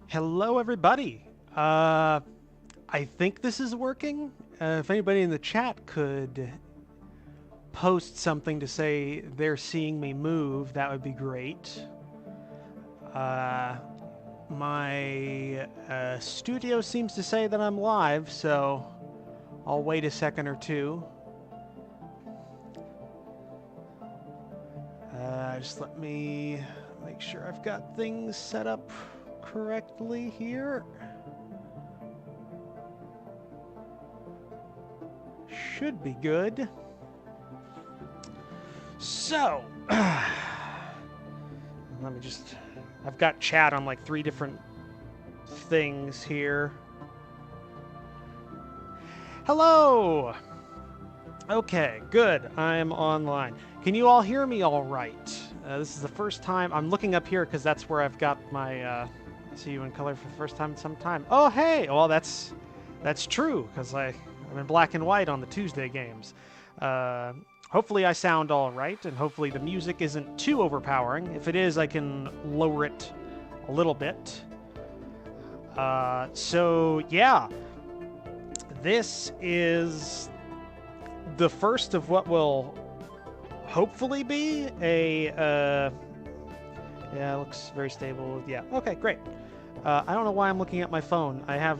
Hello, everybody. I think this is working. If anybody in the chat could post something to say they're seeing me move, that would be great. My studio seems to say that I'm live, so I'll wait a second or two. Just let me make sure I've got things set up correctly here. Should be good. So, let me just... I've got chat on like 3 different things here. Hello! Okay, good. I'm online. Can you all hear me all right? This is the first time... I'm looking up here because that's where I've got my... see you in color for the first time in some time. Oh, hey! Well, that's true, because I'm in black and white on the Tuesday games. Hopefully I sound all right, and hopefully the music isn't too overpowering. If it is, I can lower it a little bit. So, yeah. This is the first of what will hopefully be a... yeah, it looks very stable. Yeah, okay, great. I don't know why I'm looking at my phone. I have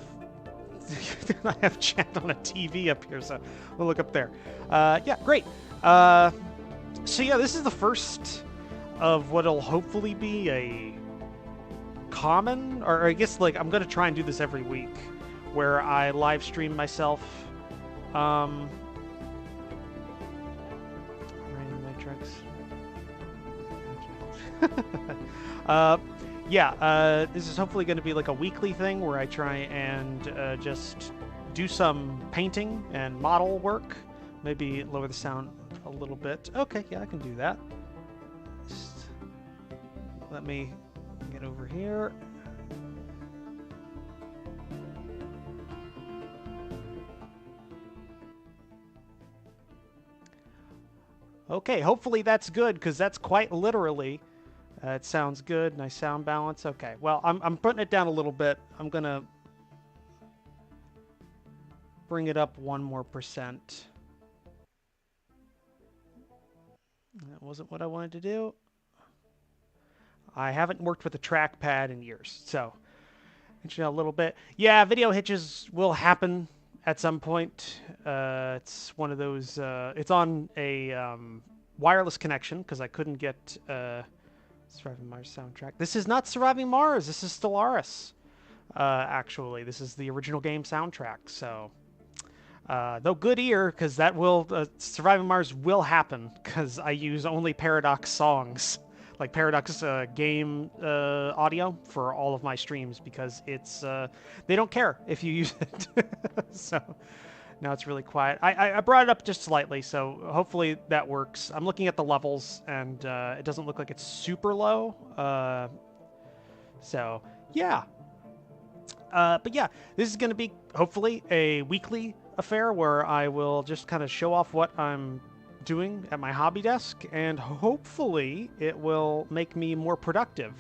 chat on a TV up here, so we'll look up there. Yeah, great. So yeah, this is the first of what'll hopefully be a common, or I guess like I'm gonna try and do this every week, where I live stream myself. Random Matrix. Yeah, this is hopefully going to be like a weekly thing where I try and just do some painting and model work. Maybe lower the sound a little bit. Okay, yeah, I can do that. Just let me get over here. Okay, hopefully that's good, because that's quite literally... it sounds good. Nice sound balance. Okay, well, I'm putting it down a little bit. I'm going to bring it up 1 more percent. That wasn't what I wanted to do. I haven't worked with a trackpad in years, so hitching a little bit. Yeah, video hitches will happen at some point. It's one of those... it's on a wireless connection, because I couldn't get... Surviving Mars soundtrack. This is not Surviving Mars. This is Stellaris. Actually, this is the original game soundtrack. So, though good ear, because that will Surviving Mars will happen, because I use only Paradox songs, like Paradox game audio for all of my streams, because it's they don't care if you use it. So. Now it's really quiet. I brought it up just slightly, so hopefully that works. I'm looking at the levels, and it doesn't look like it's super low. So, yeah. But yeah, this is going to be, hopefully, a weekly affair where I will just kind of show off what I'm doing at my hobby desk, and hopefully it will make me more productive.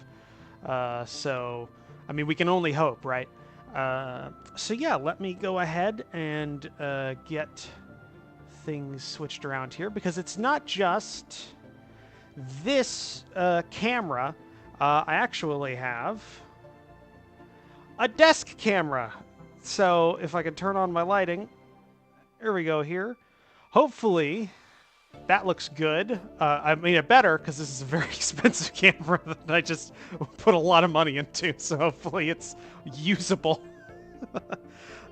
So, I mean, we can only hope, right? So yeah, let me go ahead and get things switched around here, because it's not just this camera. I actually have a desk camera. So if I can turn on my lighting, here we go here. Hopefully that looks good. I mean, it better, because this is a very expensive camera that I just put a lot of money into, so hopefully it's usable.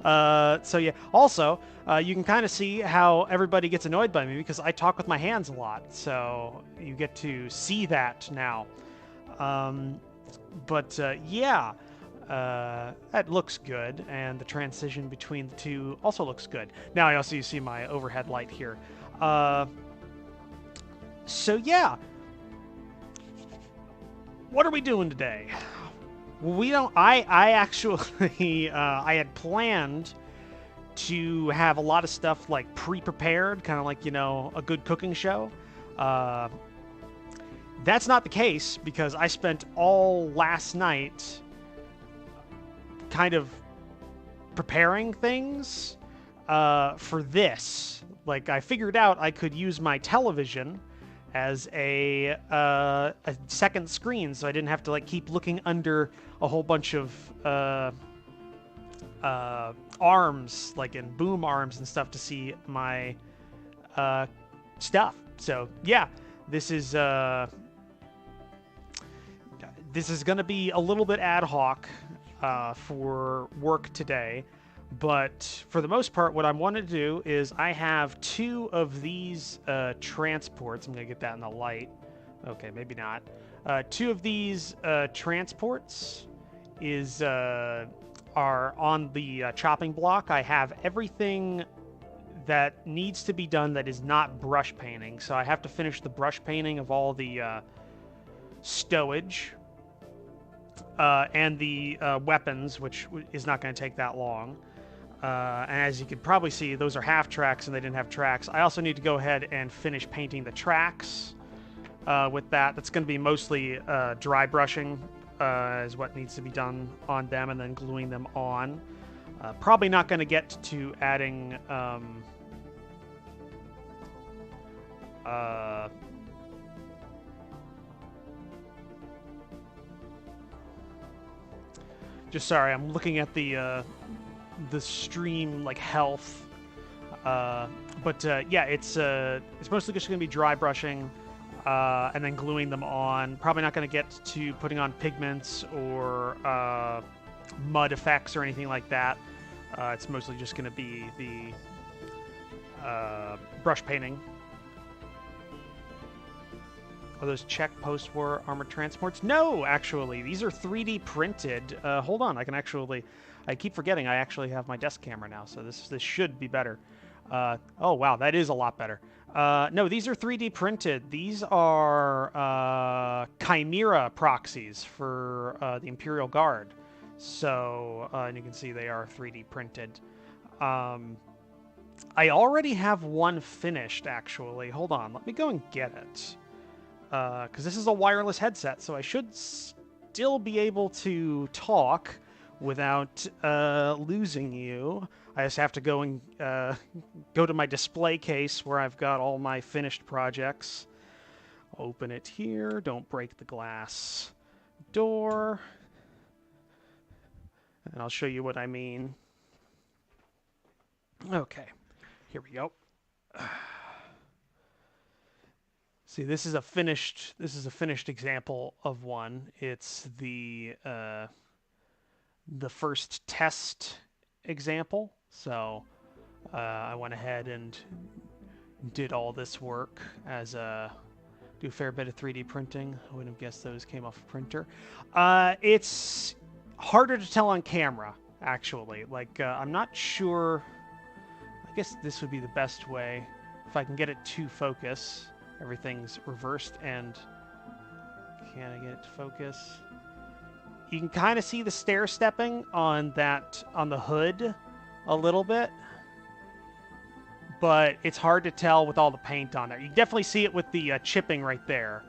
So yeah, also, you can kind of see how everybody gets annoyed by me, because I talk with my hands a lot, so you get to see that now. Yeah, that looks good, and the transition between the two also looks good. Now I also see my overhead light here. So yeah, what are we doing today? We don't... I actually... I had planned to have a lot of stuff, like, pre-prepared, kind of like, you know, a good cooking show. That's not the case, because I spent all last night kind of preparing things for this. Like, I figured out I could use my television as a second screen, so I didn't have to like keep looking under a whole bunch of arms, like in boom arms and stuff, to see my stuff. So yeah, this is going to be a little bit ad hoc for work today. But for the most part, what I wanted to do is I have 2 of these transports. I'm going to get that in the light. Okay, maybe not. 2 of these transports are on the chopping block. I have everything that needs to be done that is not brush painting. So I have to finish the brush painting of all the stowage and the weapons, which is not going to take that long. And as you can probably see, those are half tracks and they didn't have tracks. I also need to go ahead and finish painting the tracks with that. That's going to be mostly dry brushing is what needs to be done on them, and then gluing them on. Probably not going to get to adding just sorry, I'm looking at the stream like health, but yeah, it's mostly just going to be dry brushing and then gluing them on. Probably not going to get to putting on pigments or mud effects or anything like that. It's mostly just going to be the brush painting. Are those Czech post-war armored transports? No, actually, these are 3D printed. Hold on, I keep forgetting I actually have my desk camera now, so this should be better. Oh, wow, that is a lot better. No, these are 3D printed. These are Chimera proxies for the Imperial Guard. So, and you can see they are 3D printed. I already have one finished, actually. Hold on, let me go and get it. Because this is a wireless headset, so I should still be able to talk without losing you. I just have to go and go to my display case where I've got all my finished projects. Open it here. Don't break the glass door. And I'll show you what I mean. Okay, here we go. See, this is a finished example of one. It's the first test example. So I went ahead and did all this work as do a fair bit of 3D printing. I wouldn't have guessed those came off a printer. It's harder to tell on camera, actually. Like, I'm not sure. I guess this would be the best way if I can get it to focus. Everything's reversed, and can I get it to focus? You can kind of see the stair stepping on the hood a little bit, but it's hard to tell with all the paint on there. You can definitely see it with the chipping right there,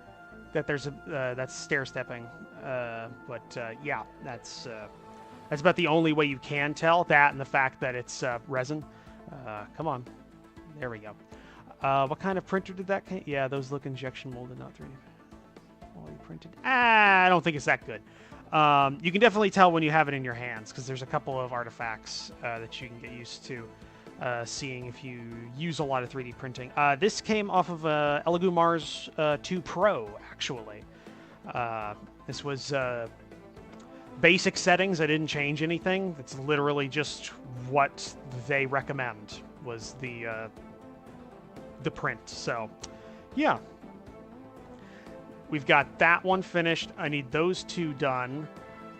that there's that's stair stepping. Yeah, that's about the only way you can tell that, and the fact that it's resin. Come on, there we go. What kind of printer did that? Yeah, those look injection molded, not 3D. Quality printed. I don't think it's that good. You can definitely tell when you have it in your hands, because there's a couple of artifacts that you can get used to seeing if you use a lot of 3D printing. This came off of Elegoo Mars 2 Pro, actually. This was basic settings. I didn't change anything. It's literally just what they recommend was the print. So, yeah. We've got that one finished. I need those 2 done.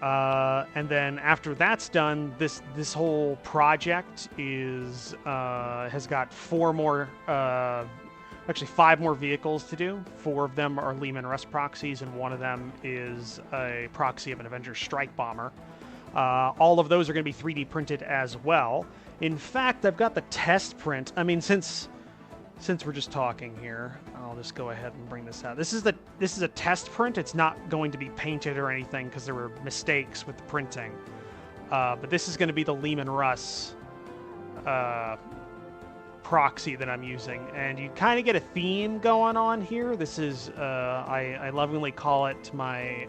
And then after that's done, this whole project is has got 4 more, actually 5 more vehicles to do. 4 of them are Leman Russ proxies, and 1 of them is a proxy of an Avengers Strike Bomber. All of those are going to be 3D printed as well. In fact, I've got the test print. I mean, since we're just talking here, I'll just go ahead and bring this out. This is a test print. It's not going to be painted or anything because there were mistakes with the printing. But this is going to be the Leman Russ proxy that I'm using, and you kind of get a theme going on here. This is I lovingly call it my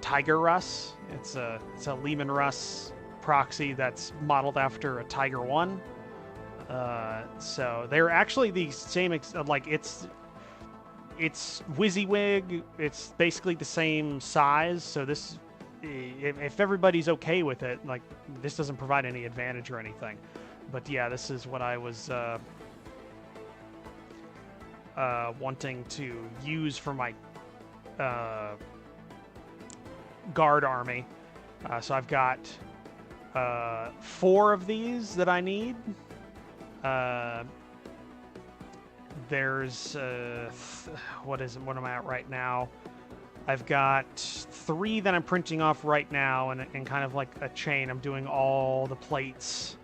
Tiger Russ. It's a Leman Russ proxy that's modeled after a Tiger 1. So they're actually the same. Like it's WYSIWYG. It's basically the same size. So this, if everybody's okay with it, like this doesn't provide any advantage or anything. But yeah, this is what I was wanting to use for my guard army. So I've got 4 of these that I need. There's what am I at right now? I've got 3 that I'm printing off right now, and kind of like a chain. I'm doing all the plates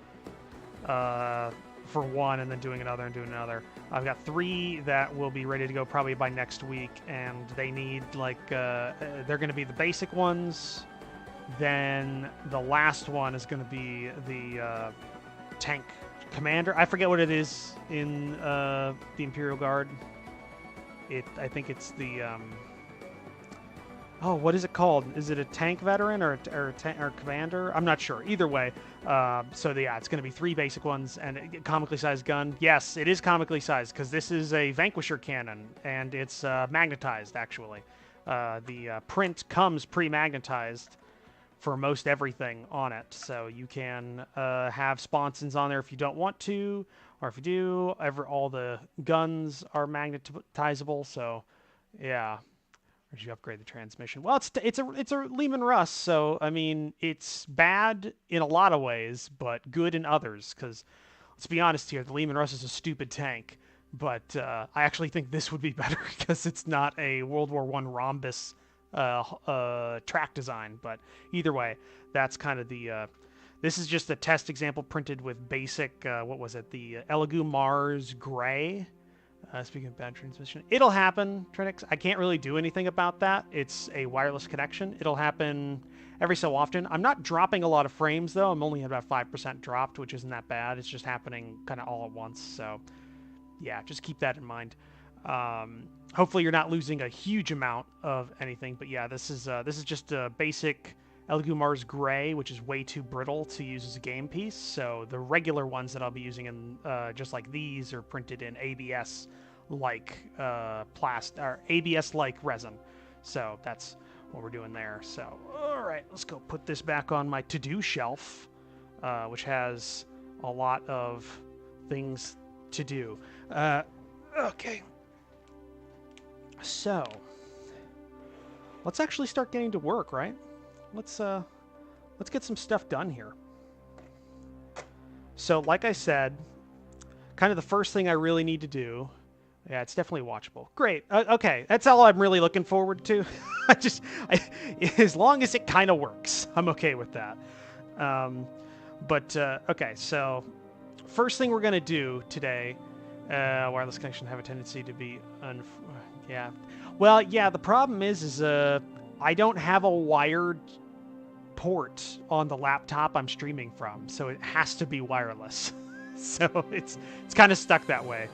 for one, and then doing another and doing another. I've got 3 that will be ready to go probably by next week, and they need like they're going to be the basic ones. Then the last one is going to be the tank commander. I forget what it is in the Imperial Guard. I think it's the oh, what is it called? Is it a tank veteran or commander? I'm not sure. Either way, so yeah, it's going to be 3 basic ones and a comically sized gun. Yes, it is comically sized because this is a Vanquisher cannon and it's magnetized. Actually, the print comes pre-magnetized for most everything on it, so you can have sponsons on there if you don't want to, or if you do. All the guns are magnetizable. So yeah. Or did you upgrade the transmission? Well, it's a Leman Russ, so I mean it's bad in a lot of ways, but good in others. Because let's be honest here, the Leman Russ is a stupid tank, but I actually think this would be better because it's not a World War I rhombus track design. But either way, that's kind of the. This is just a test example printed with basic. What was it? The Elegoo Mars Gray. Speaking of bad transmission, it'll happen, Trinix. I can't really do anything about that. It's a wireless connection. It'll happen every so often. I'm not dropping a lot of frames, though. I'm only at about 5% dropped, which isn't that bad. It's just happening kind of all at once. So, yeah, just keep that in mind. Hopefully you're not losing a huge amount of anything. But, yeah, this is just a basic Elegoo Mars Gray, which is way too brittle to use as a game piece. So the regular ones that I'll be using in just like these are printed in ABS like ABS like resin. So that's what we're doing there. So all right, let's go put this back on my to-do shelf, which has a lot of things to do. Okay, so let's actually start getting to work, right? Let's get some stuff done here. So, like I said, kind of the first thing I really need to do. Yeah, it's definitely watchable. Great. Okay, that's all I'm really looking forward to. As long as it kind of works, I'm okay with that. Okay, so first thing we're gonna do today. Wireless connection have a tendency to be yeah. Well, yeah. The problem is I don't have a wired port on the laptop I'm streaming from, so it has to be wireless. So it's kind of stuck that way.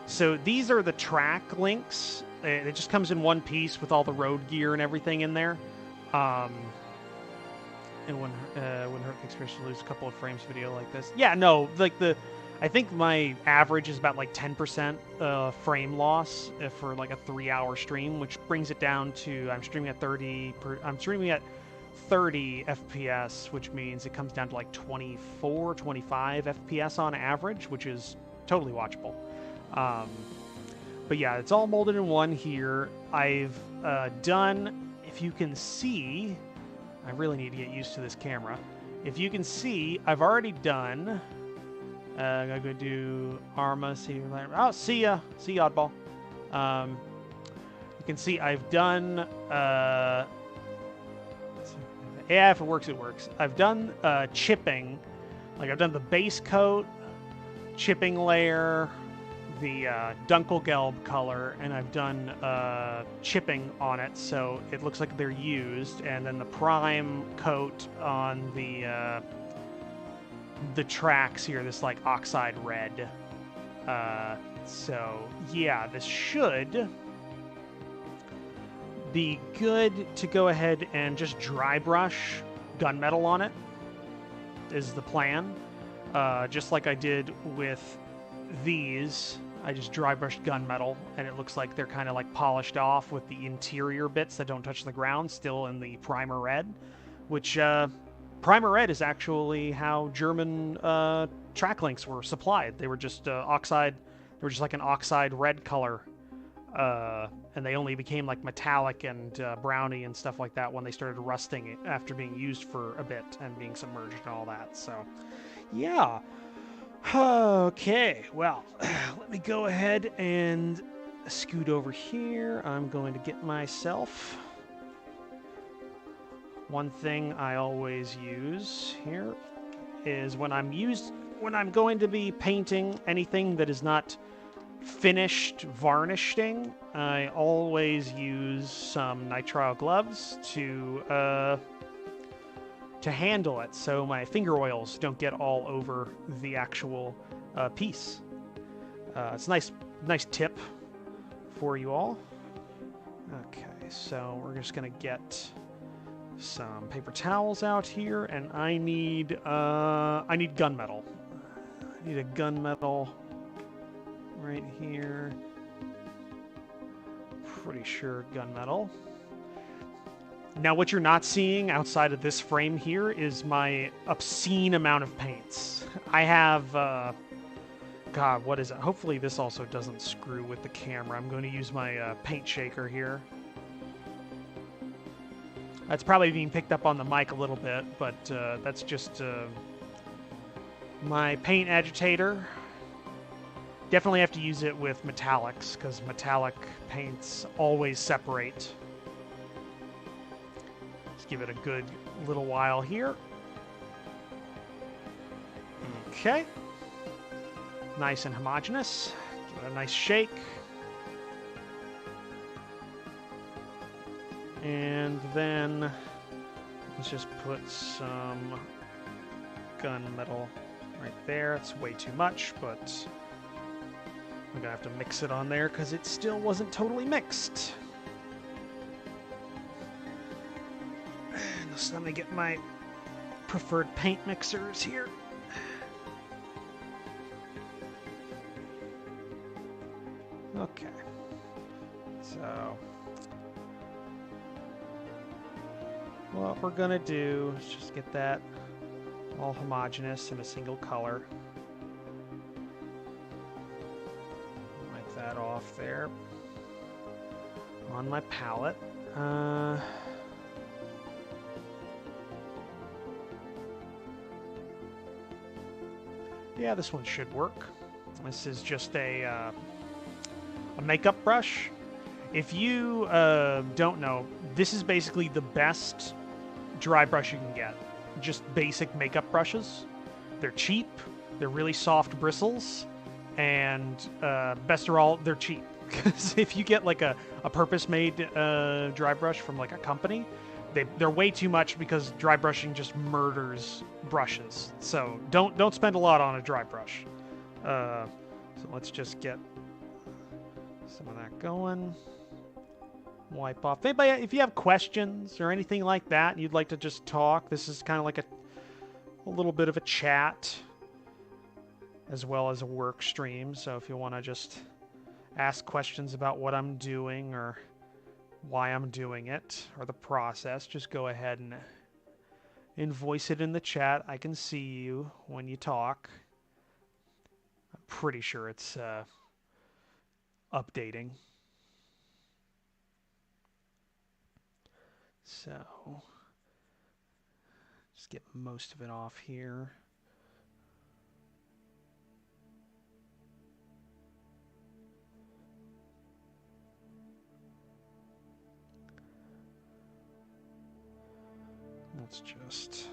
So these are the track links. It just comes in one piece with all the road gear and everything in there. And wouldn't hurt the experience to lose a couple of frames video like this. Yeah, no, like I think my average is about like 10% frame loss for like a 3-hour stream, which brings it down to I'm streaming at 30 FPS, which means it comes down to like 24, 25 FPS on average, which is totally watchable. But yeah, it's all molded in one here. I've done, if you can see, I really need to get used to this camera. If you can see, I've already done, I'm going to do Arma, see you later. Oh, see ya, oddball. You can see I've done, yeah, if it works, it works. I've done chipping. Like, I've done the base coat, chipping layer, the Dunkelgelb color, and I've done chipping on it, so it looks like they're used. And then the prime coat on the tracks here, this like oxide red. So yeah, this should be good to go ahead and just dry brush gunmetal on it, is the plan. Just like I did with these, I just dry brushed gunmetal, and it looks like they're kind of like polished off with the interior bits that don't touch the ground still in the primer red, which primer red is actually how German track links were supplied. They were just oxide, they were just like an oxide red color, and they only became like metallic and browny and stuff like that when they started rusting after being used for a bit and being submerged and all that. So yeah. Okay, well, let me go ahead and scoot over here. I'm going to get myself... One thing I always use here is when I'm going to be painting anything that is not finished varnishing, I always use some nitrile gloves to handle it, so my finger oils don't get all over the actual piece. It's a nice tip for you all. Okay, so we're just gonna get some paper towels out here, and I need gunmetal. I need a gunmetal right here. Pretty sure gunmetal. Now, what you're not seeing outside of this frame here is my obscene amount of paints. I have, God, what is it? Hopefully this also doesn't screw with the camera. I'm going to use my paint shaker here. That's probably being picked up on the mic a little bit, but that's just my paint agitator. Definitely have to use it with metallics, because metallic paints always separate. Give it a good little while here. Okay. Nice and homogeneous. Give it a nice shake. And then let's just put some gunmetal right there. It's way too much, but I'm gonna have to mix it on there because it still wasn't totally mixed. So let me get my preferred paint mixers here. Okay. So what we're gonna do is just get that all homogeneous in a single color. Wipe that off there on my palette. Yeah, this one should work. This is just a makeup brush. If you don't know, this is basically the best dry brush you can get. Just basic makeup brushes. They're cheap, they're really soft bristles, and best of all, they're cheap. Because if you get like a purpose-made dry brush from like a company, they're way too much because dry brushing just murders brushes. So don't spend a lot on a dry brush. So let's just get some of that going. Wipe off. Anybody, if you have questions or anything like that, and you'd like to just talk, this is kind of like a little bit of a chat as well as a work stream. So if you want to just ask questions about what I'm doing or why I'm doing it or the process, just go ahead and voice it in the chat. I can see you when you talk. I'm pretty sure it's updating. So just get most of it off here. Let's just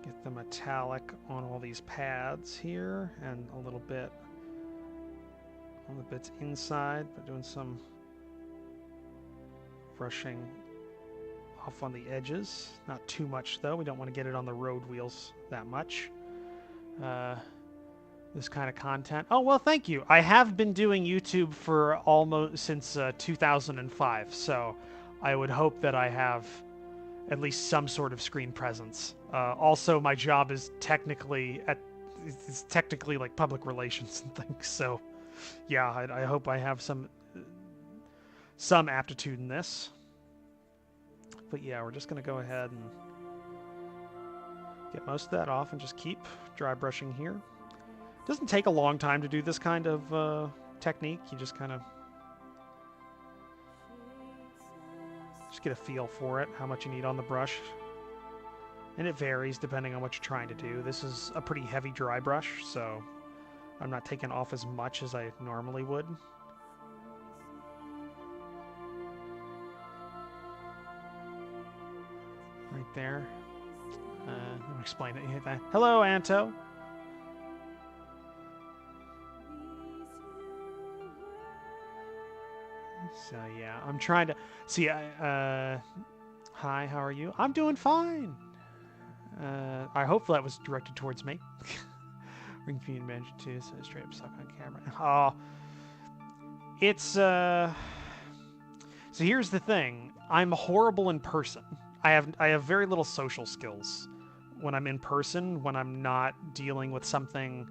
get the metallic on all these pads here and a little bit on the bits inside, but doing some brushing off on the edges. Not too much, though. We don't want to get it on the road wheels that much. This kind of content. Oh, well, thank you. I have been doing YouTube for almost since 2005, so I would hope that I have at least some sort of screen presence. Also, my job is technically like public relations and things, so yeah, I hope I have some aptitude in this. But yeah, we're just going to go ahead and get most of that off and just keep dry brushing here. It doesn't take a long time to do this kind of technique. You just kind of get a feel for it, how much you need on the brush. And it varies depending on what you're trying to do. This is a pretty heavy dry brush, so I'm not taking off as much as I normally would. Right there. Let me explain it. Hello, Anto. So yeah, I'm trying to see. Hi, how are you? I'm doing fine. I hope that was directed towards me. Ring Fiend Mansion 2, so straight up suck on camera. Oh, it's So here's the thing. I'm horrible in person. I have very little social skills when I'm in person, when I'm not dealing with something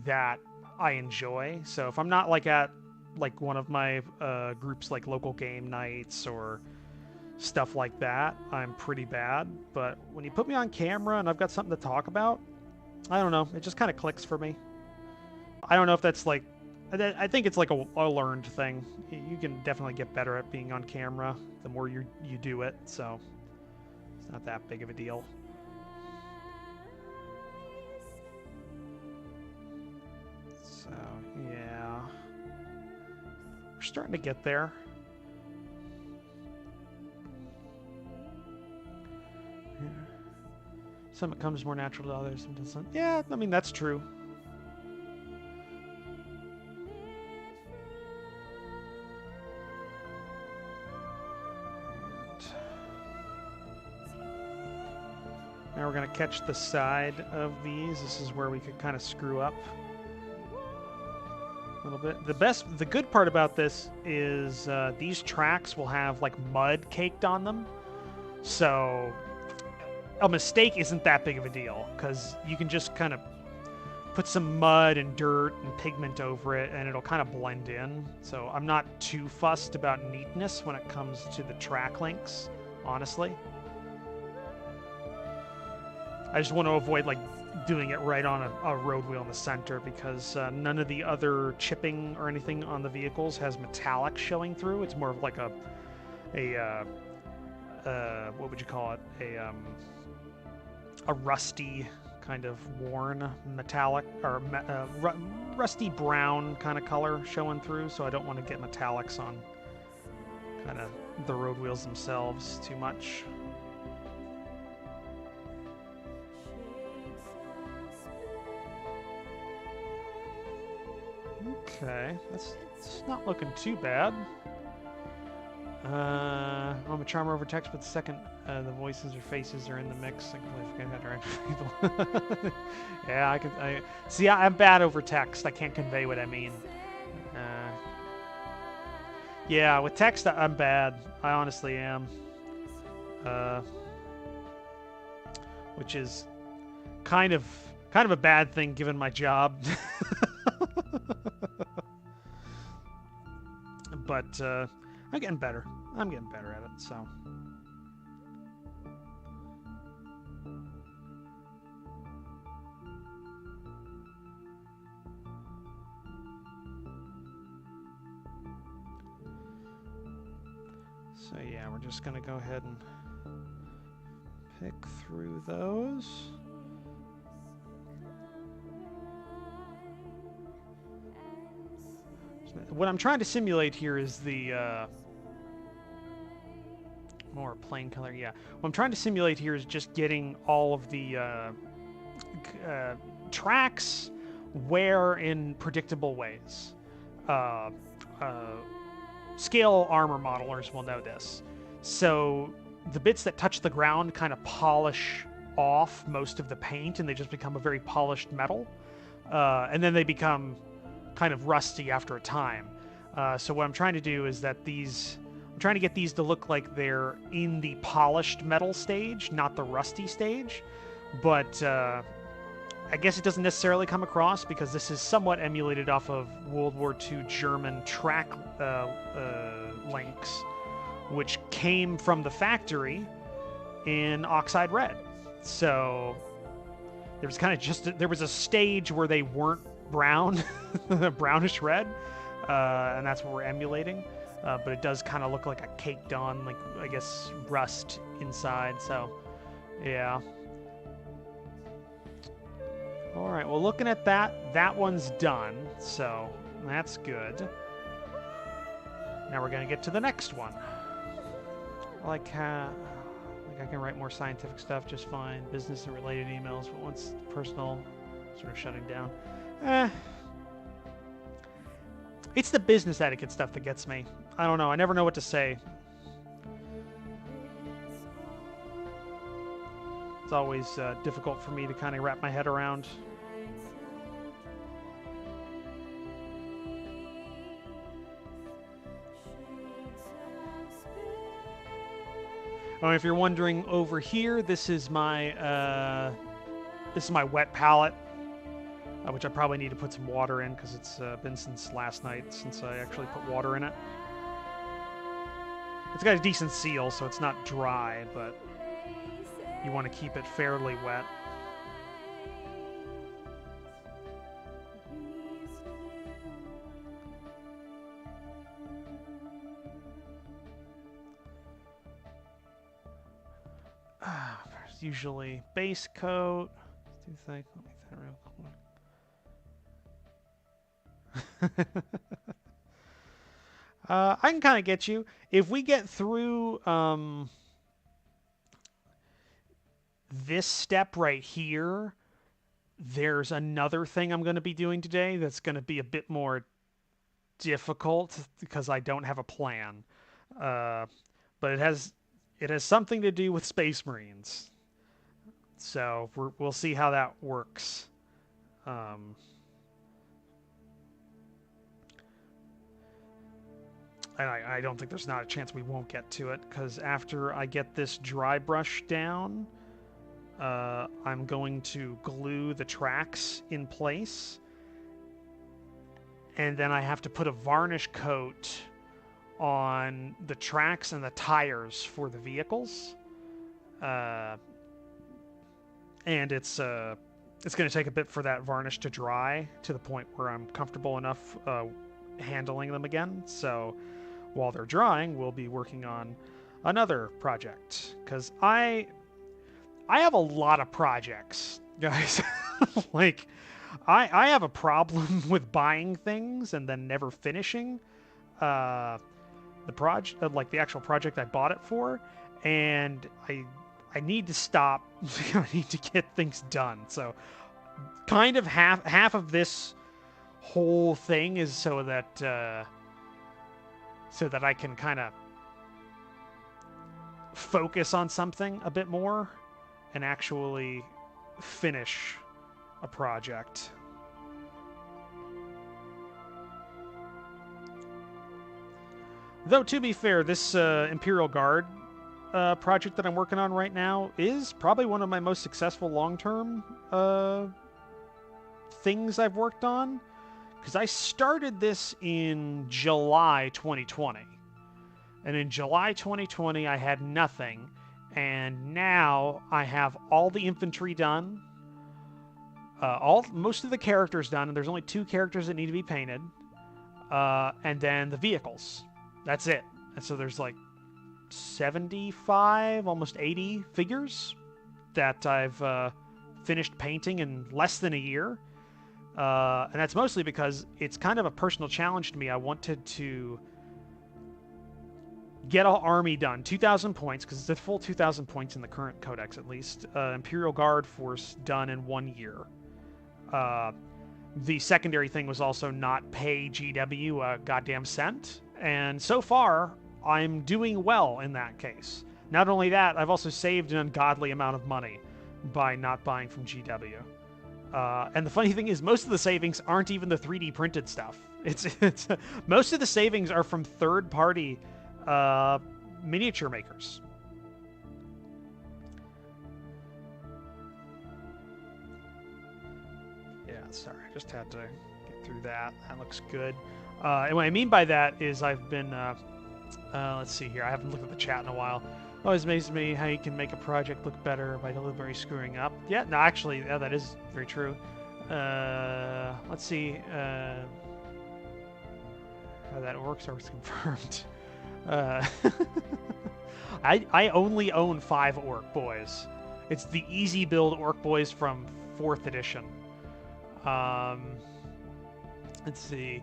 that I enjoy. So if I'm not like at like one of my groups like local game nights or stuff like that, I'm pretty bad. But when you put me on camera and I've got something to talk about, I don't know, it just kind of clicks for me. I don't know if that's like, I think it's like a learned thing. You can definitely get better at being on camera the more you do it, so it's not that big of a deal. So yeah, we're starting to get there. Yeah. Some it comes more natural to others, some doesn't. Yeah, I mean that's true. Now we're going to catch the side of these. This is where we could kind of screw up a little bit. The good part about this is these tracks will have like mud caked on them. So a mistake isn't that big of a deal because you can just kind of put some mud and dirt and pigment over it and it'll kind of blend in. So I'm not too fussed about neatness when it comes to the track links, honestly. I just want to avoid like doing it right on a road wheel in the center because none of the other chipping or anything on the vehicles has metallic showing through. It's more of like a what would you call it? A rusty kind of worn metallic or rusty brown kind of color showing through. So I don't want to get metallics on kind of the road wheels themselves too much. Okay, that's not looking too bad. I'm a charmer over text, but the second the voices or faces are in the mix, I completely forget how to interact with people. Yeah, see. I'm bad over text. I can't convey what I mean. Yeah, with text, I'm bad. I honestly am. Which is kind of a bad thing given my job. But I'm getting better. I'm getting better at it, so. So yeah, we're just gonna go ahead and pick through those. What I'm trying to simulate here is the more plain color. Yeah, what I'm trying to simulate here is just getting all of the tracks where in predictable ways. scale armor modelers will know this. So the bits that touch the ground kind of polish off most of the paint, and they just become a very polished metal. And then they become kind of rusty after a time. So what I'm trying to do is that I'm trying to get these to look like they're in the polished metal stage, not the rusty stage. But I guess it doesn't necessarily come across because this is somewhat emulated off of World War II German track links, which came from the factory in Oxide Red. So there was kind of there was a stage where they weren't brown, brownish red, and that's what we're emulating. But it does kind of look like a caked on, like, I guess, rust inside. So, yeah. All right, well, looking at that one's done, so that's good. Now we're going to get to the next one. Like I can write more scientific stuff just fine, business and related emails, but once personal, sort of shutting down. It's the business etiquette stuff that gets me. I don't know. I never know what to say. It's always difficult for me to kind of wrap my head around. Oh, if you're wondering, over here, this is my wet palette, which I probably need to put some water in because it's been since last night since I actually put water in it. It's got a decent seal, so it's not dry, but you want to keep it fairly wet. Usually base coat. Do you think? Let me think real quick. I can kind of get you. If we get through this step right here, there's another thing I'm going to be doing today that's going to be a bit more difficult because I don't have a plan. But it has something to do with Space Marines. So we'll see how that works. And I don't think there's not a chance we won't get to it, because after I get this dry brush down, I'm going to glue the tracks in place. And then I have to put a varnish coat on the tracks and the tires for the vehicles. And it's going to take a bit for that varnish to dry to the point where I'm comfortable enough handling them again. So while they're drying, we'll be working on another project, because I have a lot of projects, guys. Like, I have a problem with buying things and then never finishing the project, like the actual project I bought it for, and I need to stop. I need to get things done. So kind of half of this whole thing is so that I can kind of focus on something a bit more and actually finish a project. Though, to be fair, this Imperial Guard project that I'm working on right now is probably one of my most successful long-term things I've worked on, because I started this in July 2020, and in July 2020 I had nothing, and now I have all the infantry done, most of the characters done, and there's only 2 characters that need to be painted, and then the vehicles. That's it. And so there's like 75, almost 80 figures that I've finished painting in less than a year. And that's mostly because it's kind of a personal challenge to me. I wanted to get an army done, 2,000 points, because it's a full 2,000 points in the current codex at least. Imperial Guard force done in 1 year. the secondary thing was also not pay GW a goddamn cent. And so far, I'm doing well in that case. Not only that, I've also saved an ungodly amount of money by not buying from GW. And the funny thing is, most of the savings aren't even the 3D printed stuff. It's most of the savings are from third-party miniature makers. Yeah, sorry, I just had to get through that. That looks good. And what I mean by that is I've been, let's see here, I haven't looked at the chat in a while. Always amazes me how you can make a project look better by deliberately screwing up. Yeah, no, actually, yeah, that is very true. Let's see how that works or it's confirmed. I only own 5 Orc Boys. It's the easy build Orc Boys from 4th edition. Let's see.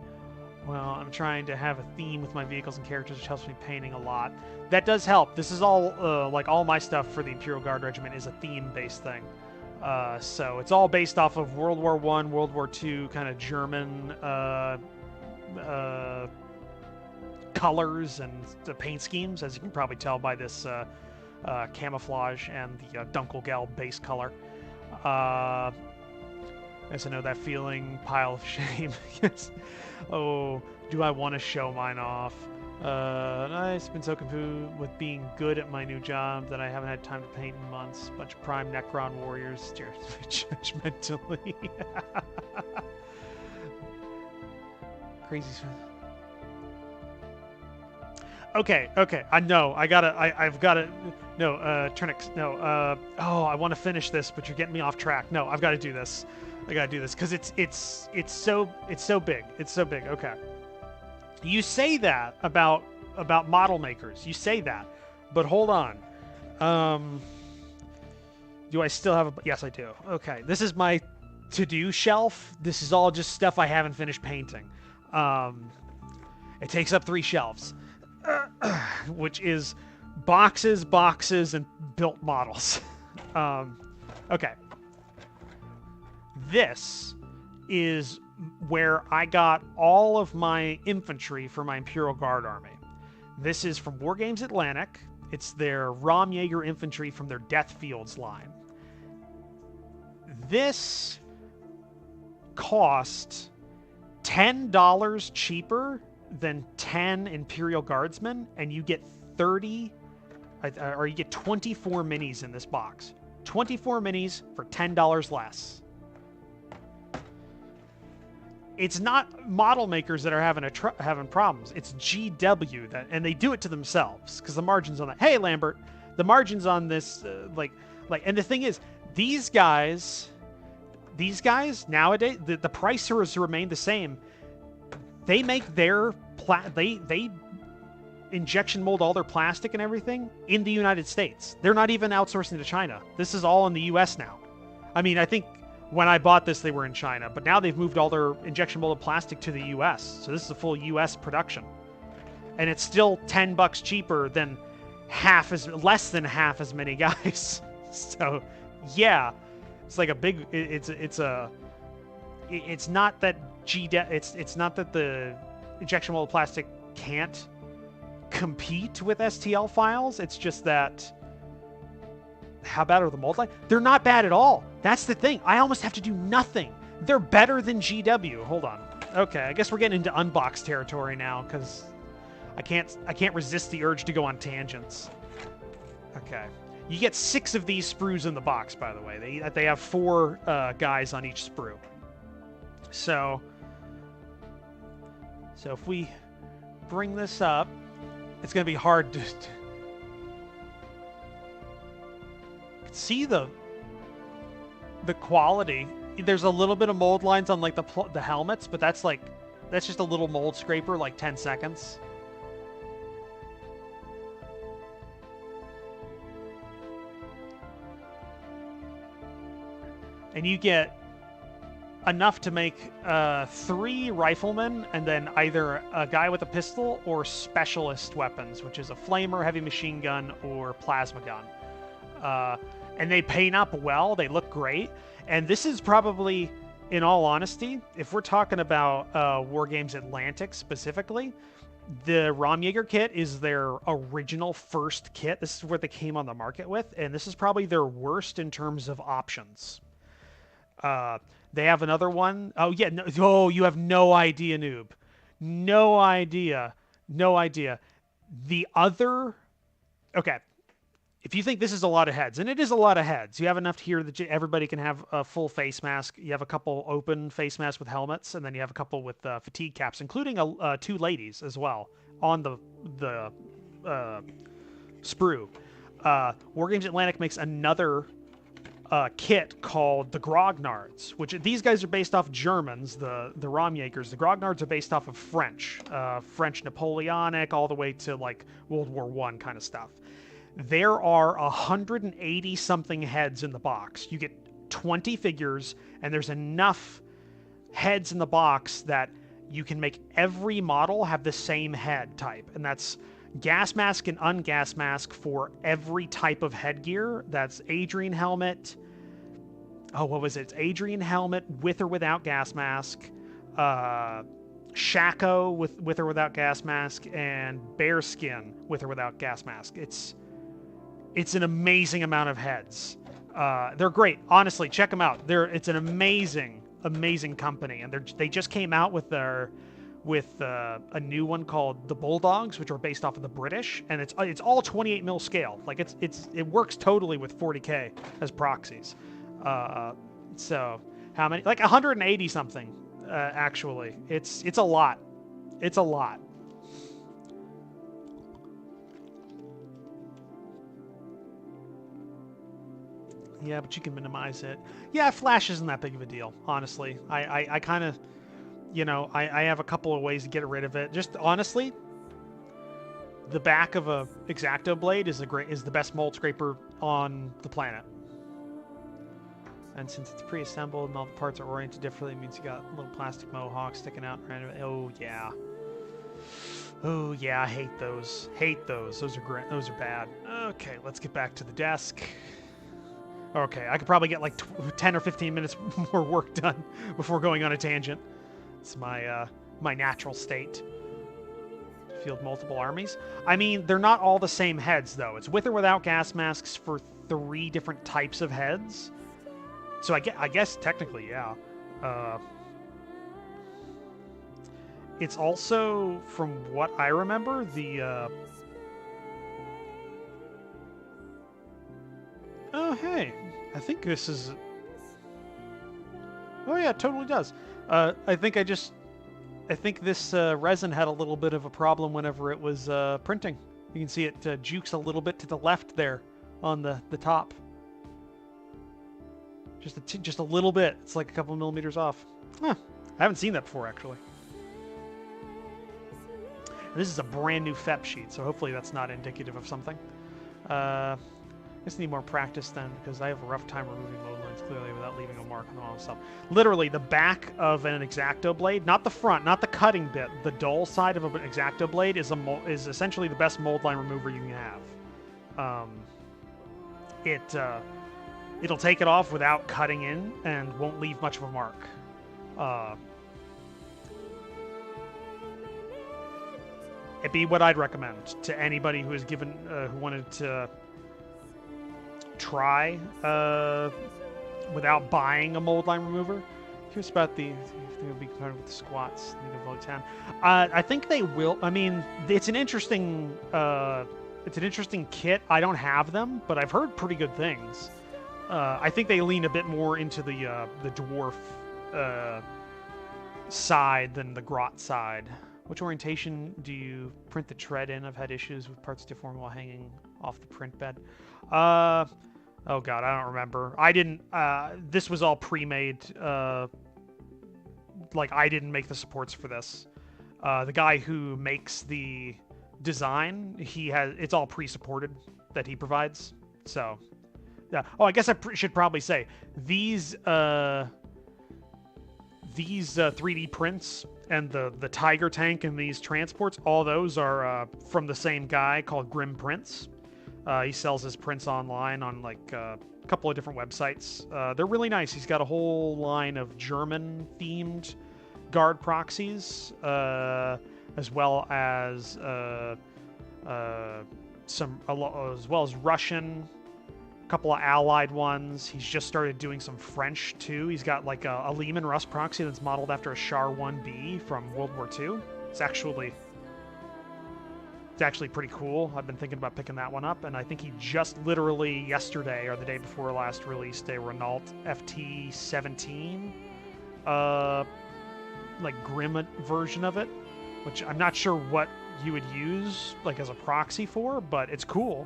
Well, I'm trying to have a theme with my vehicles and characters, which helps me painting a lot. That does help. This is all, like, all my stuff for the Imperial Guard Regiment is a theme-based thing. So it's all based off of World War I, World War II, kind of German colors and the paint schemes, as you can probably tell by this camouflage and the Dunkelgelb base color. As I know that feeling, pile of shame. Yes. Oh, do I want to show mine off? I've been so confused with being good at my new job that I haven't had time to paint in months. Bunch of prime Necron warriors stare at me judgmentally. Crazy. Okay. I know. I've gotta. No, Trinix. No. Oh, I want to finish this, but you're getting me off track. No, I've got to do this. I gotta do this because it's so big. It's so big. Okay. You say that about model makers. You say that, but hold on. Do I still have a? Yes, I do. Okay. This is my to-do shelf. This is all just stuff I haven't finished painting. It takes up 3 shelves, which is boxes, and built models. Okay. This is where I got all of my infantry for my Imperial Guard army. This is from War Games Atlantic. It's their Raumjäger infantry from their Death Fields line. This cost $10 cheaper than 10 Imperial Guardsmen, and you get 30, or you get 24 minis in this box. 24 minis for $10 less. It's not model makers that are having problems. It's GW that, and they do it to themselves because the margins on that. Hey, Lambert, the margins on this, and the thing is, these guys nowadays, the price has remained the same. They make their they injection mold all their plastic and everything in the United States. They're not even outsourcing to China. This is all in the U.S. now. I mean, I think when I bought this, they were in China, but now they've moved all their injection molded plastic to the U.S. So this is a full U.S. production, and it's still $10 cheaper than less than half as many guys. So, yeah, it's like a big. It's not that it's not that the injection molded plastic can't compete with STL files. It's just that. How bad are the mold line? They're not bad at all. That's the thing. I almost have to do nothing. They're better than GW. Hold on. Okay, I guess we're getting into unbox territory now because I can't resist the urge to go on tangents. Okay. You get 6 of these sprues in the box, by the way. They have 4 guys on each sprue. So if we bring this up, it's going to be hard to see the quality. There's a little bit of mold lines on like the helmets, but that's just a little mold scraper, like 10 seconds. And you get enough to make 3 riflemen, and then either a guy with a pistol or specialist weapons, which is a flamer, heavy machine gun, or plasma gun. And they paint up well. They look great. And this is probably in all honesty, if we're talking about War Games Atlantic specifically, the Raumjäger kit is their original first kit. This is what they came on the market with, and this is probably their worst in terms of options. They have another one. Oh, yeah. No, oh, you have no idea, noob. No idea. No idea. The other... Okay. If you think this is a lot of heads, and it is a lot of heads, you have enough here that everybody can have a full face mask. You have a couple open face masks with helmets, and then you have a couple with fatigue caps, including two ladies as well on the sprue. War Games Atlantic makes another kit called the Grognards, which these guys are based off Germans, the Raumjägers. The Grognards are based off of French Napoleonic, all the way to like World War I kind of stuff. There are 180 something heads in the box. You get 20 figures, and there's enough heads in the box that you can make every model have the same head type, and that's gas mask and ungas mask for every type of headgear. That's Adrian helmet. Oh, what was it? It's Adrian helmet with or without gas mask. Shako with or without gas mask, and bearskin with or without gas mask. It's an amazing amount of heads. They're great. Honestly, check them out. It's an amazing company, and they just came out with a new one called the Bulldogs, which are based off of the British, and it's all 28 mil scale. Like it works totally with 40K as proxies. So how many? Like 180 something. Actually, it's a lot. It's a lot. Yeah, but you can minimize it. Yeah, flash isn't that big of a deal, honestly. I kind of, I have a couple of ways to get rid of it. Just honestly, the back of a X-Acto blade is the best mold scraper on the planet. And since it's pre-assembled and all the parts are oriented differently, it means you got little plastic mohawks sticking out randomly. Oh yeah. Oh yeah, I hate those. Hate those. Those are bad. Okay, let's get back to the desk. Okay, I could probably get like 10 or 15 minutes more work done before going on a tangent. It's my my natural state. Field multiple armies. I mean, they're not all the same heads, though. It's with or without gas masks for 3 different types of heads. So I guess technically, yeah. It's also, from what I remember, the... Oh, hey. I think this is... Oh, yeah, it totally does. I think this resin had a little bit of a problem whenever it was printing. You can see it jukes a little bit to the left there on the top. Just a little bit. It's like a couple millimeters off. Huh. I haven't seen that before, actually. This is a brand new FEP sheet, so hopefully that's not indicative of something. I just need more practice then, because I have a rough time removing load lines clearly without leaving a mark on all stuff. Literally, the back of an X-Acto blade, not the front, not the cutting bit, the dull side of an X-Acto blade is essentially the best mold line remover you can have. It'll take it off without cutting in and won't leave much of a mark. It'd be what I'd recommend to anybody who is given who wanted to try without buying a mold line remover. Curious about the if they will be compatible with the squats. I think they will. I mean, it's an interesting kit. I don't have them, but I've heard pretty good things. I think they lean a bit more into the dwarf side than the grot side. Which orientation do you print the tread in? I've had issues with parts deforming while hanging off the print bed. Oh god, I don't remember. I didn't, this was all pre-made, like I didn't make the supports for this. The guy who makes the design, it's all pre-supported that he provides, so. Yeah. Oh, I guess I should probably say, these 3D prints and the Tiger tank and these transports, all those are from the same guy called Grim Prince. He sells his prints online on like a couple of different websites. They're really nice. He's got a whole line of German-themed guard proxies, as well as as well as Russian, a couple of allied ones. He's just started doing some French too. He's got like a Lehman Russ proxy that's modeled after a Char 1B from World War II. It's actually pretty cool. I've been thinking about picking that one up, and I think he just literally yesterday or the day before last released a Renault FT17, like Grim version of it, which I'm not sure what you would use like as a proxy for, but it's cool.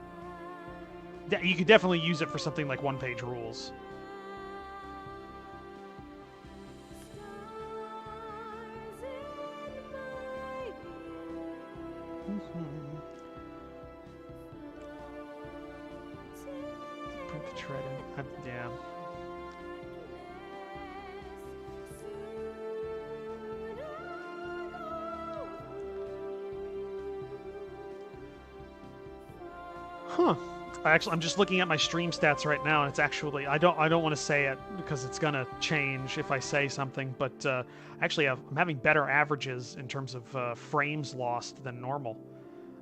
You could definitely use it for something like one-page rules. Print the tread in. Yeah. Huh. I'm just looking at my stream stats right now, and it's actually I don't want to say it because it's gonna change if I say something, but actually I'm having better averages in terms of frames lost than normal,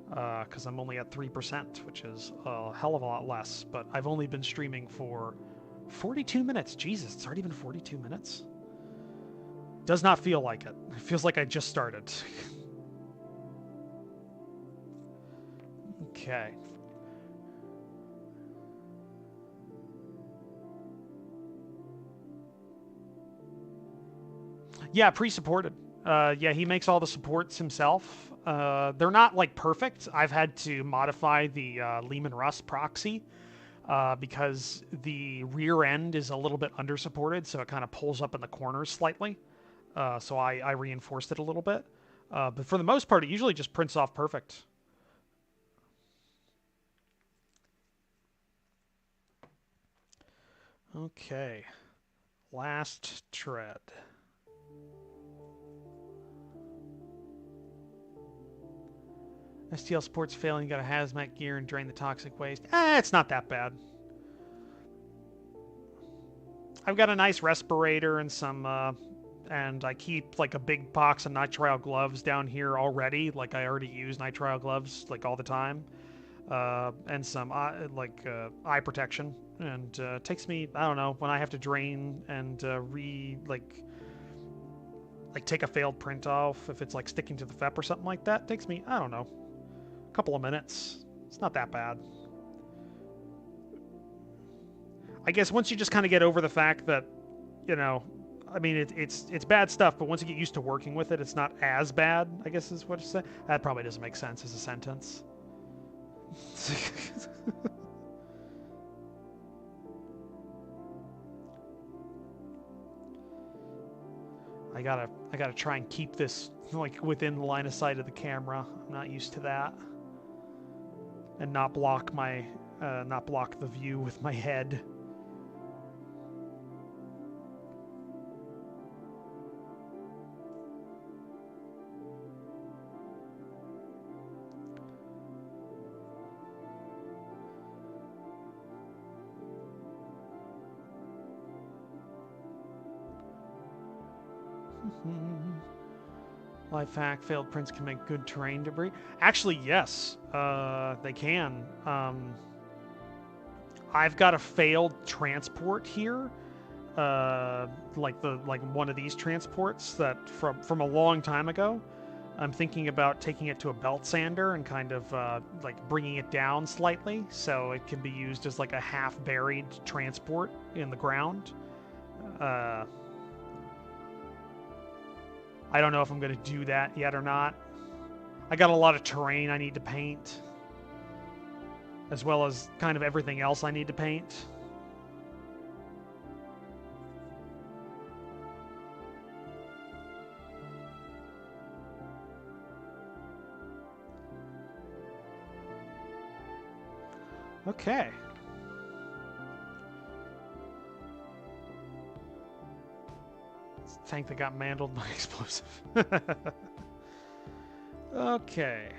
because I'm only at 3%, which is a hell of a lot less. But I've only been streaming for 42 minutes. Jesus, it's already been 42 minutes. Does not feel like it. It feels like I just started. Okay. Yeah, pre-supported. Yeah, he makes all the supports himself. They're not like perfect. I've had to modify the Lehman Russ proxy because the rear end is a little bit under-supported, so it kind of pulls up in the corners slightly. So I reinforced it a little bit. But for the most part, it usually just prints off perfect. Okay. Last tread. STL support's failing. You got a hazmat gear and drain the toxic waste. It's not that bad. I've got a nice respirator and some, and I keep like a big box of nitrile gloves down here already. Like I already use nitrile gloves like all the time, and some eye protection. And it takes me, I don't know, when I have to drain and take a failed print off if it's like sticking to the FEP or something like that. It takes me, I don't know, a couple of minutes. It's not that bad. I guess once you just kind of get over the fact that, you know, I mean, it's bad stuff, but once you get used to working with it, it's not as bad, I guess is what you say. That probably doesn't make sense as a sentence. I gotta try and keep this like within the line of sight of the camera. I'm not used to that. And not block the view with my head. Life hack, failed prints can make good terrain debris. Actually, yes, they can. I've got a failed transport here, like one of these transports that from a long time ago. I'm thinking about taking it to a belt sander and kind of like bringing it down slightly so it can be used as like a half-buried transport in the ground. I don't know if I'm going to do that yet or not. I got a lot of terrain I need to paint, as well as kind of everything else I need to paint. Okay. Tank that got mantled by explosive. Okay.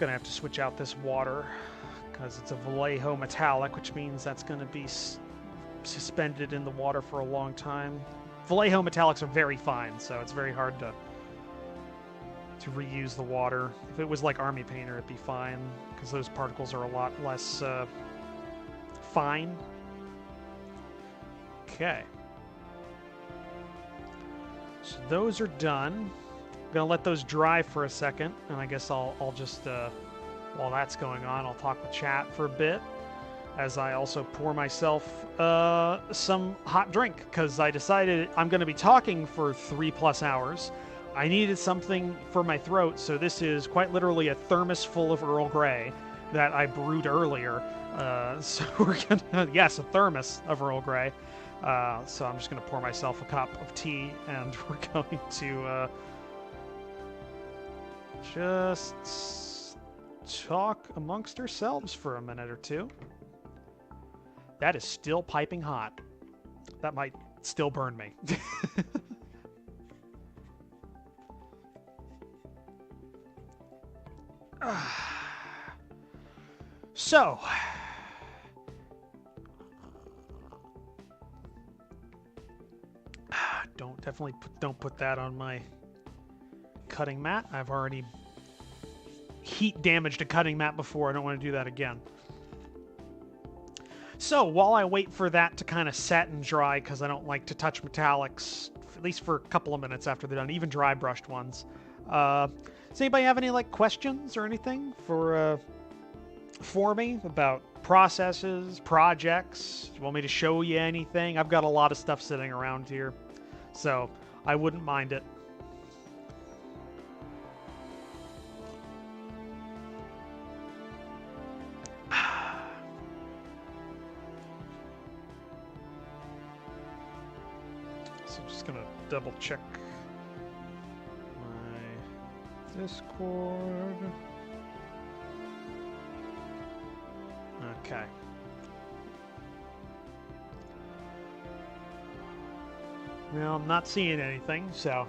Gonna have to switch out this water because it's a Vallejo metallic, which means that's gonna be suspended in the water for a long time. Vallejo metallics are very fine, so it's very hard to reuse the water. If it was like Army Painter, it'd be fine, because those particles are a lot less fine. Okay. So those are done. I'm gonna let those dry for a second, and I guess I'll just, while that's going on, I'll talk with chat for a bit, as I also pour myself some hot drink, because I decided I'm gonna be talking for 3+ hours. I needed something for my throat, so this is quite literally a thermos full of Earl Grey that I brewed earlier. So we're gonna, yes, a thermos of Earl Grey. So I'm just gonna pour myself a cup of tea, and we're going to just talk amongst ourselves for a minute or two. That is still piping hot. That might still burn me. So, don't put that on my cutting mat. I've already heat damaged a cutting mat before. I don't want to do that again. So while I wait for that to kind of set and dry, because I don't like to touch metallics, at least for a couple of minutes after they're done, even dry brushed ones. Does anybody have any like questions or anything for me about processes, projects? Do you want me to show you anything? I've got a lot of stuff sitting around here, so I wouldn't mind it. So I'm just gonna double check my Discord. Okay. Well, I'm not seeing anything, so...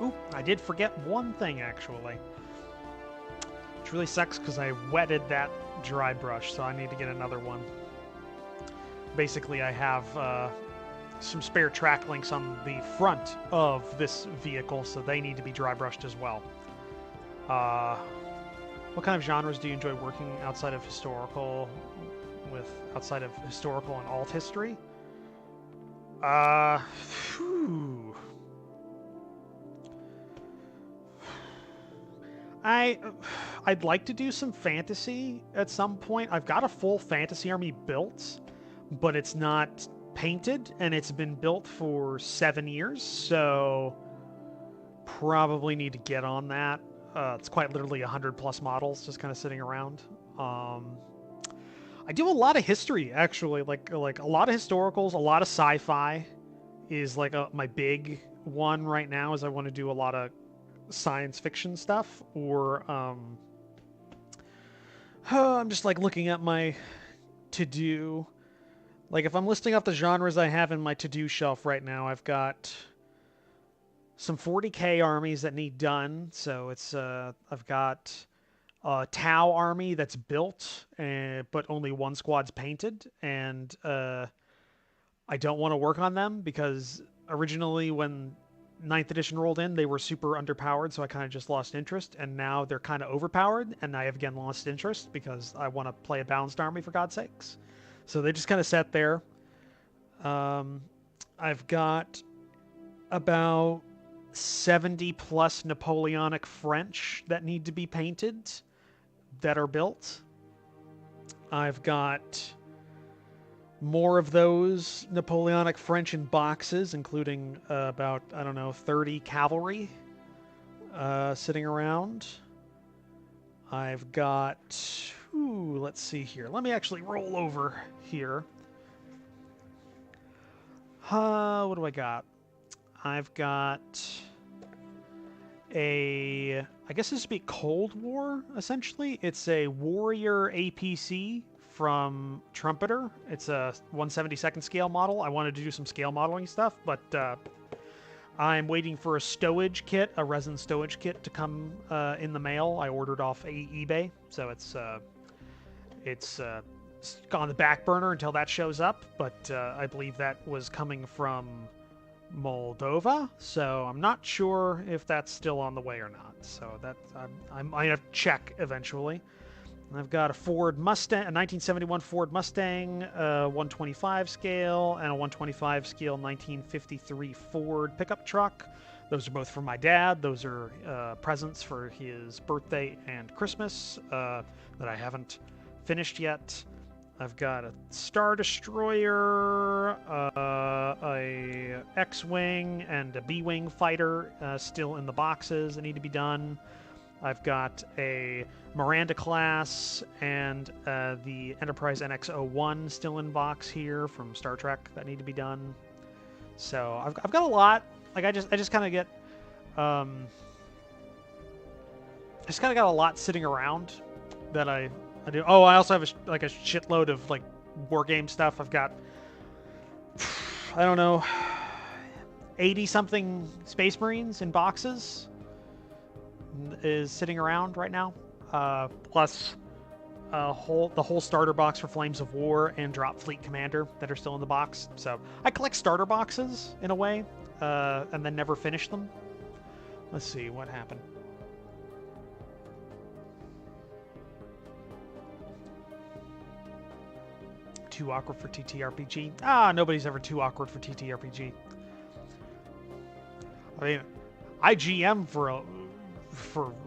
Ooh, I did forget one thing, actually. Which really sucks, because I wetted that dry brush, so I need to get another one. Basically, I have some spare track links on the front of this vehicle, so they need to be dry brushed as well. What kind of genres do you enjoy working outside of historical and alt history? I'd like to do some fantasy at some point. I've got a full fantasy army built, but it's not painted, and it's been built for 7 years, so probably need to get on that. It's quite literally 100+ models just kind of sitting around. I do a lot of history, actually, like a lot of historicals, a lot of sci-fi is like my big one right now. Is I want to do a lot of science fiction stuff, or I'm just like looking at my to-do. Like, if I'm listing off the genres I have in my to-do shelf right now, I've got some 40k armies that need done. So it's I've got a Tau army that's built, but only one squad's painted, and I don't want to work on them because originally when 9th edition rolled in, they were super underpowered, so I kind of just lost interest, and now they're kind of overpowered, and I have again lost interest because I want to play a balanced army, for God's sakes. So they just kind of sat there. I've got about 70+ Napoleonic French that need to be painted that are built. I've got more of those Napoleonic French in boxes, including about, I don't know, 30 cavalry sitting around. I've got... Ooh, let's see here. Let me actually roll over here. What do I got? I've got I guess this would be Cold War, essentially. It's a warrior APC from Trumpeter. It's a 1/72nd scale model. I wanted to do some scale modeling stuff, but I'm waiting for a stowage kit, a resin stowage kit, to come in the mail. I ordered off eBay, so it's on the back burner until that shows up. But I believe that was coming from Moldova, so I'm not sure if that's still on the way or not. So that I might have to check eventually. I've got a Ford Mustang, a 1971 Ford Mustang, 125 scale, and a 125 scale 1953 Ford pickup truck. Those are both from my dad. Those are presents for his birthday and Christmas that I haven't finished yet. I've got a Star Destroyer, a X-Wing, and a B-Wing fighter still in the boxes that need to be done. I've got a Miranda class and the Enterprise NX-01 still in box here from Star Trek that need to be done. So I've got a lot. Like I just kind of get I just kind of got a lot sitting around that I do. Oh, I also have a shitload of like war game stuff. I've got I don't know 80 something Space Marines in boxes is sitting around right now, plus the whole starter box for Flames of War and Drop Fleet Commander that are still in the box. So I collect starter boxes in a way, and then never finish them. Let's see what happened. Too awkward for TTRPG? Ah, nobody's ever too awkward for TTRPG. I mean, I GM for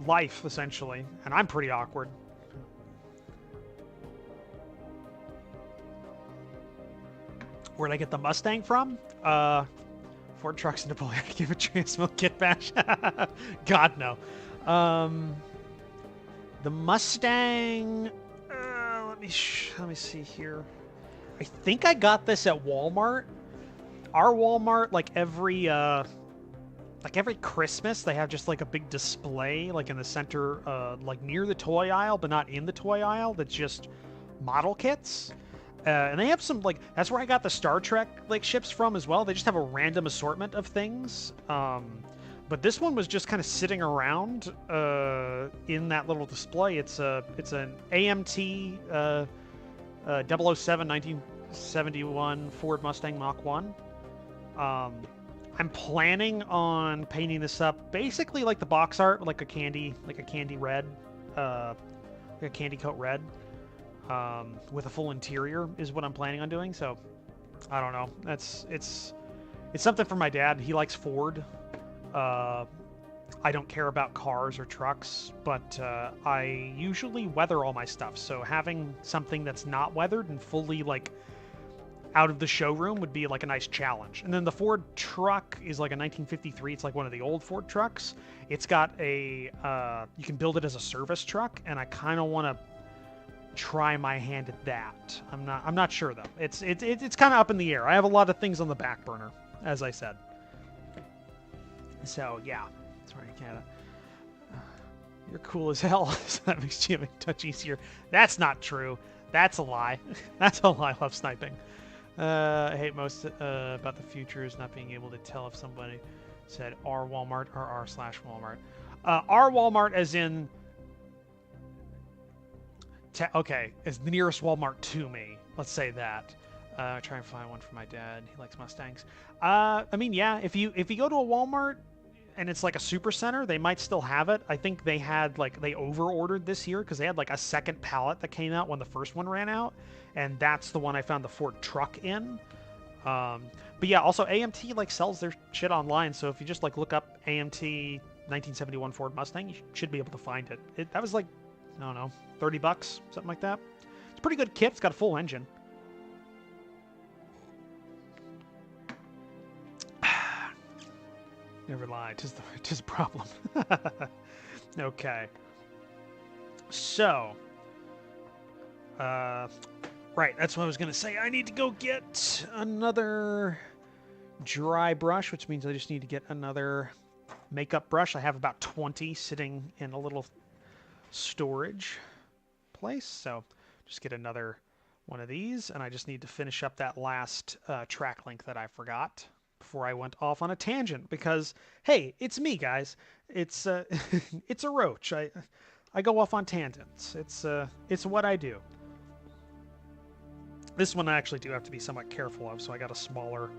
life, essentially, and I'm pretty awkward. Where'd I get the Mustang from? Ford Trucks and Napoleon. Give a Transmill kit bash. God, no. The Mustang... let me see here. I think I got this at Walmart. Our Walmart, like every Christmas, they have just like a big display, like in the center, like near the toy aisle, but not in the toy aisle. That's just model kits, and they have some like that's where I got the Star Trek like ships from as well. They just have a random assortment of things. But this one was just kind of sitting around in that little display. It's an AMT 007 1971 Ford Mustang Mach 1. I'm planning on painting this up basically like the box art, like a candy red, like a candy coat red, with a full interior is what I'm planning on doing. So I don't know. It's something for my dad. He likes Ford. I don't care about cars or trucks, but I usually weather all my stuff. So having something that's not weathered and fully like out of the showroom would be like a nice challenge. And then the Ford truck is like a 1953. It's like one of the old Ford trucks. It's got a you can build it as a service truck, and I kind of want to try my hand at that. I'm not sure though. It's kind of up in the air. I have a lot of things on the back burner, as I said. So yeah, sorry, Canada. You're cool as hell. So that makes GMing touch easier. That's not true. That's a lie. That's a lie. I love sniping. I hate most about the future is not being able to tell if somebody said R Walmart or r/Walmart. R Walmart as in... okay, is the nearest Walmart to me. Let's say that. Try and find one for my dad. He likes Mustangs. I mean, yeah, if you go to a Walmart and it's like a super center, they might still have it. I think they had they over-ordered this year because they had like a second pallet that came out when the first one ran out, and that's the one I found the Ford truck in. But yeah, also AMT sells their shit online, so if you just look up AMT 1971 Ford Mustang, you should be able to find it. That was I don't know, $30, something like that. It's a pretty good kit. It's got a full engine. Never lie. Tis a problem. Okay. So, right. That's what I was gonna say. I need to go get another dry brush, which means I just need to get another makeup brush. I have about 20 sitting in a little storage place, so just get another one of these, and I just need to finish up that last track link that I forgot before I went off on a tangent. Because hey, it's me, guys. It's it's a roach. I go off on tangents. It's what I do. This one I actually do have to be somewhat careful of, so I got a smaller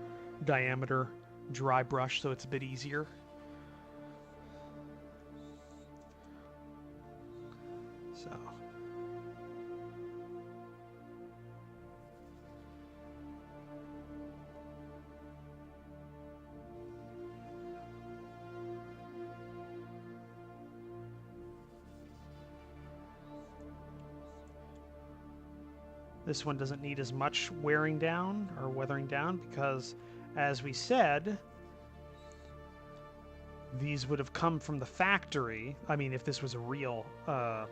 diameter dry brush, so it's a bit easier. So. This one doesn't need as much wearing down or weathering down because, as we said, these would have come from the factory. I mean, if this was a real, I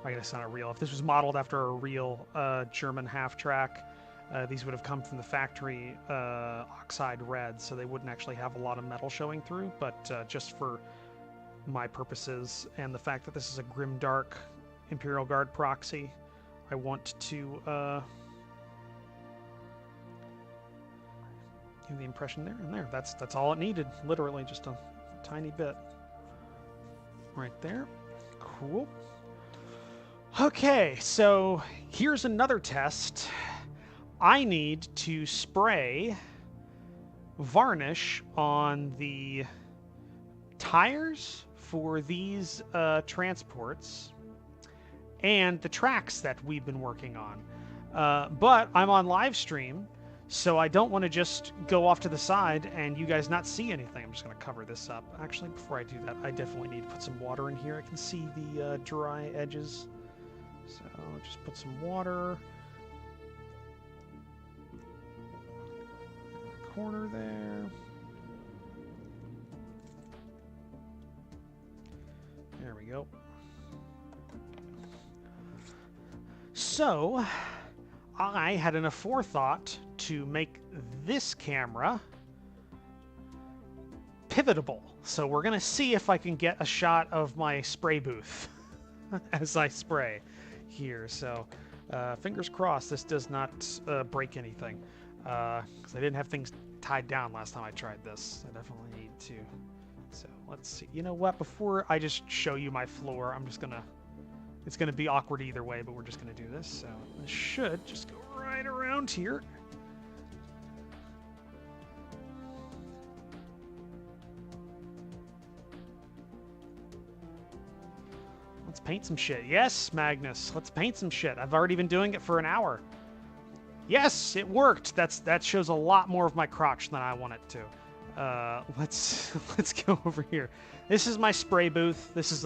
guess not a real, if this was modeled after a real German half-track, these would have come from the factory oxide red, so they wouldn't actually have a lot of metal showing through, but just for my purposes and the fact that this is a Grimdark Imperial Guard proxy, I want to give the impression there and there. That's all it needed. Literally just a tiny bit. Right there. Cool. Okay, so here's another test. I need to spray varnish on the tires for these transports and the tracks that we've been working on. But I'm on live stream, so I don't want to just go off to the side and you guys not see anything. I'm just going to cover this up. Actually, before I do that, I definitely need to put some water in here. I can see the dry edges. So just put some water. Corner there. There we go. So, I had enough forethought to make this camera pivotable. So we're going to see if I can get a shot of my spray booth as I spray here. So, fingers crossed this does not break anything. Because I didn't have things tied down last time I tried this. I definitely need to. So, let's see. You know what? Before I just show you my floor, I'm just going to... It's going to be awkward either way, but we're just going to do this. So this should just go right around here. Let's paint some shit. Yes, Magnus, let's paint some shit. I've already been doing it for an hour. Yes, it worked. That shows a lot more of my crotch than I want it to. Let's go over here. This is my spray booth. This is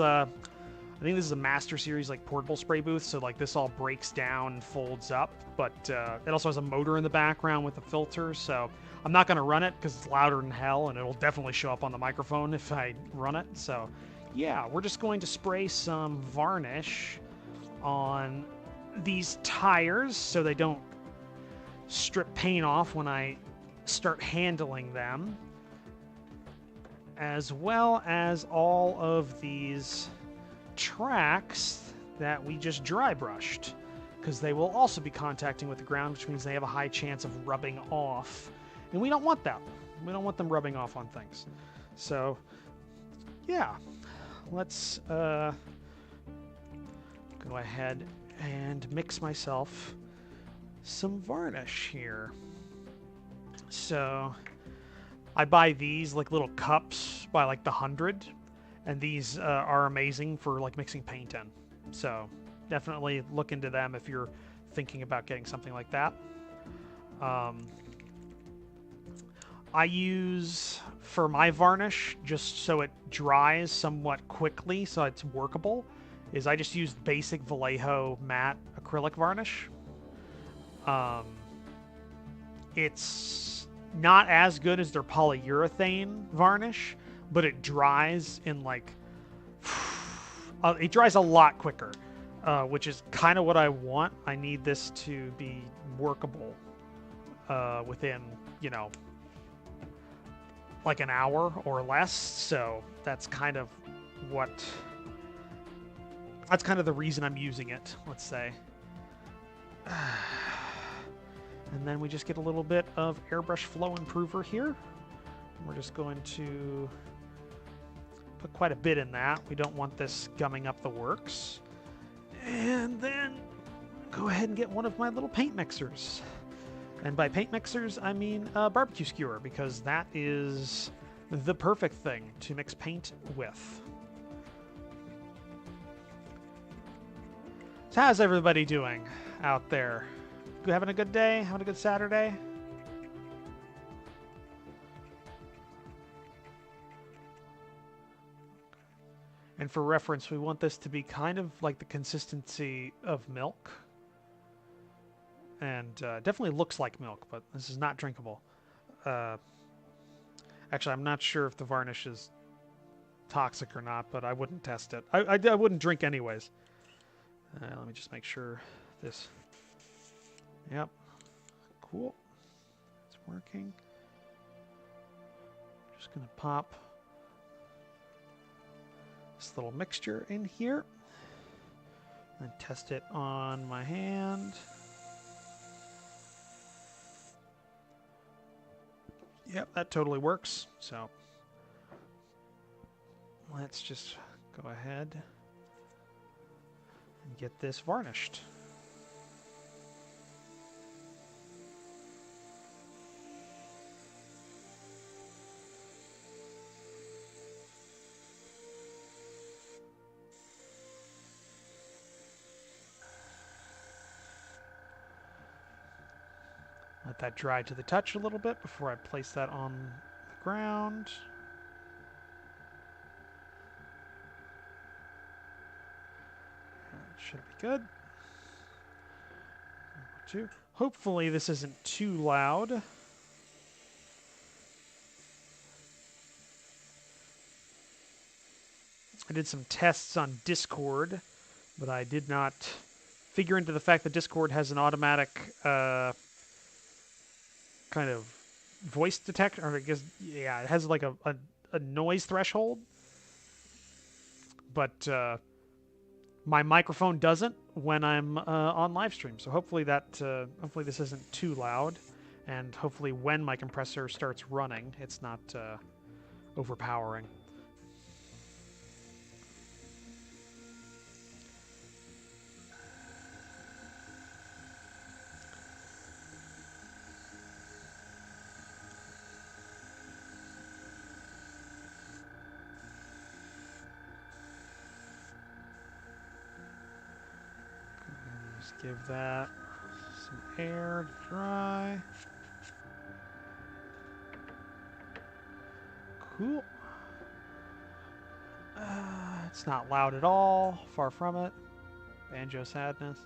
I think this is a Master Series like portable spray booth, so like this all breaks down and folds up, but it also has a motor in the background with a filter, so I'm not going to run it because it's louder than hell, and it'll definitely show up on the microphone if I run it. So yeah, we're just going to spray some varnish on these tires so they don't strip paint off when I start handling them, as well as all of these tracks that we just dry brushed, because they will also be contacting with the ground, which means they have a high chance of rubbing off, and we don't want that. We don't want them rubbing off on things. So yeah, let's go ahead and mix myself some varnish here. So I buy these like little cups by like the 100, and these are amazing for like mixing paint in. So definitely look into them if you're thinking about getting something like that. I use, for my varnish, just so it dries somewhat quickly so it's workable, is I just use basic Vallejo matte acrylic varnish. It's not as good as their polyurethane varnish, but it dries in like... it dries a lot quicker, which is kind of what I want. I need this to be workable within, you know, like an hour or less. So that's kind of what... That's kind of the reason I'm using it, let's say. And then we just get a little bit of airbrush flow improver here. We're just going to put quite a bit in that. We don't want this gumming up the works. And then go ahead and get one of my little paint mixers. And by paint mixers, I mean a barbecue skewer, because that is the perfect thing to mix paint with. So how's everybody doing out there? You having a good day? Having a good Saturday? And for reference, we want this to be kind of like the consistency of milk. And definitely looks like milk, but this is not drinkable. Actually, I'm not sure if the varnish is toxic or not, but I wouldn't test it. I wouldn't drink anyways. Let me just make sure this... Yep. Cool. It's working. Just going to pop this little mixture in here and test it on my hand. Yep, that totally works. So let's just go ahead and get this varnished. Let that dry to the touch a little bit before I place that on the ground. That should be good. Number 2. Hopefully this isn't too loud. I did some tests on Discord, but I did not figure into the fact that Discord has an automatic kind of voice detector, or I guess, yeah, it has like a noise threshold, but my microphone doesn't when I'm on live stream. So hopefully hopefully this isn't too loud, and hopefully when my compressor starts running, it's not overpowering. Give that some air to dry. Cool. It's not loud at all. Far from it. Banjo sadness.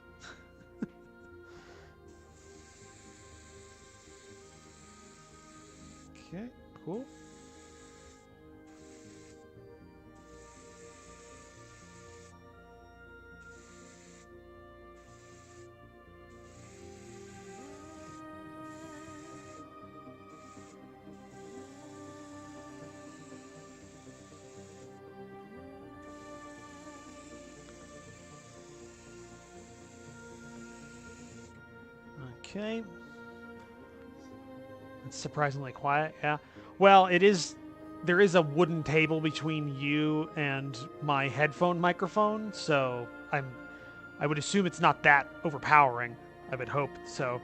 Okay, cool. Okay. It's surprisingly quiet, yeah. Well, there is a wooden table between you and my headphone microphone, so I would assume it's not that overpowering. I would hope so.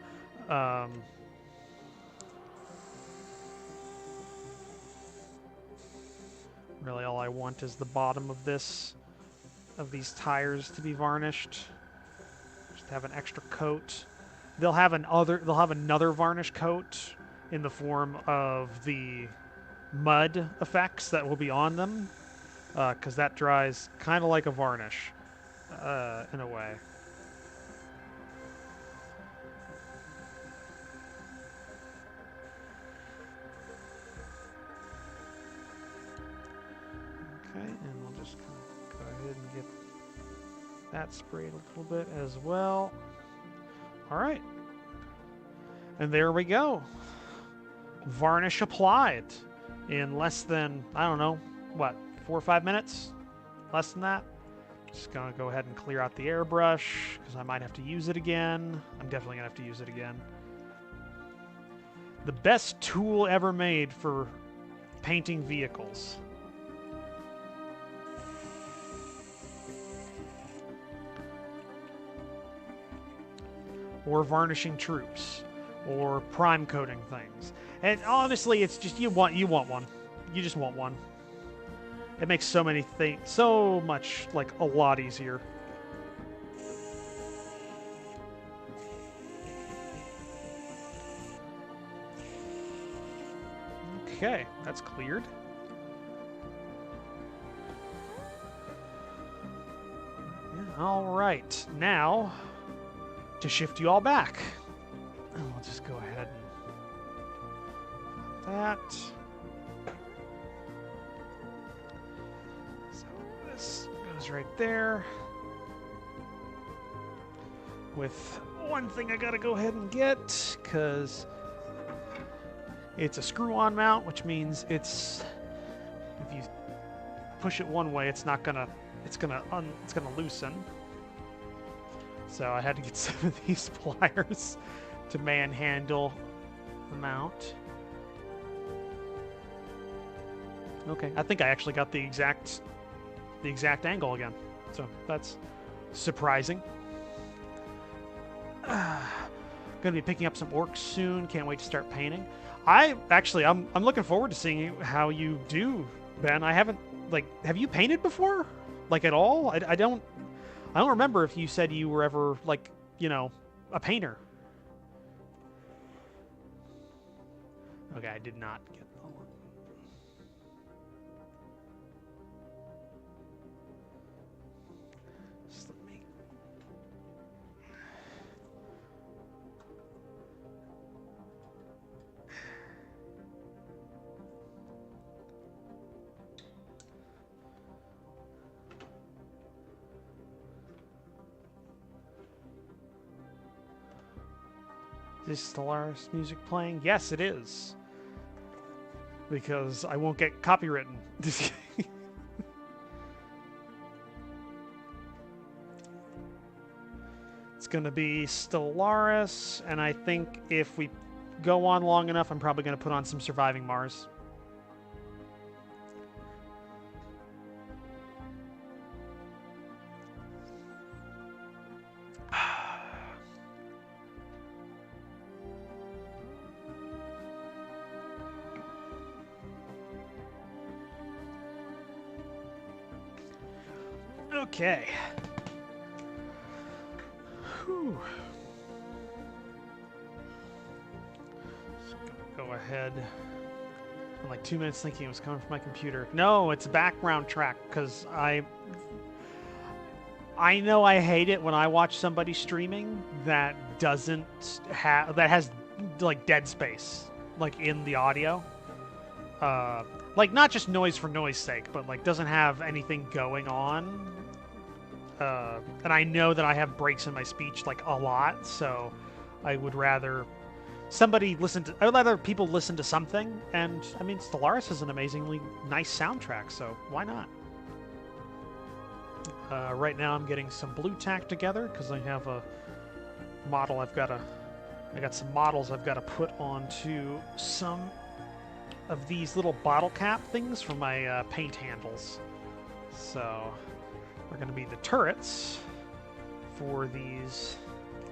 Really all I want is the bottom of these tires to be varnished. Just have an extra coat. They'll have another varnish coat in the form of the mud effects that will be on them, because that dries kind of like a varnish in a way. Okay, and we'll just go ahead and get that sprayed a little bit as well. All right. And there we go. Varnish applied in less than, I don't know, what, 4 or 5 minutes? Less than that? Just going to go ahead and clear out the airbrush because I might have to use it again. I'm definitely going to have to use it again. The best tool ever made for painting vehicles. Or varnishing troops. Or prime coating things. And honestly, it's just you want one. You just want one. It makes so many things so much, like, a lot easier. Okay, that's cleared. All right, now to shift you all back. I'll just go ahead and that. So this goes right there. With one thing I gotta go ahead and get, because it's a screw-on mount, which means it's, if you push it one way, it's not gonna, it's gonna loosen. So I had to get some of these pliers to manhandle the mount. Okay, I think I actually got the exact angle again. So that's surprising. Gonna be picking up some orcs soon. Can't wait to start painting. I'm looking forward to seeing how you do, Ben. I haven't, like, have you painted before? Like, at all? I don't remember if you said you were ever, like, you know, a painter. Okay, I did not get the one. Just let me... Is Stellaris music playing? Yes, it is. Because I won't get copywritten. It's going to be Stellaris, and I think if we go on long enough, I'm probably going to put on some Surviving Mars. Okay. Whew. Just gonna go ahead. I'm like 2 minutes thinking it was coming from my computer. No, it's a background track, because I know I hate it when I watch somebody streaming that has like dead space, like, in the audio. Like, not just noise for noise sake, but like doesn't have anything going on. And I know that I have breaks in my speech, like, a lot, so I would rather I would rather people listen to something, and, I mean, Stellaris is an amazingly nice soundtrack, so why not? Right now I'm getting some blue tack together, because I have a model I got some models I've got to put onto some of these little bottle cap things for my paint handles. So... are going to be the turrets for these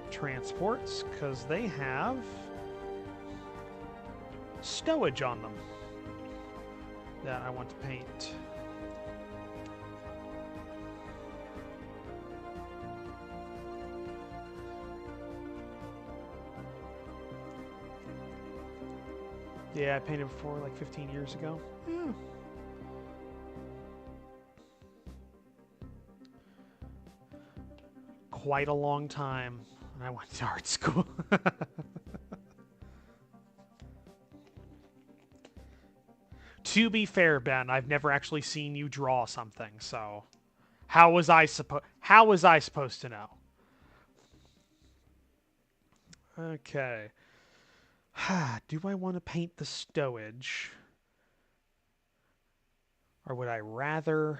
transports, because they have stowage on them that I want to paint. Yeah, I painted before, like 15 years ago. Yeah. Quite a long time when I went to art school. To be fair, Ben, I've never actually seen you draw something, so how was I supposed to know? Okay. Do I want to paint the stowage? Or would I rather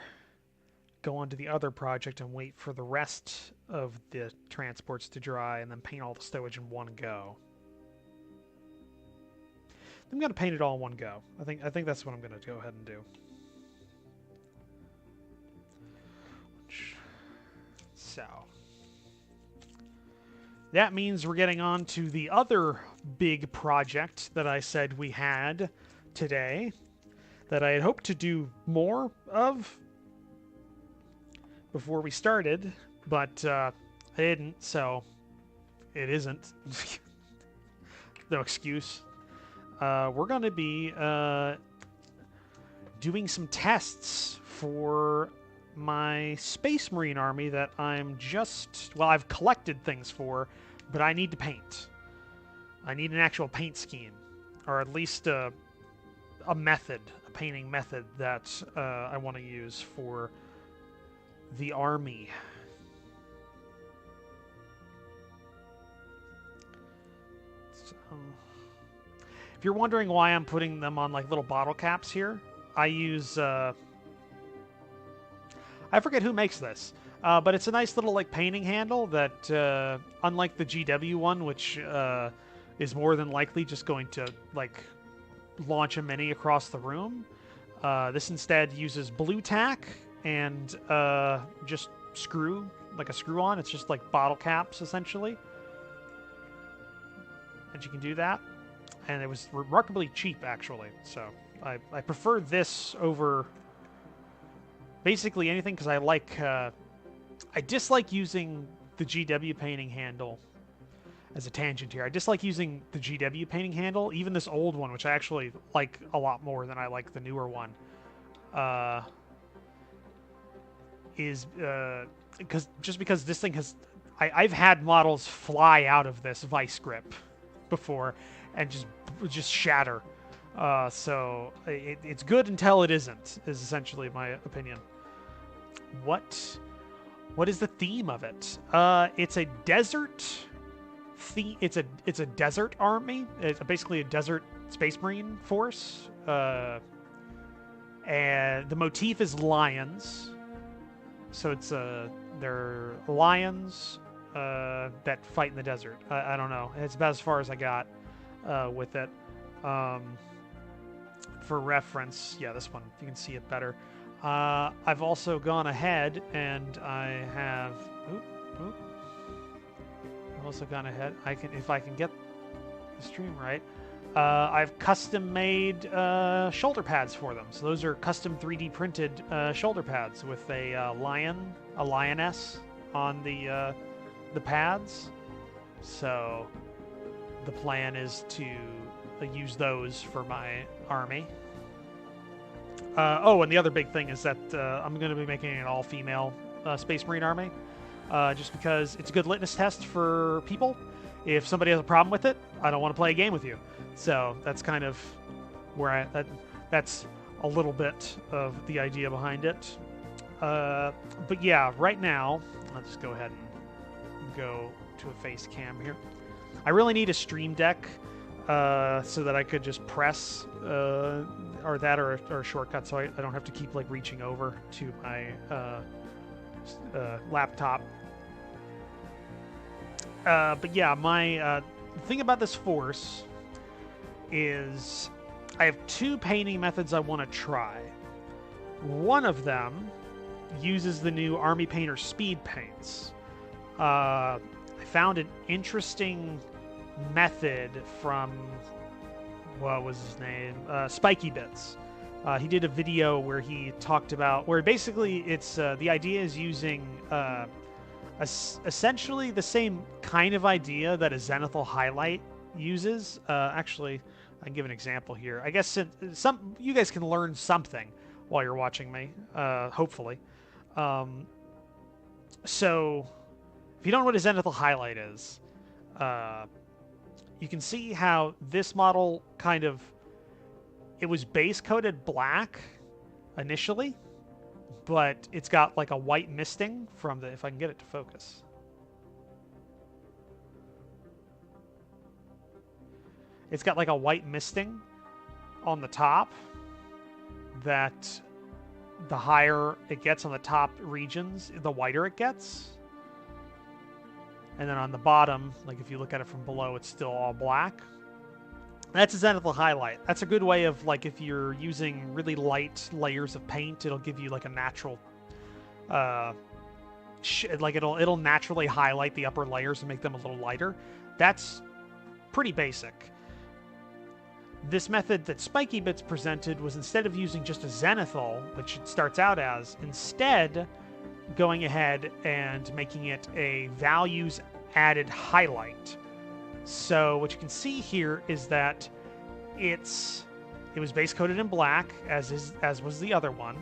go on to the other project and wait for the rest of the transports to dry and then paint all the stowage in one go? I'm gonna paint it all in one go. I think that's what I'm gonna go ahead and do. So that means we're getting on to the other big project that I said we had today, that I had hoped to do more of before we started, but I didn't, so it isn't. No excuse. We're going to be doing some tests for my Space Marine army that I'm I've collected things for, but I need to paint. I need an actual paint scheme, or at least a method, a painting method that I want to use for the army. So, if you're wondering why I'm putting them on like little bottle caps here, I use I forget who makes this, but it's a nice little like painting handle that, unlike the GW one, which is more than likely just going to like launch a mini across the room, this instead uses blue tack and just screw, like a screw on. It's just like bottle caps essentially, and you can do that. And it was remarkably cheap actually, so I prefer this over basically anything, because I dislike using the GW painting handle as a tangent here. I dislike using the GW painting handle, even this old one, which I actually like a lot more than I like the newer one. Because this thing has... I've had models fly out of this vice grip before and just shatter. So it's good until it isn't, is essentially my opinion. What is the theme of it? It's a desert theme. It's a desert army. It's basically a desert Space Marine force. And the motif is lions. So it's they're lions that fight in the desert. I don't know. It's about as far as I got with it. For reference, yeah, this one, you can see it better. I've also gone ahead and I have... I've also gone ahead. If I can get the stream right, I've custom made shoulder pads for them. So those are custom 3D printed shoulder pads with a lioness on the pads. So the plan is to use those for my army. And the other big thing is that I'm going to be making an all-female Space Marine army, just because it's a good litmus test for people. If somebody has a problem with it, I don't want to play a game with you. So that's kind of where that's a little bit of the idea behind it. But yeah, right now, let's just go ahead and go to a face cam here. I really need a stream deck so that I could just press or a shortcut, so I don't have to keep like reaching over to my laptop. But yeah, my thing about this force is I have two painting methods I want to try. One of them uses the new Army Painter speed paints. I found an interesting method from, what was his name? Spiky Bits. He did a video where he talked about, where basically it's the idea is using essentially the same kind of idea that a zenithal highlight uses. Actually, I can give an example here. I guess you guys can learn something while you're watching me, hopefully. So, if you don't know what a zenithal highlight is, you can see how this model kind of, it was base coated black initially, but it's got like a white misting from the, if I can get it to focus. It's got like a white misting on the top that the higher it gets on the top regions, the whiter it gets. And then on the bottom, like if you look at it from below, it's still all black. That's a zenithal highlight. That's a good way of, like, if you're using really light layers of paint, it'll give you like a natural, like it'll naturally highlight the upper layers and make them a little lighter. That's pretty basic. This method that Spiky Bits presented was, instead of using just a zenithal, which it starts out as, instead going ahead and making it a values added highlight. So what you can see here is that it was base coated in black, as was the other one,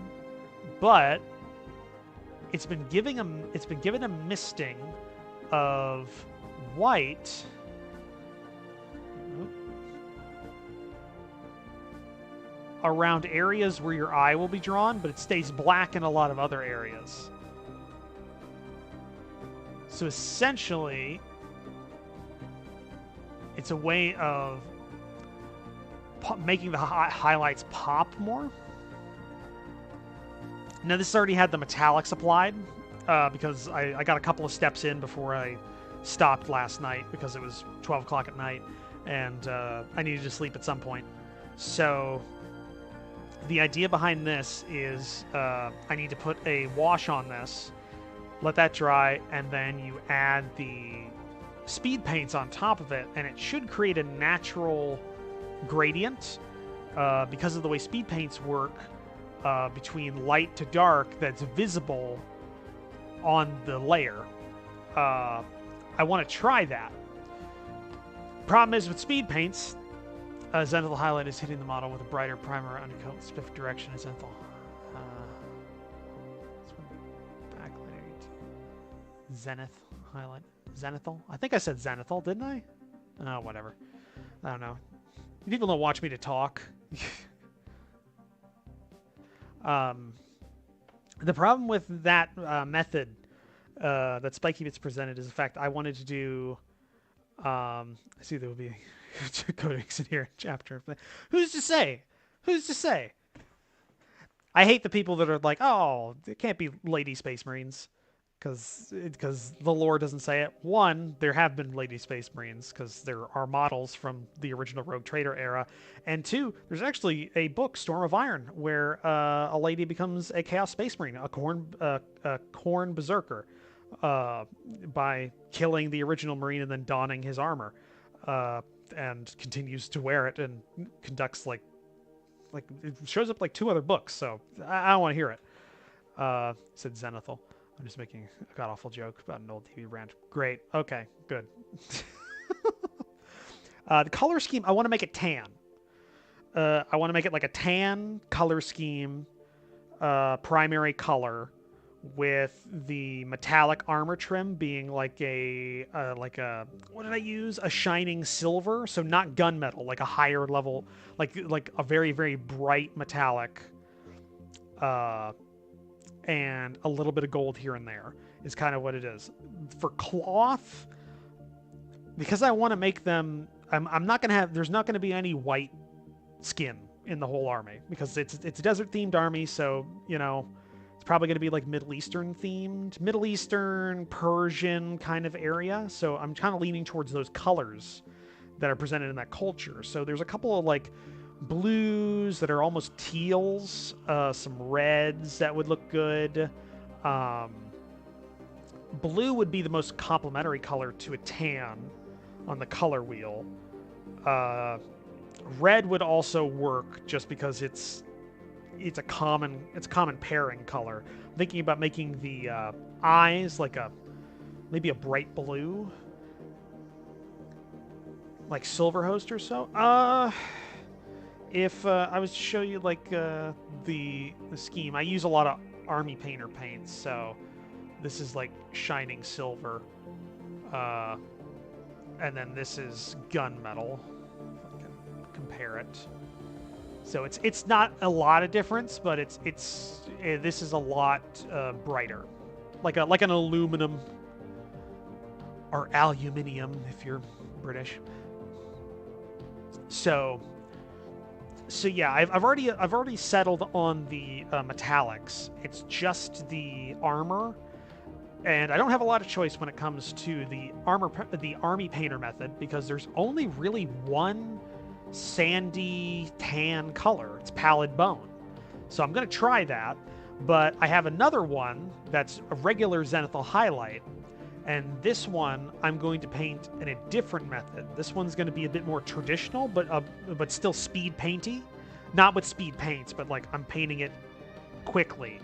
but it's been given a misting of white around areas where your eye will be drawn, but it stays black in a lot of other areas. So essentially, it's a way of making the highlights pop more. Now, this already had the metallics applied, because I got a couple of steps in before I stopped last night, because it was 12 o'clock at night, and I needed to sleep at some point. So the idea behind this is I need to put a wash on this, let that dry, and then you add the speed paints on top of it, and it should create a natural gradient because of the way speed paints work, between light to dark, that's visible on the layer. I want to try that. Problem is with speed paints, zenithal highlight is hitting the model with a brighter primer undercoat in specific direction as zenithal. Zenith highlight. Zenithal? I think I said zenithal, didn't I? Oh, whatever. I don't know. People don't watch me to talk. The problem with that method that Spiky Bits presented is the fact I wanted to do... I see there will be coatings in here in chapter. Who's to say? Who's to say? I hate the people that are like, oh, it can't be Lady Space Marines. Because the lore doesn't say it. One, there have been Lady Space Marines, because there are models from the original Rogue Trader era. And two, there's actually a book, Storm of Iron, where a lady becomes a Chaos Space Marine, a Khorne Berserker, by killing the original Marine and then donning his armor, and continues to wear it and conducts like it shows up like 2 other books. So I don't want to hear it. Said Zenithal. I'm just making a god-awful joke about an old TV rant. Great. Okay, good. The color scheme, I want to make it tan. I want to make it like a tan color scheme, primary color, with the metallic armor trim being like a what did I use? A shining silver, so not gunmetal, like a higher level, like a very, very bright metallic, and a little bit of gold here and there is kind of what it is. For cloth, because I want to make them, I'm not gonna have, there's not gonna be any white skin in the whole army, because it's a desert themed army, so you know it's probably gonna be like Middle Eastern themed, Middle Eastern, Persian kind of area. So I'm kind of leaning towards those colors that are presented in that culture. So there's a couple of like blues that are almost teals, some reds that would look good. Blue would be the most complementary color to a tan on the color wheel. Red would also work just because it's a common pairing color. I'm thinking about making the eyes like maybe a bright blue, like Silverhost or so. If I was to show you like the scheme, I use a lot of army painter paints, so this is like shining silver, and then this is gunmetal. If I can compare it. So it's not a lot of difference, but this is a lot brighter, like an aluminum or aluminium if you're British. So yeah, I've already settled on the metallics. It's just the armor, and I don't have a lot of choice when it comes to the army painter method, because there's only really one sandy tan color. It's pallid bone. So I'm going to try that, but I have another one that's a regular zenithal highlight, and this one I'm going to paint in a different method. This one's going to be a bit more traditional, but still speed painty. Not with speed paints, but like I'm painting it quickly.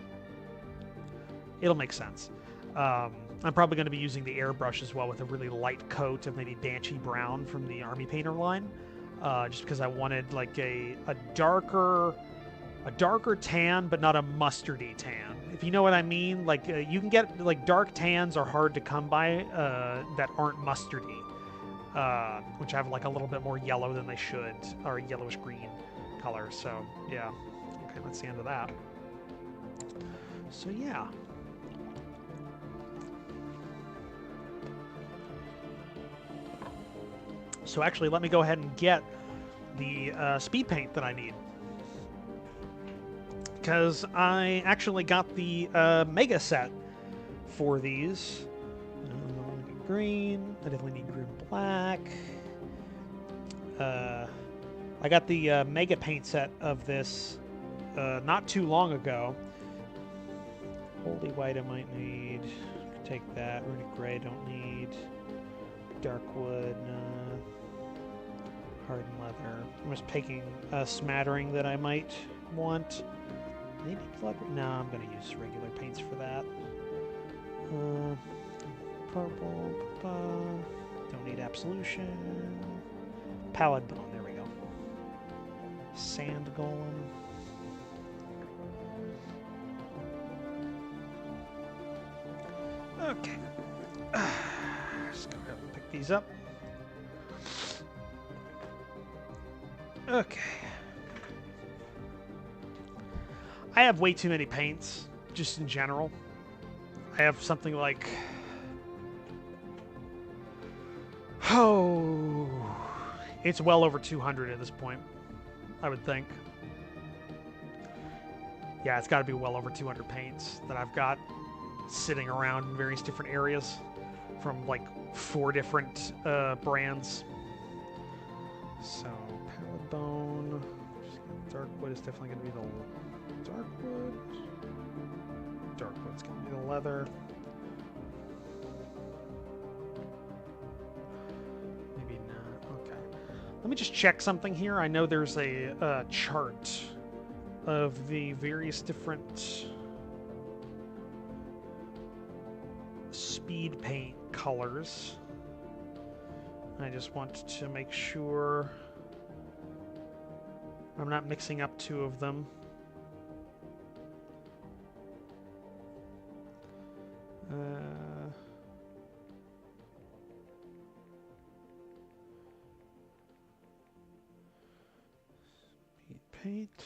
It'll make sense. I'm probably going to be using the airbrush as well with a really light coat of maybe Banshee Brown from the Army Painter line, just because I wanted like a darker tan, but not a mustardy tan. If you know what I mean, like you can get like dark tans are hard to come by that aren't mustardy, which have like a little bit more yellow than they should, or yellowish green color. So yeah, okay, that's the end of that. So yeah. So actually, let me go ahead and get the speed paint that I need, because I actually got the mega set for these. I need green. I definitely need green black. I got the mega paint set of this not too long ago. Holy white I might need. Take that. Runic gray don't need. Dark wood, hardened leather. I'm just picking a smattering that I might want. Maybe leather? No, I'm going to use regular paints for that. Purple. Don't need absolution. Pallid bone. There we go. Sand golem. Okay. Just go ahead and pick these up. Okay. I have way too many paints, just in general. I have something like... Oh... It's well over 200 at this point, I would think. Yeah, it's got to be well over 200 paints that I've got sitting around in various different areas from like 4 different brands. So, pallid bone. Dark wood is definitely going to be the dark wood. Dark wood's going to be the leather. Maybe not. Okay. Let me just check something here. I know there's a chart of the various different speed paint colors. I just want to make sure I'm not mixing up 2 of them. Speed paint.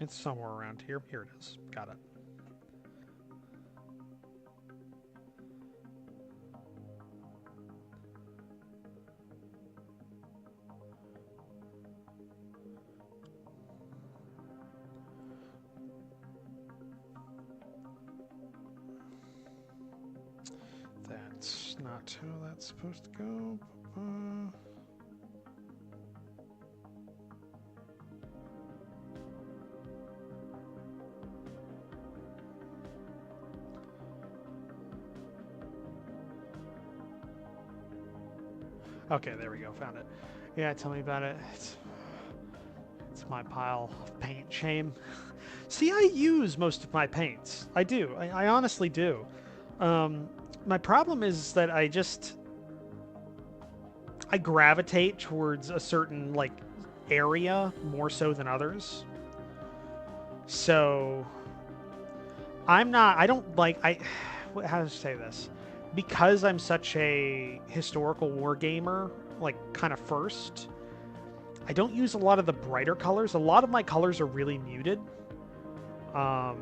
It's somewhere around here. Here it is. Got it. That's not how that's supposed to go. Okay, there we go. Found it. Yeah, tell me about it. It's my pile of paint. Shame. See, I use most of my paints. I do. I honestly do. My problem is that I gravitate towards a certain, like, area more so than others. So, how to say this? Because I'm such a historical war gamer, like, kind of first, I don't use a lot of the brighter colors. A lot of my colors are really muted. So,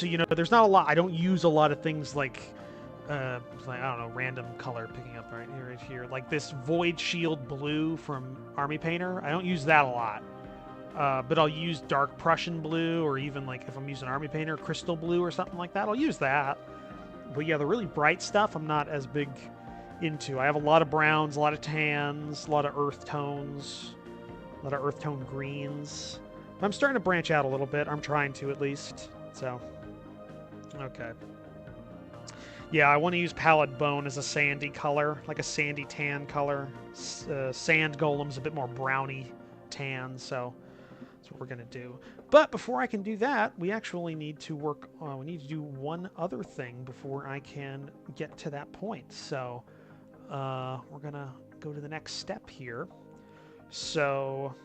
you know, there's not a lot. I don't use a lot of things like I don't know, random color picking up right here. Like this Void Shield Blue from Army Painter. I don't use that a lot. but I'll use dark Prussian blue, or even like if I'm using Army Painter, crystal blue or something like that, I'll use that. But yeah, the really bright stuff I'm not as big into. I have a lot of browns, a lot of tans, a lot of earth tones, a lot of earth tone greens. I'm starting to branch out a little bit. I'm trying to, at least. So, okay. Yeah, I want to use Pallid Bone as a sandy color, like a sandy tan color. Sand Golem's a bit more browny tan, so that's what we're going to do. But before I can do that, we actually need to work on, we need to do one other thing before I can get to that point. So we're going to go to the next step here. So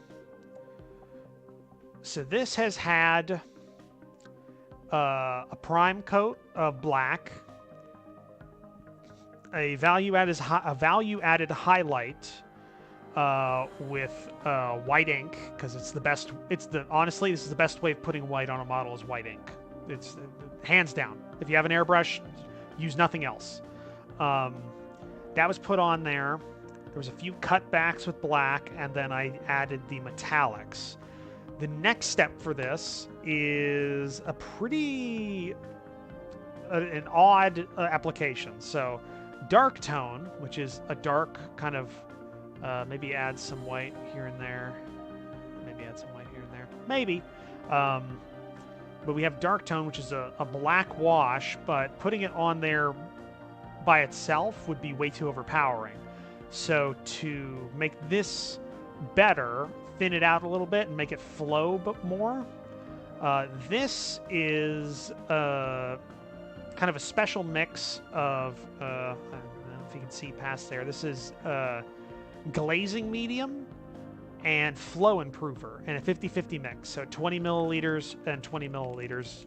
this has had a prime coat of black, a value-added highlight with white ink, because it's the best. Honestly, this is the best way of putting white on a model is white ink. It's hands down. If you have an airbrush, use nothing else. That was put on there. There was a few cutbacks with black, and then I added the metallics. The next step for this is a pretty an odd application. So dark tone, which is a dark kind of maybe add some white here and there. Maybe add some white here and there. Maybe. But we have dark tone, which is a black wash, but putting it on there by itself would be way too overpowering. So to make this better, thin it out a little bit and make it flow but more. This is kind of a special mix of, I don't know if you can see past there, this is glazing medium and flow improver and a 50-50 mix. So 20 milliliters and 20 milliliters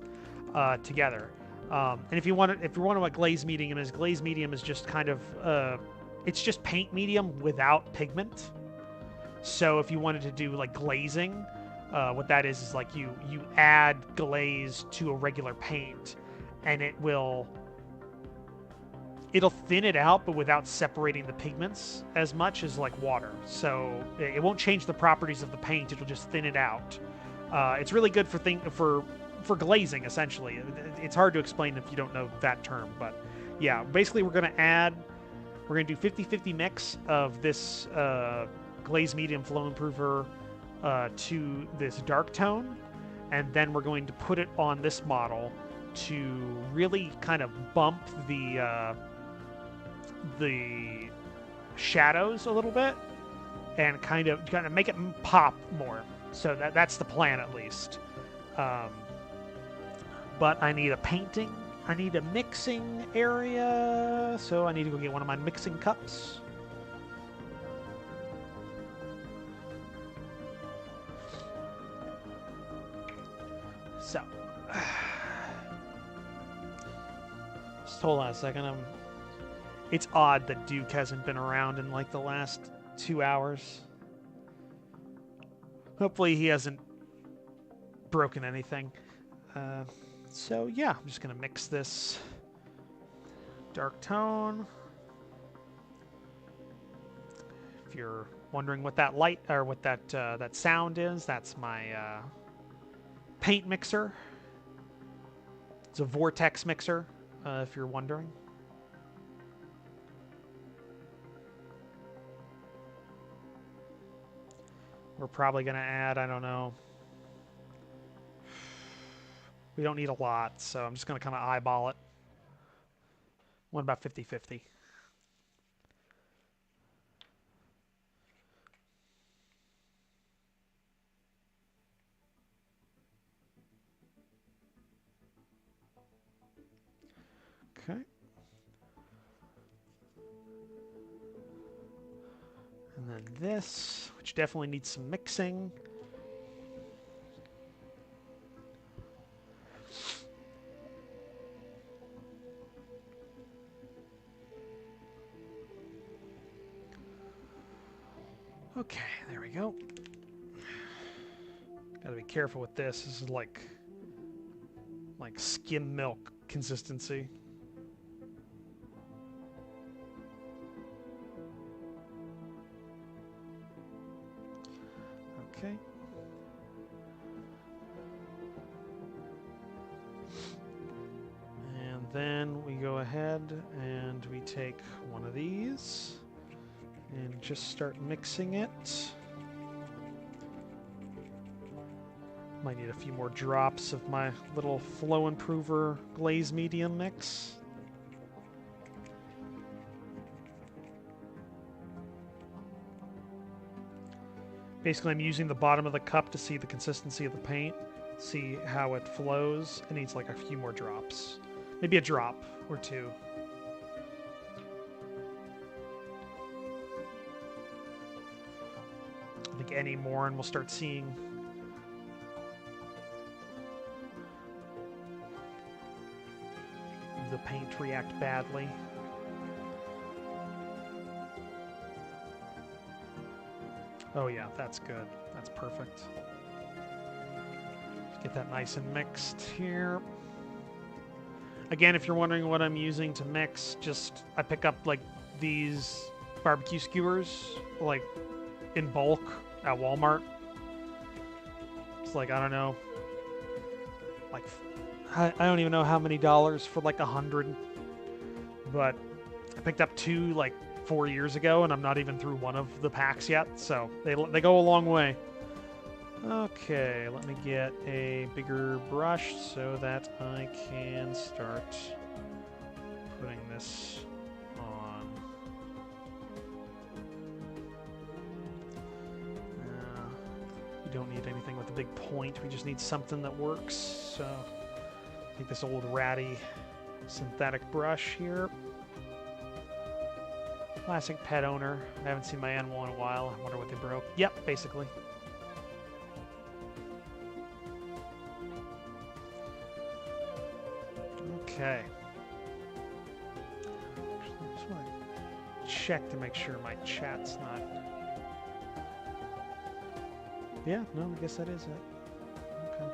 together. And if you want what glaze medium is just kind of, it's just paint medium without pigment. So if you wanted to do like glazing, what that is like you add glaze to a regular paint, and it'll thin it out, but without separating the pigments as much as like water. So it won't change the properties of the paint; it'll just thin it out. It's really good for glazing, essentially. It's hard to explain if you don't know that term, but yeah, basically we're going to do 50-50 mix of this glaze medium flow improver to this dark tone, and then we're going to put it on this model to really kind of bump the shadows a little bit and kind of make it pop more. So that's the plan, at least. But I need a painting. I need a mixing area, so I need to go get one of my mixing cups. So, just hold on a second. It's odd that Duke hasn't been around in like the last 2 hours. Hopefully he hasn't broken anything. So yeah, I'm just gonna mix this dark tone. If you're wondering what that light or what that sound is, that's my paint mixer. It's a vortex mixer, if you're wondering. We're probably gonna add, I don't know. We don't need a lot, so I'm just going to kind of eyeball it. What about 50-50? Okay. And then this, which definitely needs some mixing. Okay, there we go. Gotta be careful with this. This is like skim milk consistency. Okay. then we go ahead and we take one of these and just start mixing it. Might need a few more drops of my little Flow Improver glaze medium mix. Basically, I'm using the bottom of the cup to see the consistency of the paint, see how it flows. It needs like a few more drops. Maybe a drop or two. I think any more and we'll start seeing the paint react badly. Oh yeah, that's good. That's perfect. Get that nice and mixed here. Again, if you're wondering what I'm using to mix, just I pick up like these barbecue skewers like in bulk at Walmart. It's like, I don't know, like I don't even know how many dollars for like 100, but I picked up 2 like 4 years ago, and I'm not even through one of the packs yet, so they go a long way. Okay, let me get a bigger brush so that I can start putting this on. We don't need anything with a big point, we just need something that works, so take this old ratty synthetic brush here. Classic pet owner. I haven't seen my animal in a while. I wonder what they broke. Yep, basically. Okay. I just want to check to make sure my chat's not... Yeah, no, I guess that is it. Okay.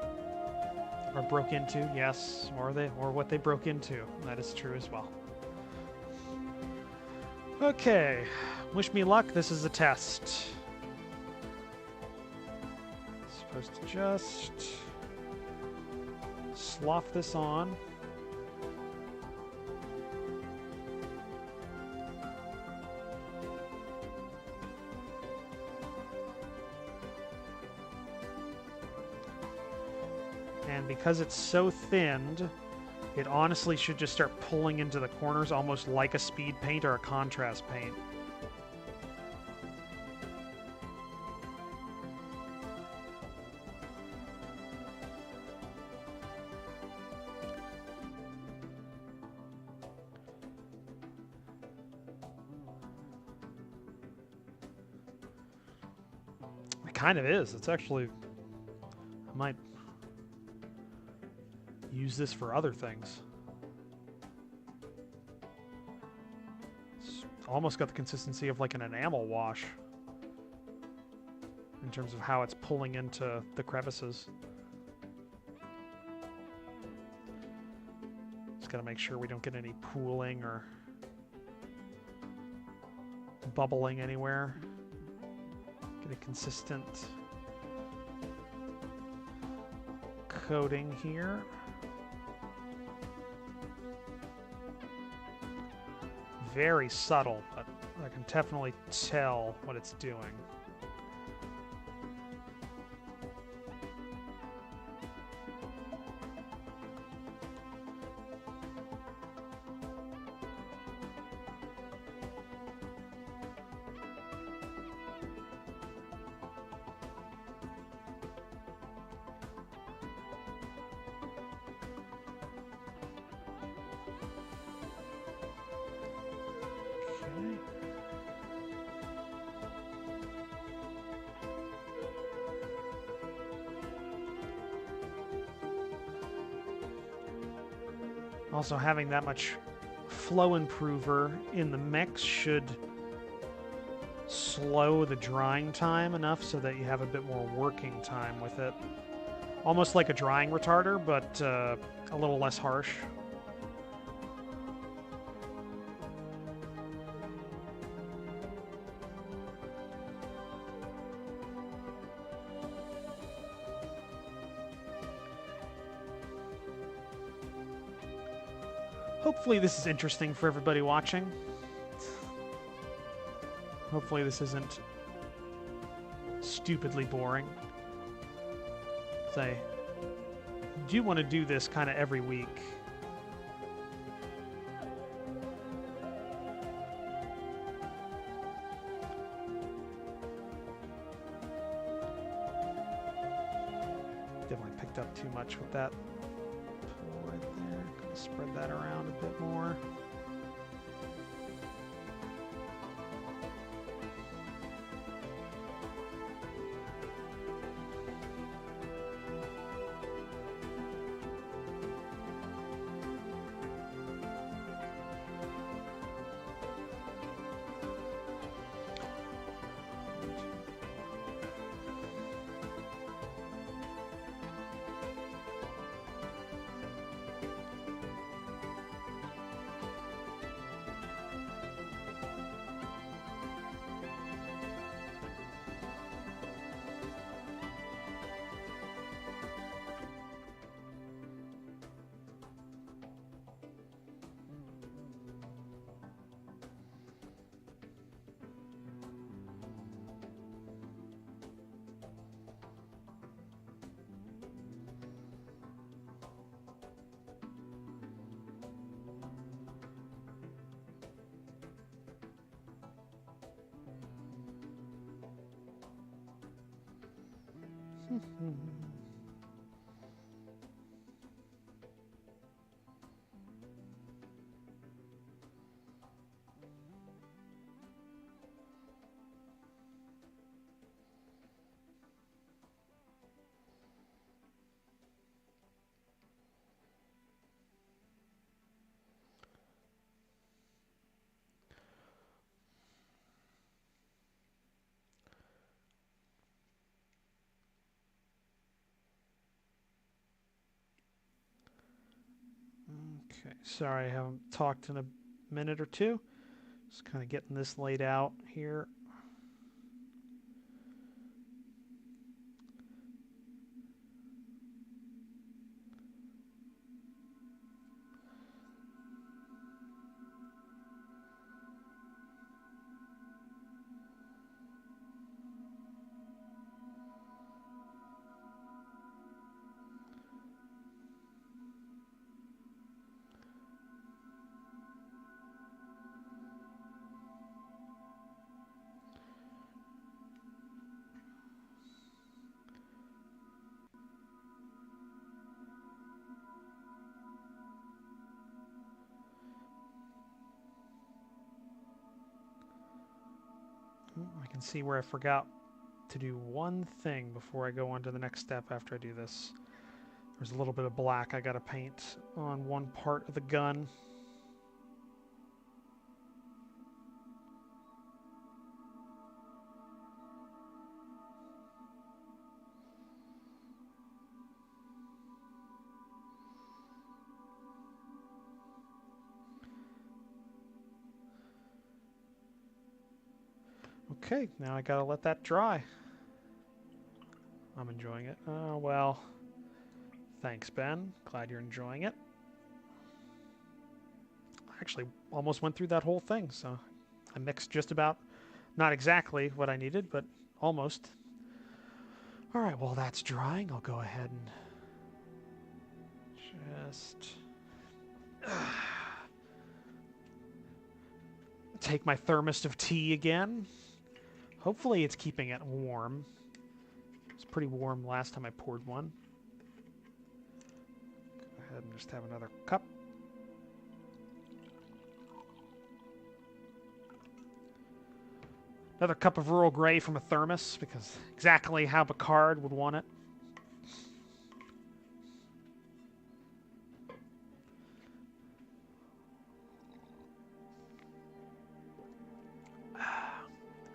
Or broke into, yes. Or what they broke into. That is true as well. Okay, wish me luck. This is a test. Supposed to just slough this on. And because it's so thinned, it honestly should just start pulling into the corners almost like a speed paint or a contrast paint. It kind of is. It's actually... I might use this for other things. It's almost got the consistency of like an enamel wash in terms of how it's pulling into the crevices. Just gotta make sure we don't get any pooling or bubbling anywhere. Get a consistent coating here. Very subtle, but I can definitely tell what it's doing. Also, having that much Flow Improver in the mix should slow the drying time enough so that you have a bit more working time with it. Almost like a drying retarder, but a little less harsh. Hopefully this is interesting for everybody watching. Hopefully this isn't stupidly boring. So I do want to do this kind of every week. Definitely picked up too much with that pull right there. Gonna spread that around a bit more. Okay, sorry I haven't talked in a minute or two. Just kind of getting this laid out here. I can see where I forgot to do one thing before I go on to the next step after I do this. There's a little bit of black I gotta paint on one part of the gun. Okay, now I gotta let that dry. I'm enjoying it. Oh, well. Thanks, Ben. Glad you're enjoying it. I actually almost went through that whole thing, so I mixed just about, not exactly what I needed, but almost. Alright, while that's drying, I'll go ahead and just take my thermos of tea again. Hopefully it's keeping it warm. It was pretty warm last time I poured one. Go ahead and just have another cup. Another cup of Earl Grey from a thermos, because exactly how Picard would want it.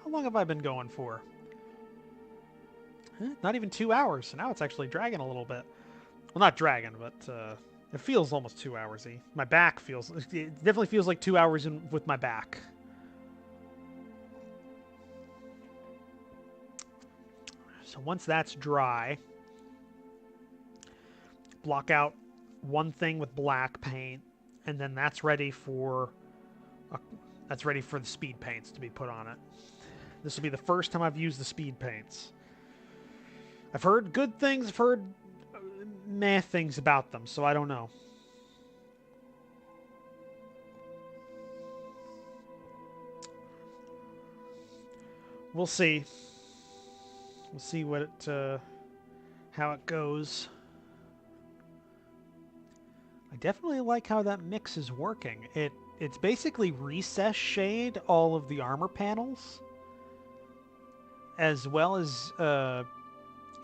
How long have I been going for? Not even 2 hours, so now it's actually dragging a little bit. Well, not dragging, but it feels almost 2 hours-y. My back feels... It definitely feels like 2 hours with my back. So once that's dry, block out one thing with black paint, and then that's ready for the speed paints to be put on it. This will be the first time I've used the speed paints. I've heard good things, I've heard meh things about them, so I don't know. We'll see. We'll see what how it goes. I definitely like how that mix is working. It's basically recess shade all of the armor panels, as well as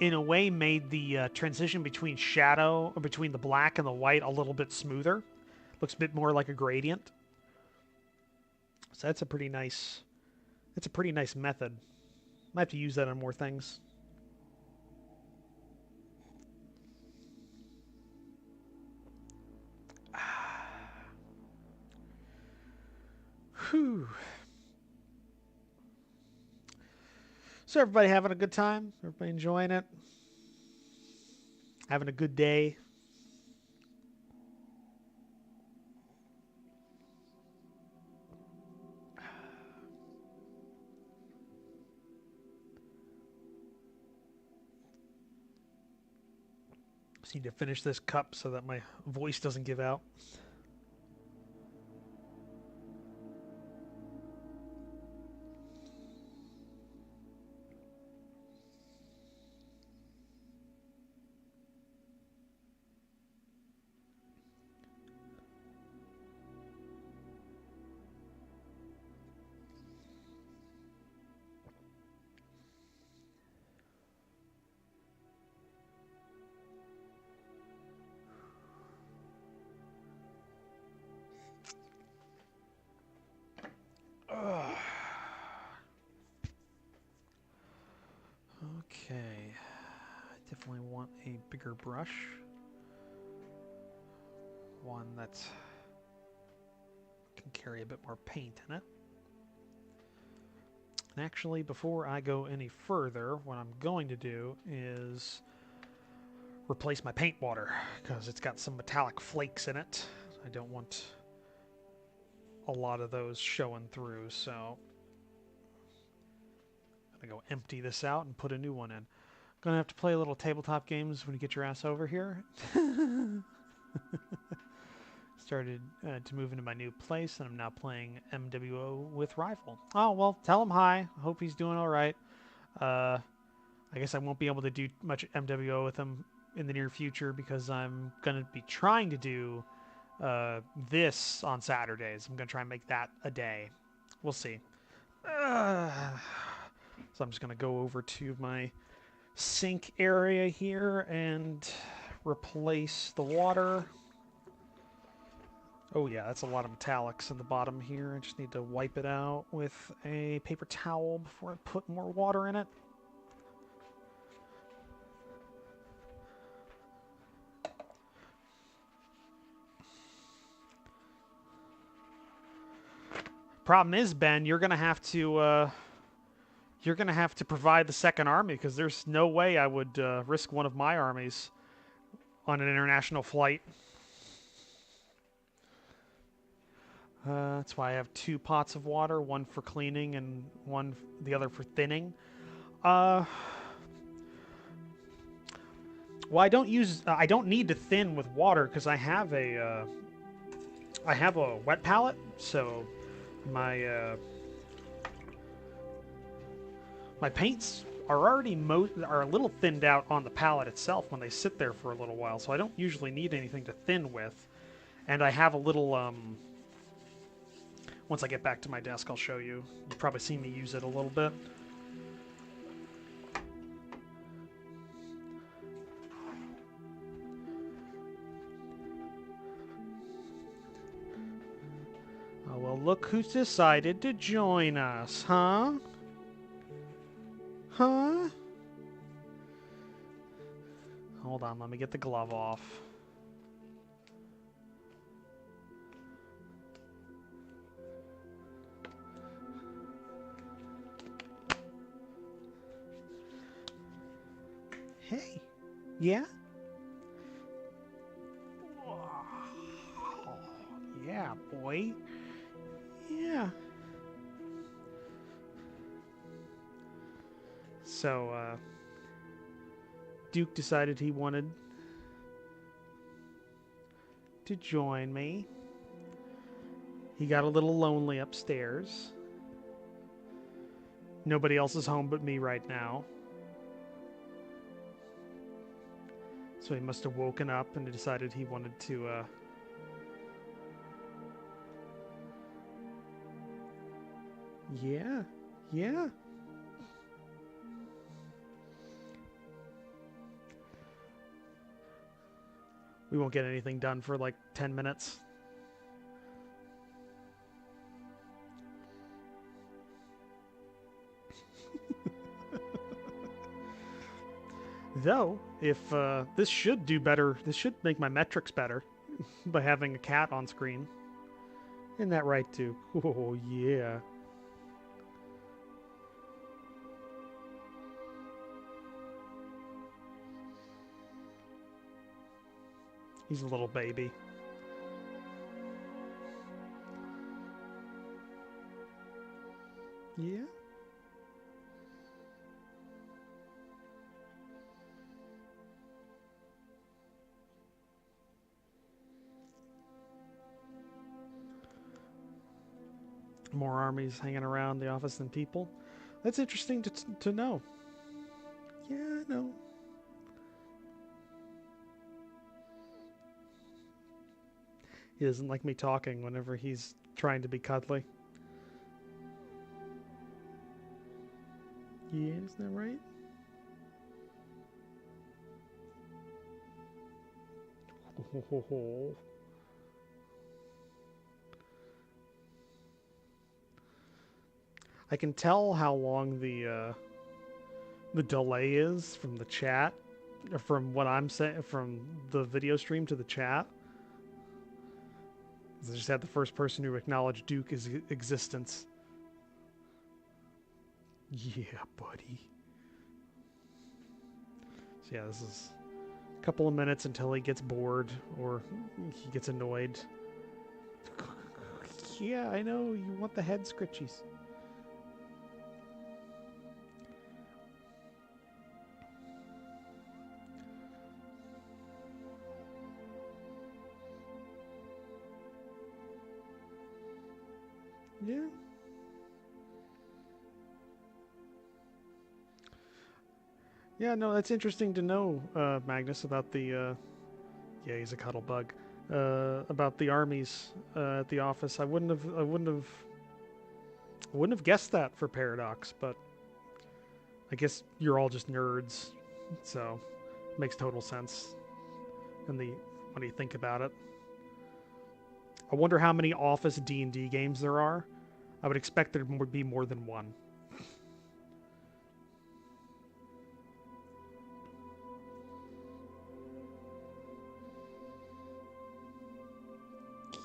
in a way made the transition between shadow, or between the black and the white, a little bit smoother. Looks a bit more like a gradient. So that's a pretty nice. It's a pretty nice method. Might have to use that on more things. Whew. So everybody having a good time? Everybody enjoying it? Having a good day? Just need to finish this cup so that my voice doesn't give out. Okay, I definitely want a bigger brush. One that can carry a bit more paint in it. And actually, before I go any further, what I'm going to do is replace my paint water, because it's got some metallic flakes in it. I don't want a lot of those showing through, so I'm gonna go empty this out and put a new one in. Gonna have to play a little tabletop games when you get your ass over here. Started to move into my new place, and I'm now playing MWO with Rival. Oh, well, tell him hi. I hope he's doing all right. I guess I won't be able to do much MWO with him in the near future, because I'm going to be trying to do this on Saturdays. I'm going to try and make that a day. We'll see. So I'm just going to go over to my sink area here and replace the water. Oh yeah, that's a lot of metallics in the bottom here. I just need to wipe it out with a paper towel before I put more water in it. Problem is, Ben, you're gonna have to provide the second army, because there's no way I would risk one of my armies on an international flight. That's why I have 2 pots of water, one for cleaning and the other for thinning. Well, I don't need to thin with water, because I have a wet palette, so my my paints are already are a little thinned out on the palette itself when they sit there for a little while, so I don't usually need anything to thin with. And I have a little once I get back to my desk, I'll show you. You've probably seen me use it a little bit. Oh, well, look who's decided to join us, huh? Huh? Hold on, let me get the glove off. Hey, yeah? Yeah, boy. Yeah. So, Duke decided he wanted to join me. He got a little lonely upstairs. Nobody else is home but me right now. So he must have woken up and decided he wanted to, Yeah. Yeah. We won't get anything done for like 10 minutes. Though, if this should do better, this should make my metrics better by having a cat on screen. Isn't that right, too? Oh, yeah. He's a little baby. Yeah. More armies hanging around the office than people. That's interesting to know. Yeah, I know. He doesn't like me talking whenever he's trying to be cuddly. Yeah, isn't that right? Oh. I can tell how long the delay is from the chat, or from what I'm saying, from the video stream to the chat. I just had the first person who acknowledged Duke's existence. Yeah, buddy. So yeah, this is a couple of minutes until he gets bored or he gets annoyed. Yeah, I know, you want the head scritchies. Yeah. Yeah, no, that's interesting to know, Magnus, about the, yeah, he's a cuddle bug, about the armies, at the office. I wouldn't have guessed that for Paradox, but I guess you're all just nerds, so it makes total sense when you think about it. I wonder how many Office D&D games there are. I would expect there would be more than one.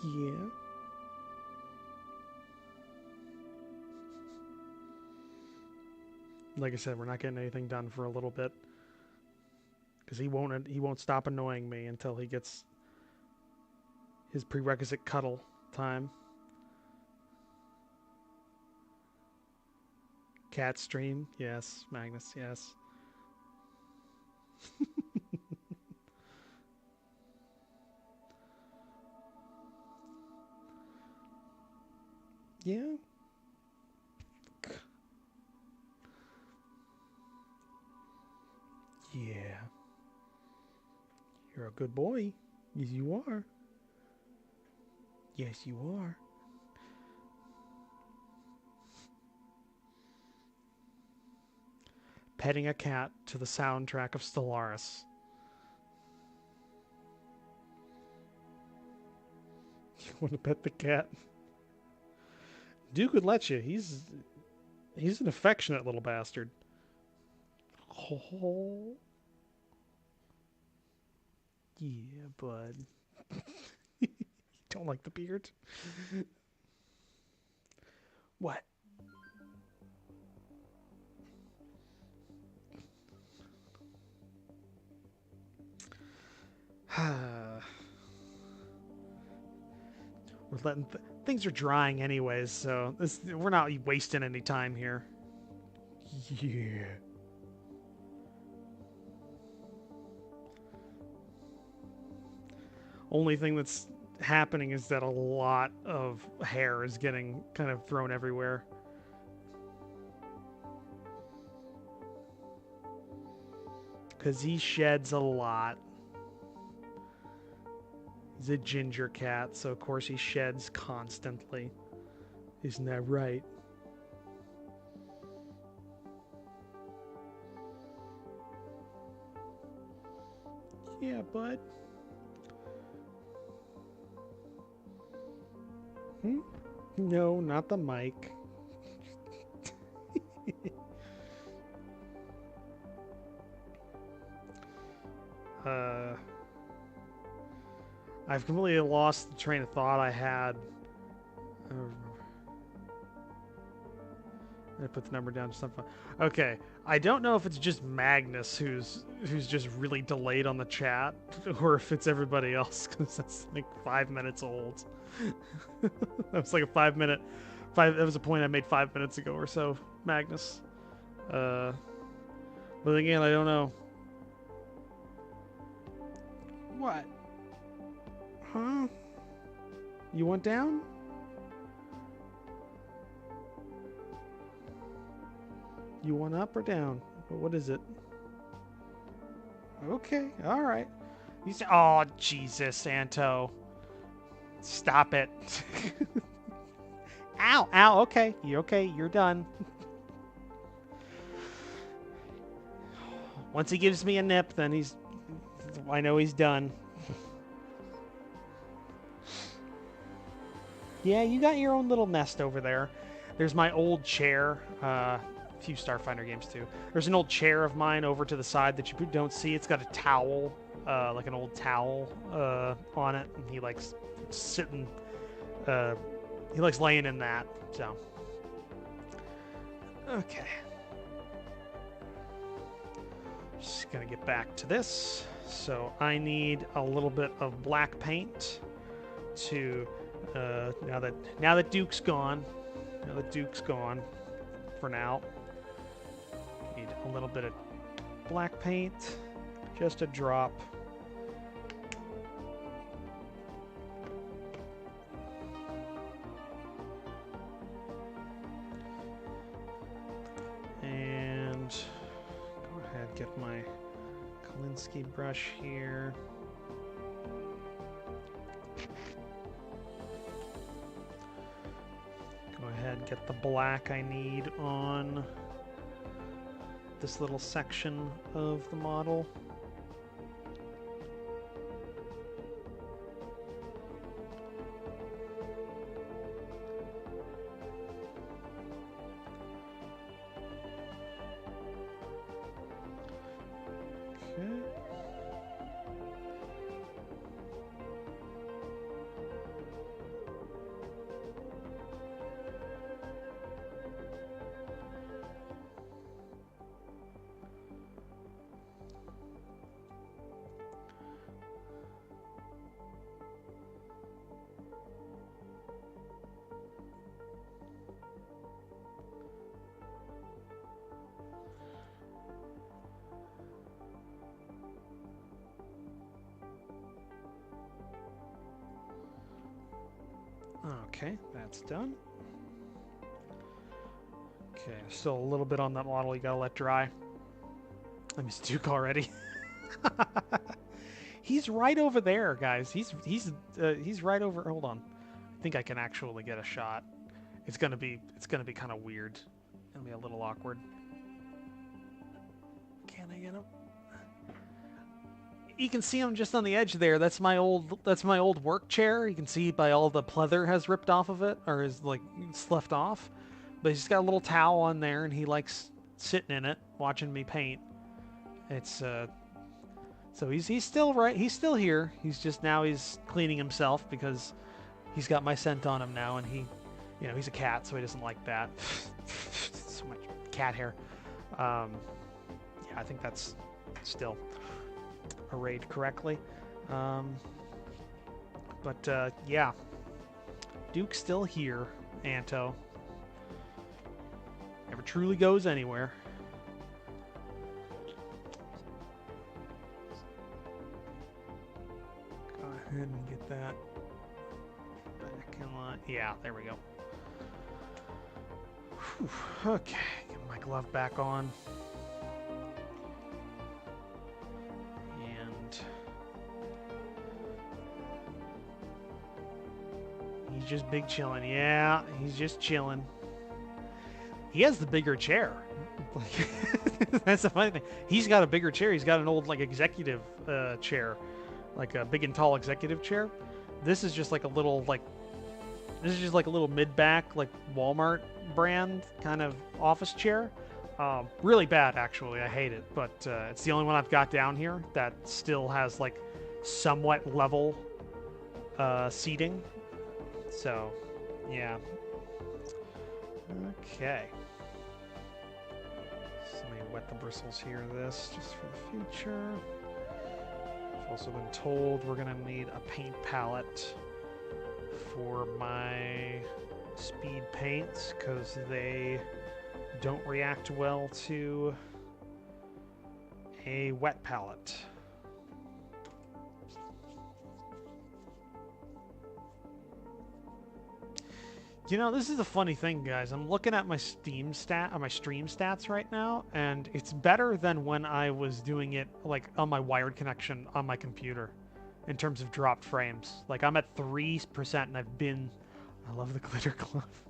Yeah. Like I said, we're not getting anything done for a little bit because he won't stop annoying me until he gets his prerequisite cuddle time. Cat stream, yes. Magnus, yes. Yeah. Yeah. You're a good boy. Yes, you are. Yes, you are. Petting a cat to the soundtrack of Stellaris. You want to pet the cat? Duke would let you. He's an affectionate little bastard. Oh. Yeah, bud. You don't like the beard? What? We're letting things are drying anyways, so we're not wasting any time here. Yeah. Only thing that's happening is that a lot of hair is getting kind of thrown everywhere. Because he sheds a lot. He's a ginger cat, so of course he sheds constantly. Isn't that right? Yeah, bud. No, not the mic. I've completely lost the train of thought I had. I put the number down to something. Okay, I don't know if it's just Magnus who's just really delayed on the chat, or if it's everybody else, because that's like 5 minutes old. That was like a 5 minute. That was a point I made 5 minutes ago or so, Magnus. But again, I don't know. What? Huh? You went down? You want up or down? What is it? Okay, all right. You say, "Oh, Jesus, Anto, stop it!" Ow, ow. Okay, you're okay. You're done. Once he gives me a nip, then I know he's done. Yeah, you got your own little nest over there. There's my old chair. A few Starfinder games too. There's an old chair of mine over to the side that you don't see. It's got a towel, like an old towel, on it, and he likes sitting. He likes laying in that. So, okay. Just gonna get back to this. So I need a little bit of black paint to. Now that Duke's gone, for now. Need a little bit of black paint, just a drop. And go ahead, get my Kolinsky brush here. Go ahead, get the black I need on this little section of the model. Okay. Okay, that's done. Okay, still a little bit on that model you gotta let dry. I miss Duke already. He's right over there, guys. He's right over. Hold on, I think I can actually get a shot. It's gonna be kind of weird. It'll be a little awkward. Can I get him? You can see him just on the edge there. That's my old work chair. You can see by all the pleather has ripped off of it, or is like sloughed off. But he's got a little towel on there, and he likes sitting in it, watching me paint. It's so he's still right. He's still here. He's cleaning himself because he's got my scent on him now, and he's a cat, so he doesn't like that. So much cat hair. Yeah, I think that's still arrayed correctly. Yeah. Duke's still here, Anto. Never truly goes anywhere. Go ahead and get that back in line. Yeah, there we go. Whew. Okay, get my glove back on. And he's just big chilling. Yeah, he's just chilling. He has the bigger chair. That's the funny thing. He's got a bigger chair. He's got an old like executive chair, like a big and tall executive chair. This is just like a little like, this is just like a little mid-back like Walmart brand kind of office chair. Really bad actually. I hate it, but it's the only one I've got down here that still has like somewhat level seating. So, yeah. Okay. So let me wet the bristles here of this just for the future. I've also been told we're gonna need a paint palette for my speed paints because they don't react well to a wet palette. You know, this is the funny thing, guys. I'm looking at my stream stats right now, and it's better than when I was doing it like on my wired connection on my computer in terms of dropped frames. Like I'm at 3% and I've been, I love the glitter glove.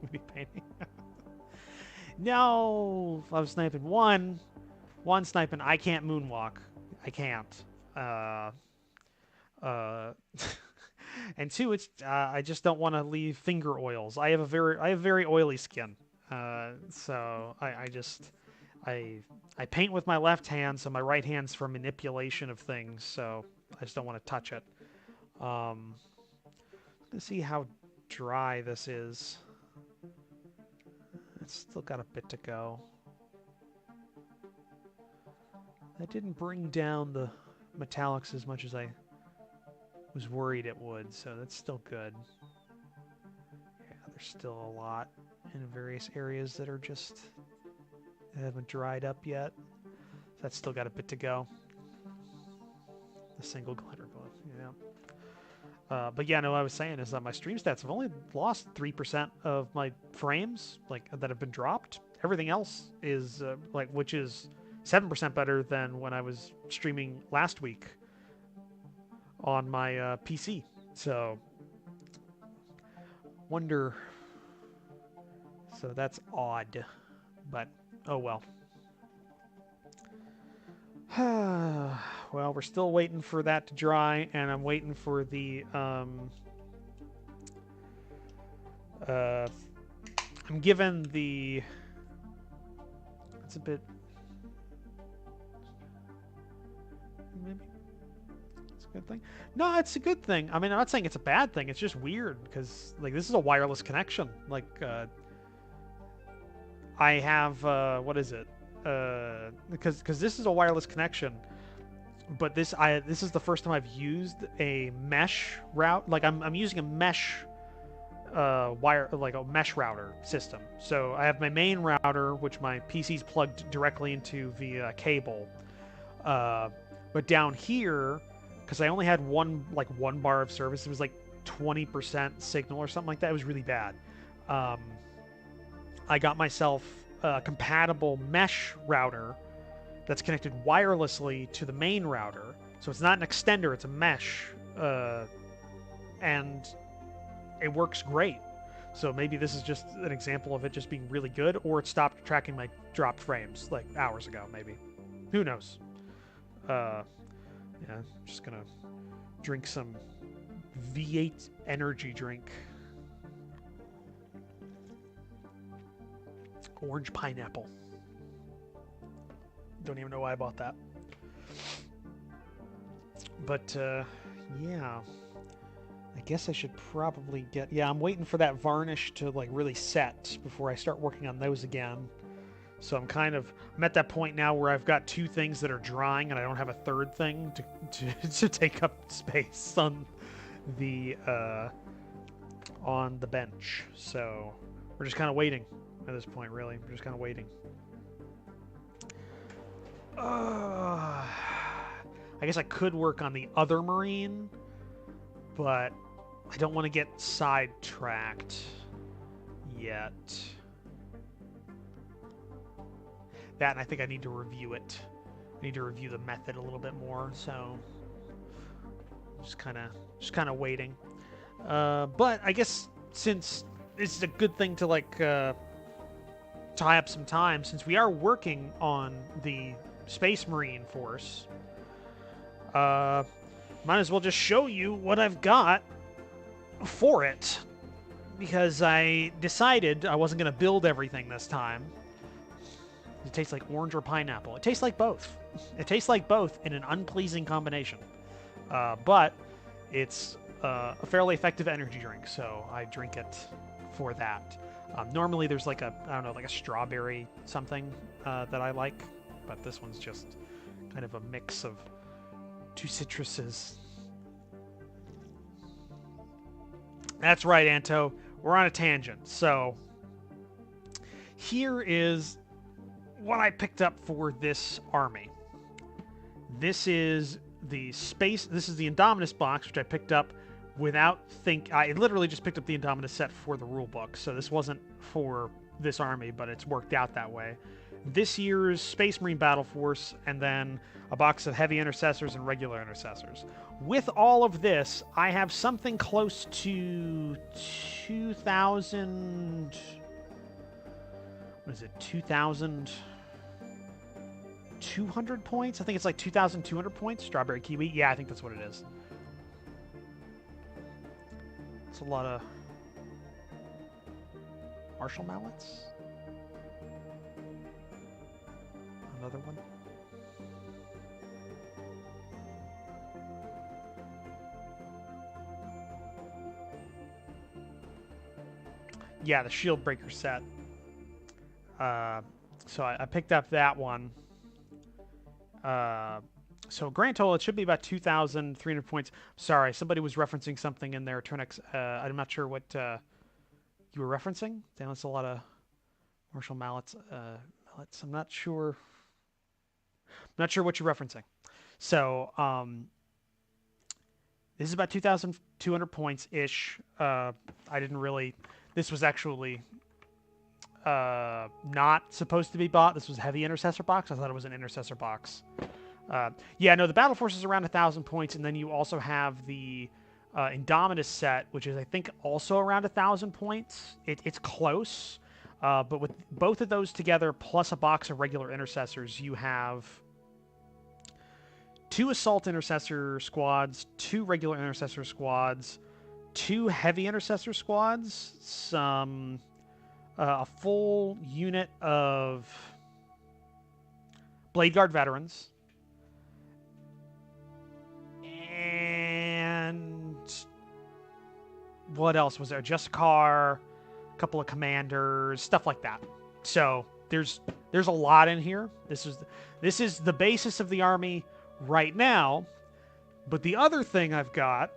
Moody painting. No, I was sniping one sniping. I can't moonwalk. I can't. And two, it's I just don't want to leave finger oils. I have very oily skin, so I paint with my left hand, so my right hand's for manipulation of things. So I just don't want to touch it. Let's see how dry this is. It's still got a bit to go. That didn't bring down the metallics as much as I was worried it would, so that's still good. Yeah, there's still a lot in various areas that are just haven't dried up yet. So that's still got a bit to go. The single glitter glove, yeah. But yeah, no, what I was saying is that my stream stats have only lost 3% of my frames, like that have been dropped. Everything else is like, which is 7% better than when I was streaming last week on my PC. So, wonder. So that's odd, but oh well. Well, we're still waiting for that to dry, and I'm waiting for the I'm given the. It's a bit. Maybe. Good thing. No, it's a good thing. I mean, I'm not saying it's a bad thing. It's just weird because like this is a wireless connection. Like I have what is it? Because this is a wireless connection, but this is the first time I've used a mesh route. Like I'm using a mesh wire, like a mesh router system. So I have my main router, which my PC's plugged directly into via cable. But down here, because I only had one bar of service, it was like 20% signal or something like that. It was really bad. I got myself a compatible mesh router that's connected wirelessly to the main router. So it's not an extender, it's a mesh. And it works great. So maybe this is just an example of it just being really good, or it stopped tracking my dropped frames like hours ago, maybe. Who knows? Yeah, I'm just gonna drink some V8 energy drink. Orange pineapple. Don't even know why I bought that. But, yeah. I guess I should probably get... Yeah, I'm waiting for that varnish to, like, really set before I start working on those again. So I'm at that point now where I've got two things that are drying and I don't have a third thing to take up space on the on the bench. So we're just kind of waiting at this point, really. We're just kind of waiting. I guess I could work on the other Marine, but I don't want to get sidetracked yet. That, and I think I need to review it. I need to review the method a little bit more, so just kind of waiting. But I guess since this is a good thing to like tie up some time, since we are working on the Space Marine Force, might as well just show you what I've got for it, because I decided I wasn't going to build everything this time. It tastes like orange or pineapple. It tastes like both. It tastes like both in an unpleasing combination. But it's a fairly effective energy drink, so I drink it for that. Normally there's like a, I don't know, like a strawberry something that I like, but this one's just kind of a mix of two citruses. That's right, Anto. We're on a tangent. So here is what I picked up for this army. This is the Indominus box, which I picked up without I literally just picked up the Indominus set for the rule book, so this wasn't for this army, but it's worked out that way. This year's Space Marine Battle Force, and then a box of heavy intercessors and regular intercessors. With all of this, I have something close to 2,000... What is it? 2,200 points? I think it's like 2,200 points. Strawberry Kiwi. Yeah, I think that's what it is. It's a lot of Martial Mallets. Another one. Yeah, the Shield Breaker set. So I picked up that one. So grand total, it should be about 2,300 points. Sorry, somebody was referencing something in there. Turnex, I'm not sure what you were referencing. Damn, that's a lot of Martial Mallets. I'm not sure. I'm not sure what you're referencing. So this is about 2,200 points ish. I didn't really. This was actually not supposed to be bought. This was a heavy intercessor box. I thought it was an intercessor box. Yeah, no, the Battle Force is around 1,000 points, and then you also have the Indominus set, which is, I think, also around 1,000 points. It's close, but with both of those together, plus a box of regular intercessors, you have 2 Assault Intercessor squads, 2 regular Intercessor squads, 2 heavy Intercessor squads, a full unit of Blade Guard veterans, and what else was there? Just a car, a couple of commanders, stuff like that. So there's a lot in here. This is the basis of the army right now. But the other thing I've got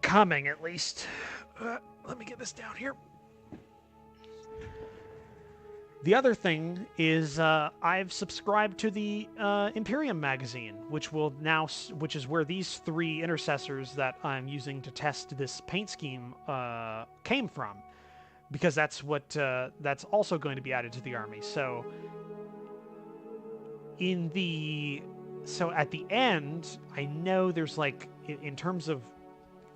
coming, at least, let me get this down here. The other thing is I've subscribed to the Imperium magazine, which is where these 3 intercessors that I'm using to test this paint scheme came from, because that's also going to be added to the army. So at the end, I know there's like, in terms of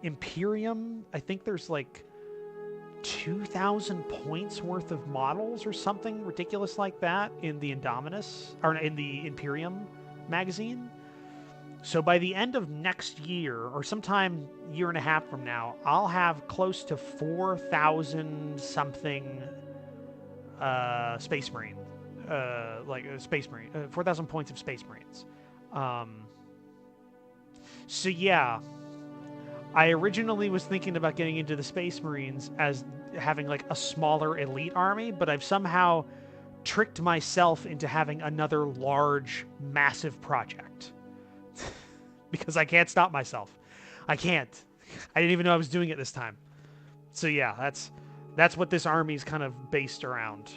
Imperium, I think there's like 2,000 points worth of models or something ridiculous like that in the Indominus, or in the Imperium magazine. So by the end of next year, or sometime year and a half from now, I'll have close to 4,000 something Space Marine, 4,000 points of Space Marines. So yeah, I originally was thinking about getting into the Space Marines as having like a smaller elite army, but I've somehow tricked myself into having another large, massive project. Because I can't stop myself. I can't. I didn't even know I was doing it this time. So yeah, that's what this army's kind of based around.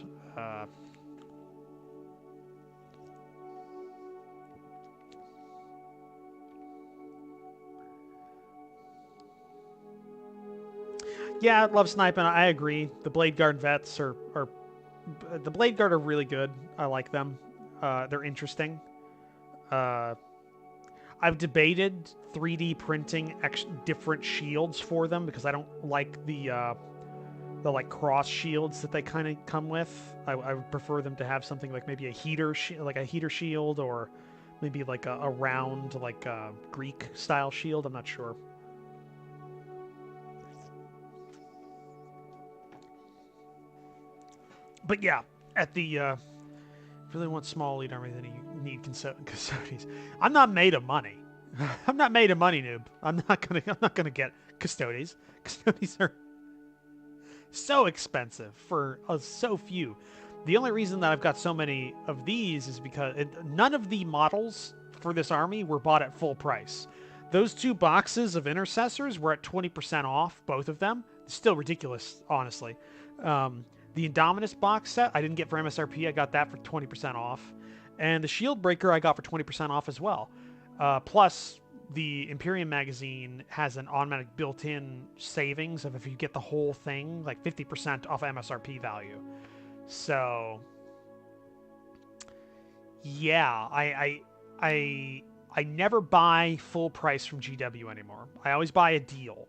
Yeah, I love sniping. I agree. The Blade Guard vets are the Blade Guard are really good. I like them. They're interesting. Uh, I've debated 3D printing different shields for them because I don't like the like cross shields that they kind of come with. I would prefer them to have something like maybe a like a heater shield, or maybe like a round like Greek style shield. I'm not sure. But yeah, at the really want small elite army, then you need custodies. I'm not made of money. I'm not made of money, noob. I'm not gonna get custodies. Custodies are so expensive for so few. The only reason that I've got so many of these is because none of the models for this army were bought at full price. Those two boxes of intercessors were at 20% off, both of them. Still ridiculous, honestly. The Indominus box set I didn't get for MSRP. I got that for 20% off. And the Shield Breaker I got for 20% off as well. Plus, the Imperium magazine has an automatic built-in savings of if you get the whole thing, like 50% off MSRP value. So, yeah, I never buy full price from GW anymore. I always buy a deal.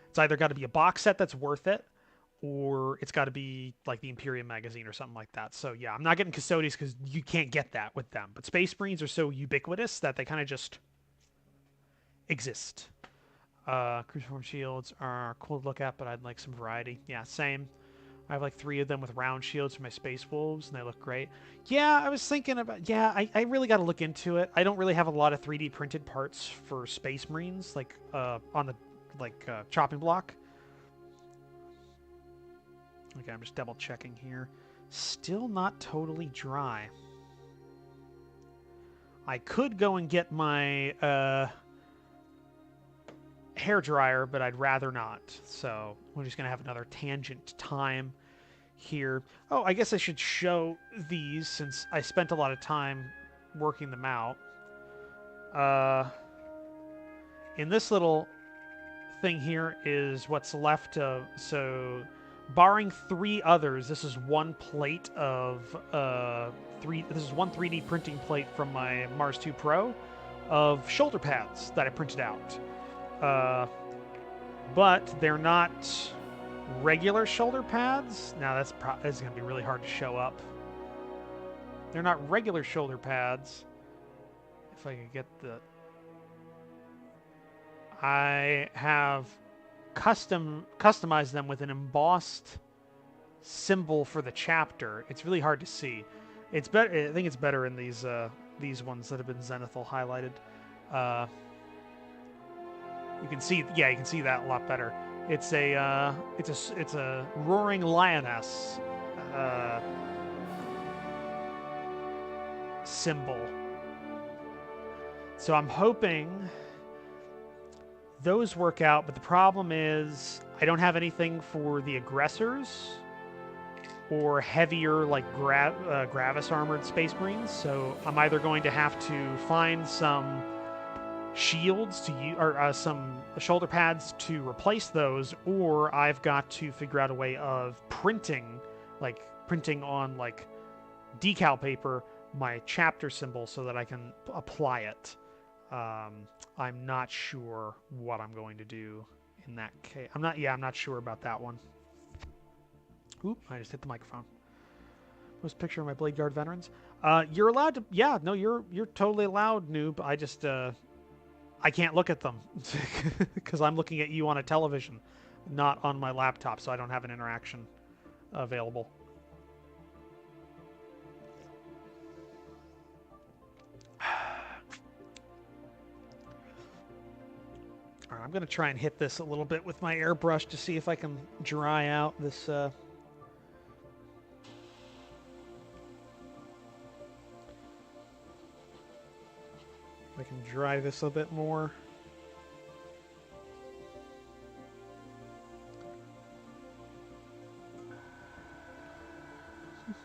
It's either got to be a box set that's worth it, or it's got to be like the Imperium magazine or something like that. So yeah, I'm not getting Custodies because you can't get that with them. But Space Marines are so ubiquitous that they kind of just exist. Cruciform shields are cool to look at, but I'd like some variety. Yeah, same. I have like 3 of them with round shields for my Space Wolves, and they look great. Yeah, I was thinking about... Yeah, I really got to look into it. I don't really have a lot of 3D printed parts for Space Marines, like on the chopping block. Okay, I'm just double checking here. Still not totally dry. I could go and get my hair dryer, but I'd rather not. So we're just going to have another tangent time here. Oh, I guess I should show these since I spent a lot of time working them out. In this little thing here is what's left of... So, barring 3 others, this is one plate of... This is one 3D printing plate from my Mars 2 Pro of shoulder pads that I printed out. But they're not regular shoulder pads. Now that's going to be really hard to show up. They're not regular shoulder pads. If I could get the... I have customized them with an embossed symbol for the chapter. It's really hard to see. It's better. I think it's better in these ones that have been zenithal highlighted. You can see, yeah, you can see that a lot better. It's a roaring lioness symbol. So I'm hoping those work out, but the problem is I don't have anything for the aggressors or heavier like Gravis armored Space Marines, so I'm either going to have to find some shields to use, or some shoulder pads to replace those, or I've got to figure out a way of printing on like decal paper my chapter symbol so that I can apply it. I'm not sure what I'm going to do in that case. I'm not sure about that one. Oop, I just hit the microphone. Post a picture of my Blade Guard veterans. You're allowed to, yeah, no, you're totally allowed, noob. I just, I can't look at them because I'm looking at you on a television, not on my laptop, so I don't have an interaction available. All right, I'm going to try and hit this a little bit with my airbrush to see if I can dry out this... I can dry this a bit more.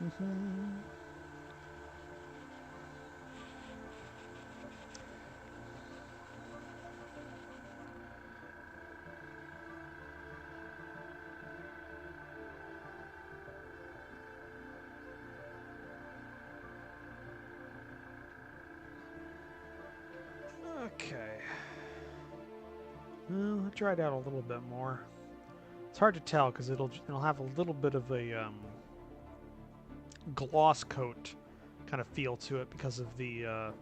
Okay. Well, I'll dry it out a little bit more. It's hard to tell because it'll have a little bit of a gloss coat kind of feel to it because of the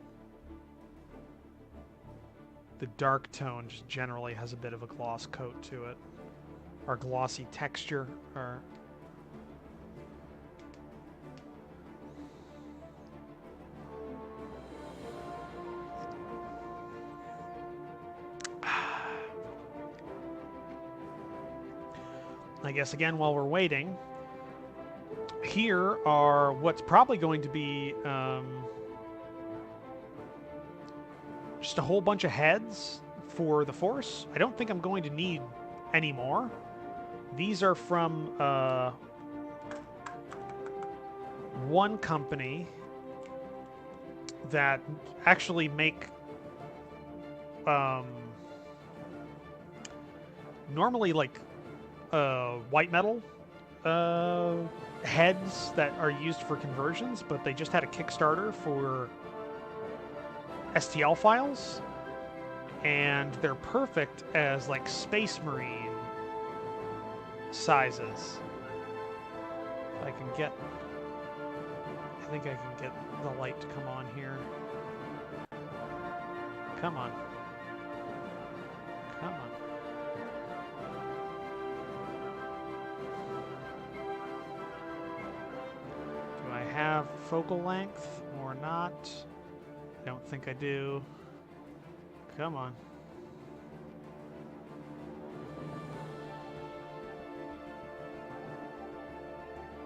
dark tone just generally has a bit of a gloss coat to it, or glossy texture, or I guess again while we're waiting, here are what's probably going to be just a whole bunch of heads for the Force. I don't think I'm going to need any more. These are from one company that actually make normally like white metal heads that are used for conversions, but they just had a Kickstarter for STL files, and they're perfect as like Space Marine sizes. If I can get, I think I can get the light to come on here. Come on. Come on. Do I have focal length or not? I don't think I do. Come on.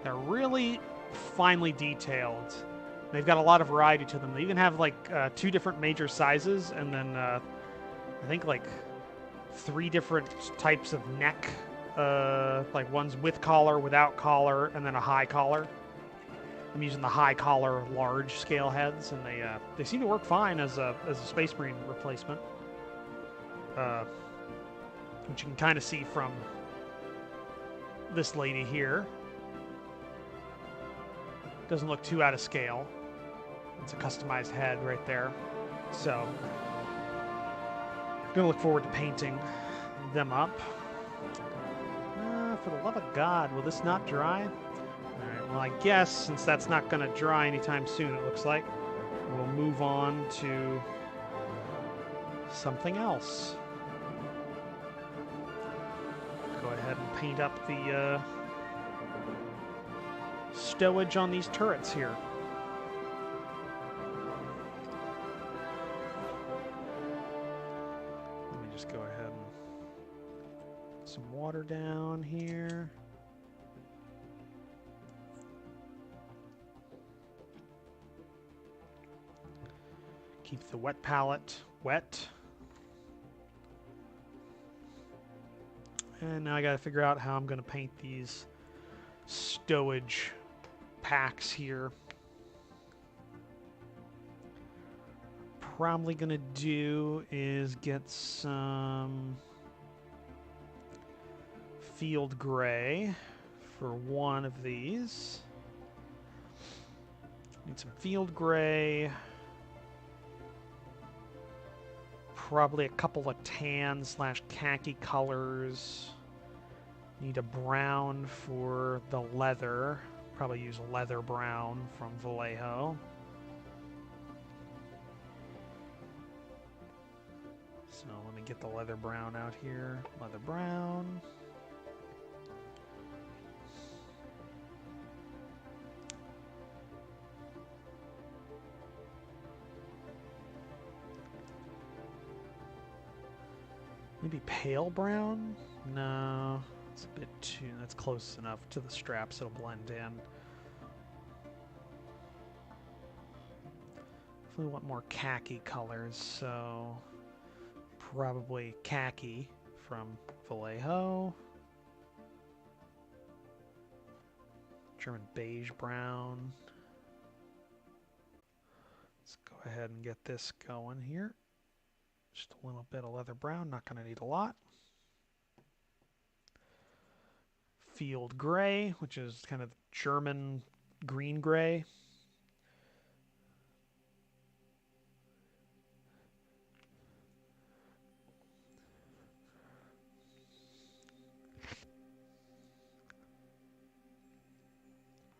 They're really finely detailed. They've got a lot of variety to them. They even have like 2 different major sizes, and then I think like 3 different types of neck. Like one's with collar, without collar, and then a high collar. I'm using the high collar large scale heads, and they seem to work fine as a Space Marine replacement, which you can kind of see from this lady here. Doesn't look too out of scale. It's a customized head right there, so I'm gonna look forward to painting them up. For the love of God, will this not dry? Alright, well I guess since that's not going to dry anytime soon, it looks like, we'll move on to something else. Go ahead and paint up the stowage on these turrets here. Let me just go ahead and put some water down here. Keep the wet palette wet. And now I gotta figure out how I'm gonna paint these stowage packs here. Probably gonna do is get some field gray for one of these. Need some field gray. Probably a couple of tan / khaki colors. Need a brown for the leather. Probably use leather brown from Vallejo. So let me get the leather brown out here. Leather brown. Maybe pale brown? No, it's a bit too, that's close enough to the straps, it'll blend in. Definitely want more khaki colors, so probably khaki from Vallejo. German beige brown. Let's go ahead and get this going here. Just a little bit of leather brown, not going to need a lot. Field gray, which is kind of German green gray.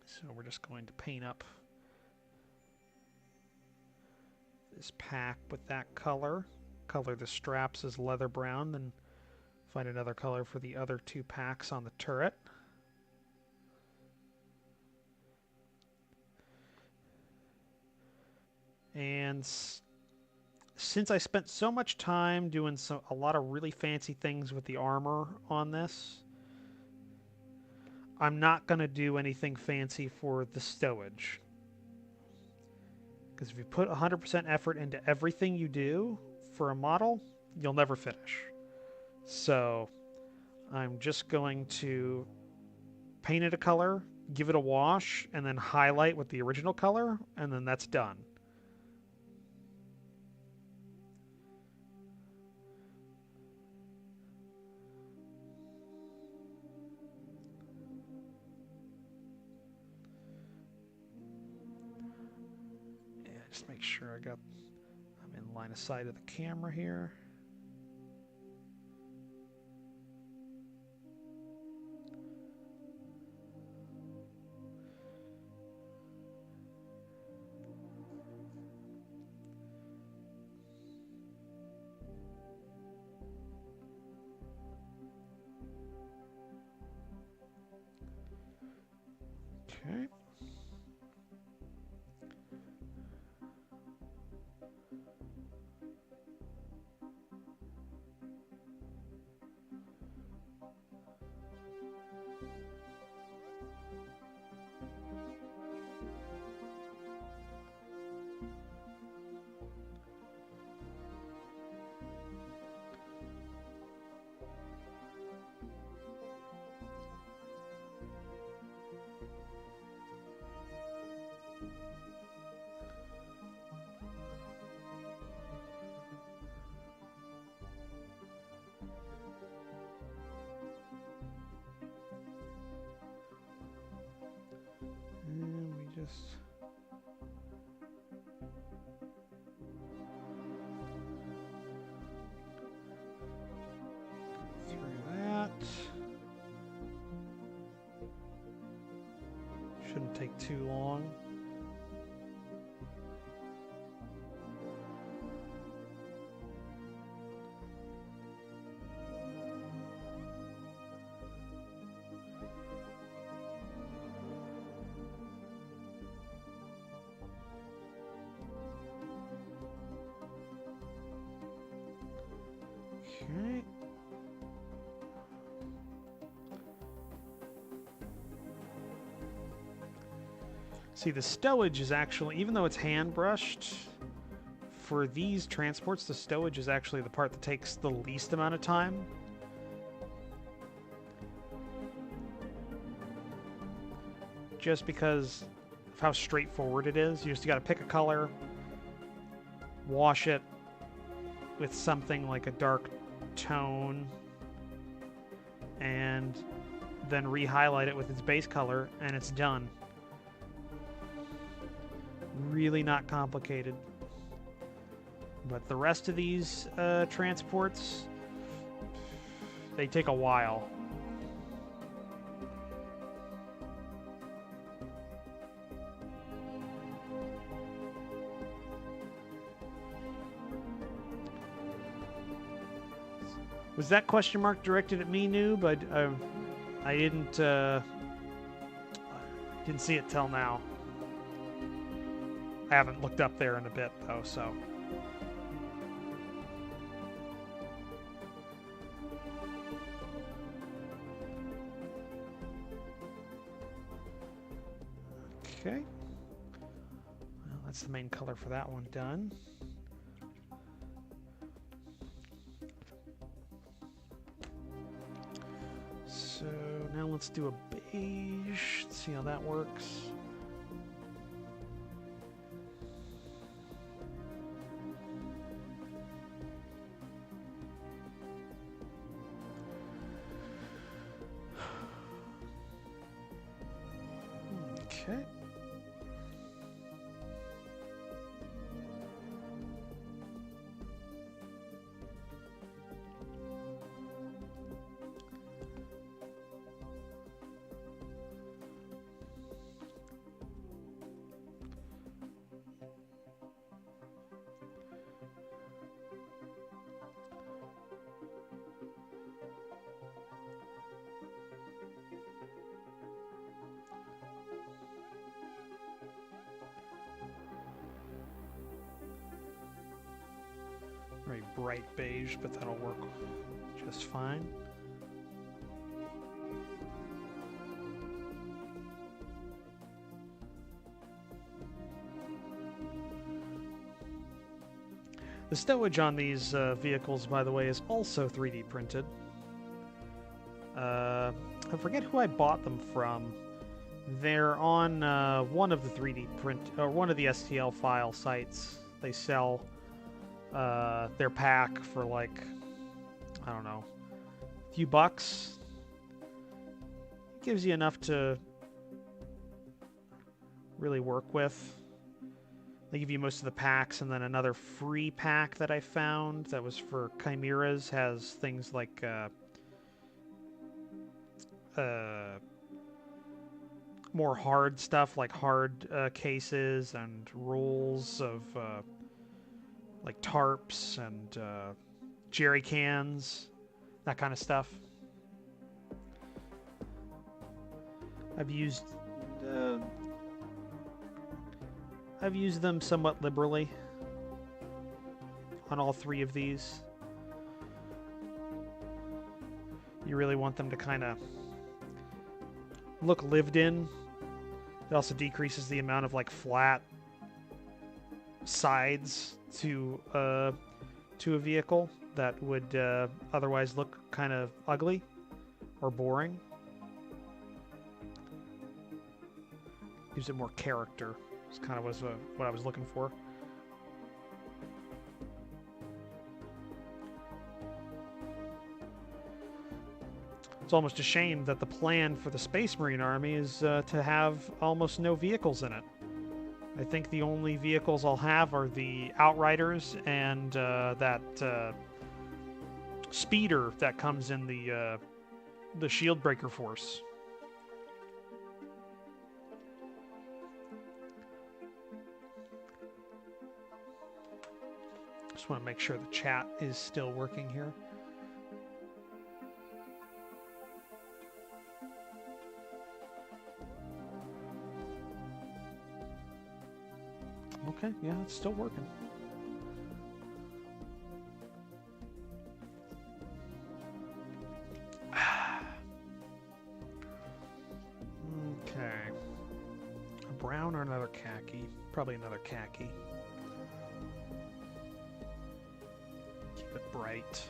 So we're just going to paint up this pack with that color. Color the straps as leather brown, then find another color for the other two packs on the turret. And since I spent so much time doing a lot of really fancy things with the armor on this, I'm not going to do anything fancy for the stowage. Because if you put 100% effort into everything you do for a model, you'll never finish. So I'm just going to paint it a color, give it a wash, and then highlight with the original color, and then that's done. Just make sure I'm in line of sight of the camera here. Okay. And we just through that. Shouldn't take too long. Okay. See, the stowage is actually, even though it's hand brushed, for these transports, the stowage is actually the part that takes the least amount of time. Just because of how straightforward it is. You just got to pick a color, wash it with something like a dark tone, and then re-highlight it with its base color, and it's done. Really not complicated. But the rest of these transports, they take a while. Was that question mark directed at me, noob? I didn't see it till now. I haven't looked up there in a bit though, so. Okay. Well, that's the main color for that one done. So Now let's do a beige. Let's see how that works. Okay. Very bright beige, but that'll work just fine. The stowage on these vehicles, by the way, is also 3D printed. I forget who I bought them from. They're on one of the 3D print, or one of the STL file sites. They sell their pack for like, I don't know, a few bucks. It gives you enough to really work with. They give you most of the packs, and then another free pack that I found that was for Chimeras has things like more hard stuff, like hard cases and rolls of like tarps and jerry cans, that kind of stuff. I've used them somewhat liberally on all three of these. You really want them to kind of look lived in. It also decreases the amount of like flat sides to a vehicle that would otherwise look kind of ugly or boring. Gives it more character. It's kind of was what I was looking for. It's almost a shame that the plan for the Space Marine Army is to have almost no vehicles in it. I think the only vehicles I'll have are the Outriders and that speeder that comes in the Shieldbreaker force. Just want to make sure the chat is still working here. Okay, yeah, it's still working. Okay. A brown or another khaki? Probably another khaki. Keep it bright.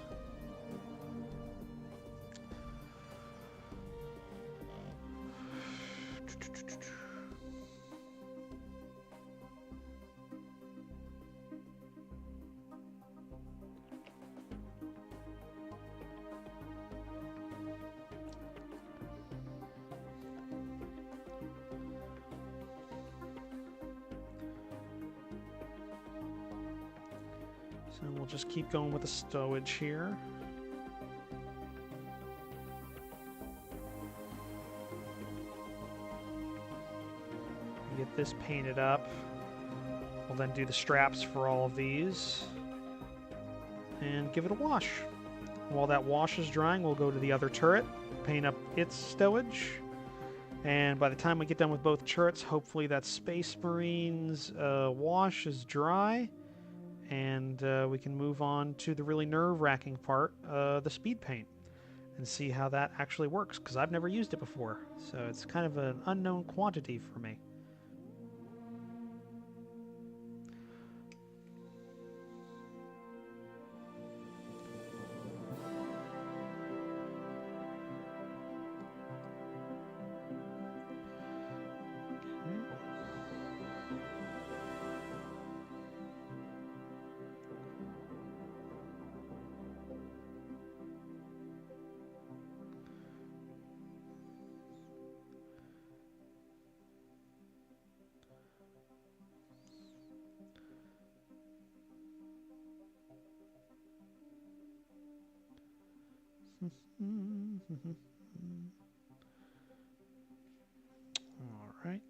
So we'll just keep going with the stowage here. Get this painted up. We'll then do the straps for all of these and give it a wash. While that wash is drying, we'll go to the other turret, paint up its stowage. And by the time we get done with both turrets, hopefully that Space Marine's wash is dry. And we can move on to the really nerve-wracking part, the speed paint, and see how that actually works, because I've never used it before. So it's kind of an unknown quantity for me. All right.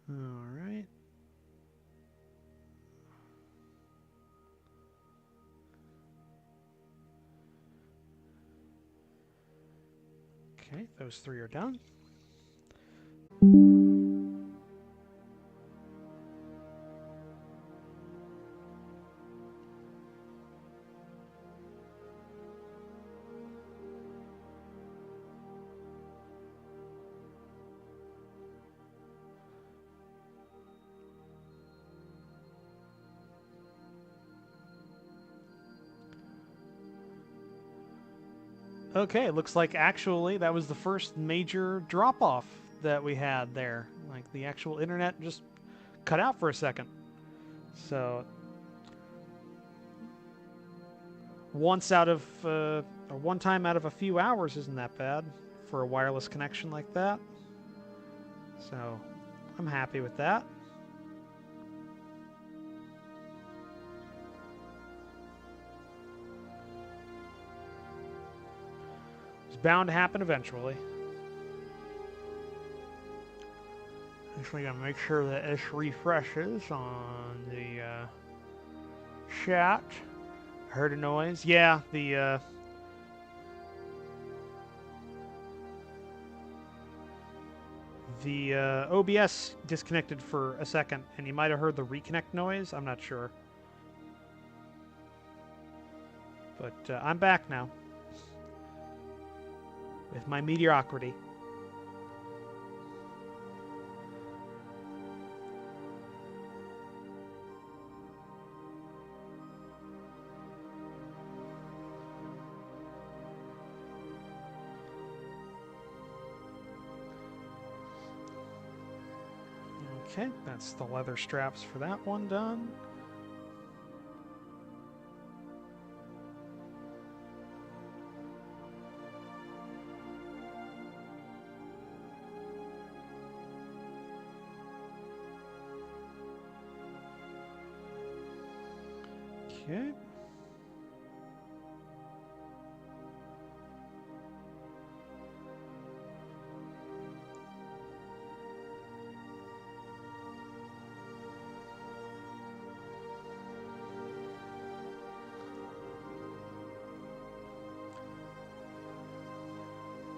All right. Okay, those three are done. Okay, it looks like actually that was the first major drop-off that we had there. Like the actual internet just cut out for a second. So once out of or one time out of a few hours isn't that bad for a wireless connection like that. So I'm happy with that. It's bound to happen eventually. Actually, gotta make sure that this refreshes on the chat. Heard a noise. Yeah, the OBS disconnected for a second, and you might have heard the reconnect noise. I'm not sure. But I'm back now. With my mediocrity. Okay, that's the leather straps for that one done. Okay.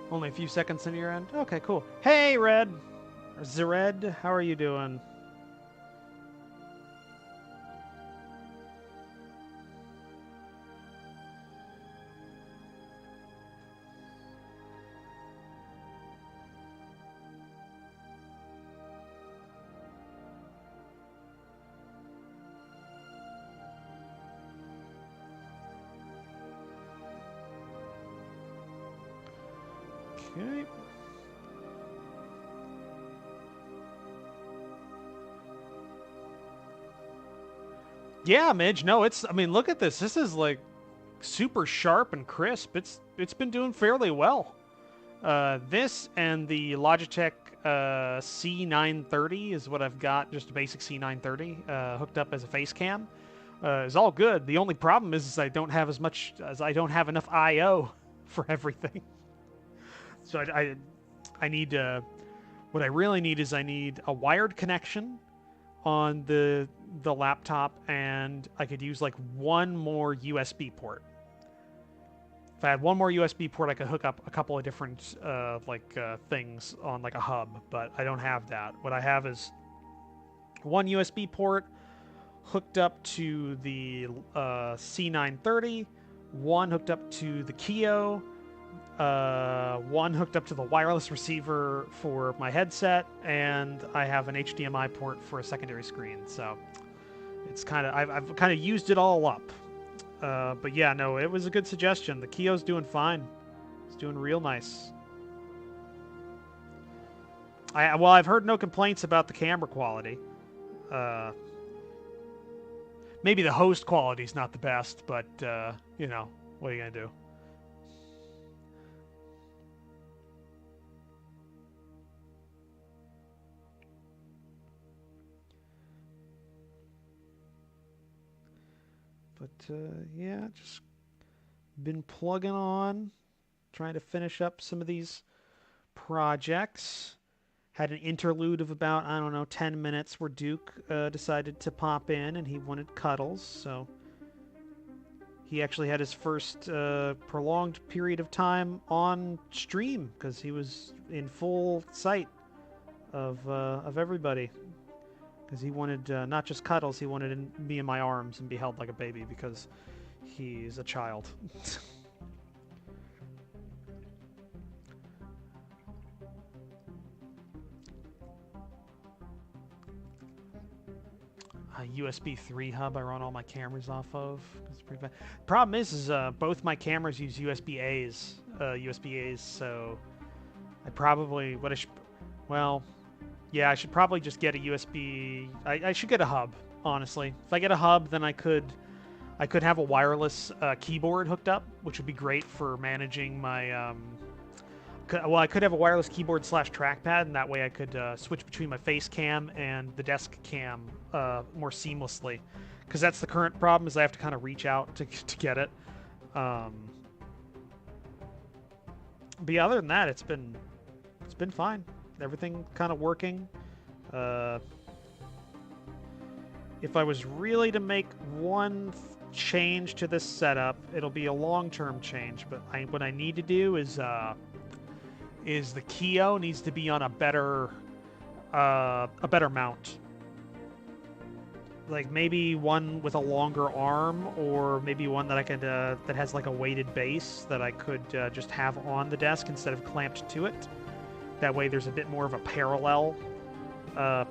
Only a few seconds in your end? Okay, cool. Hey, Red! Or Zered, how are you doing? Okay. Yeah, Midge. No, I mean, look at this. This is like super sharp and crisp. It's been doing fairly well. This and the Logitech C930 is what I've got. Just a basic C930 hooked up as a face cam. Is all good. The only problem is I don't have I don't have enough I/O for everything. So I need what I really need is I need a wired connection on the laptop, and I could use like one more USB port. If I had one more USB port, I could hook up a couple of different things on like a hub, but I don't have that. What I have is one USB port hooked up to the C930, one hooked up to the Kio, one hooked up to the wireless receiver for my headset, and I have an HDMI port for a secondary screen. So it's I've kind of used it all up. But yeah, no, it was a good suggestion. The Kio's doing fine. It's doing real nice. Well, I've heard no complaints about the camera quality. Maybe the host quality's not the best, but you know, what are you gonna do? But yeah, just been plugging on, trying to finish up some of these projects. Had an interlude of about, I don't know, 10 minutes where Duke decided to pop in and he wanted cuddles. So he actually had his first prolonged period of time on stream because he was in full sight of everybody. Because he wanted not just cuddles, he wanted me in my arms and be held like a baby because he's a child. A USB 3 hub I run all my cameras off of. It's pretty bad. Problem is both my cameras use USB A's, so I probably well, yeah, I should probably just get a USB. I should get a hub, honestly. If I get a hub, then I could have a wireless keyboard hooked up, which would be great for managing my well, I could have a wireless keyboard / trackpad, and that way I could switch between my face cam and the desk cam more seamlessly. Because that's the current problem, is I have to kind of reach out to get it. But yeah, other than that, it's been fine. Everything kind of working. If I was really to make one change to this setup, it'll be a long-term change. But what I need to do is the Kio needs to be on a better mount. Like maybe one with a longer arm, or maybe one that I could that has like a weighted base that I could just have on the desk instead of clamped to it. That way, there's a bit more of a parallel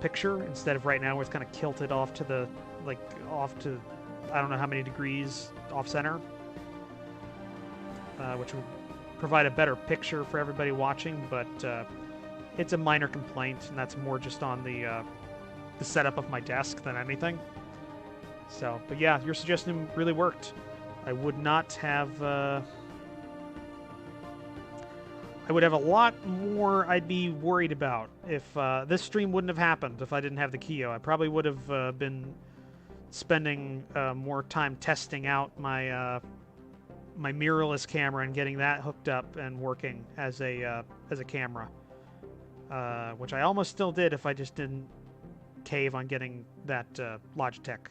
picture instead of right now where it's kind of kilted off to the off to I don't know how many degrees off center, which would provide a better picture for everybody watching, but it's a minor complaint, and that's more just on the setup of my desk than anything. So, but yeah, your suggestion really worked. I would not have... I would have a lot more I'd be worried about if this stream wouldn't have happened if I didn't have the Kio. I probably would have been spending more time testing out my my mirrorless camera and getting that hooked up and working as a camera, which I almost still did if I just didn't cave on getting that Logitech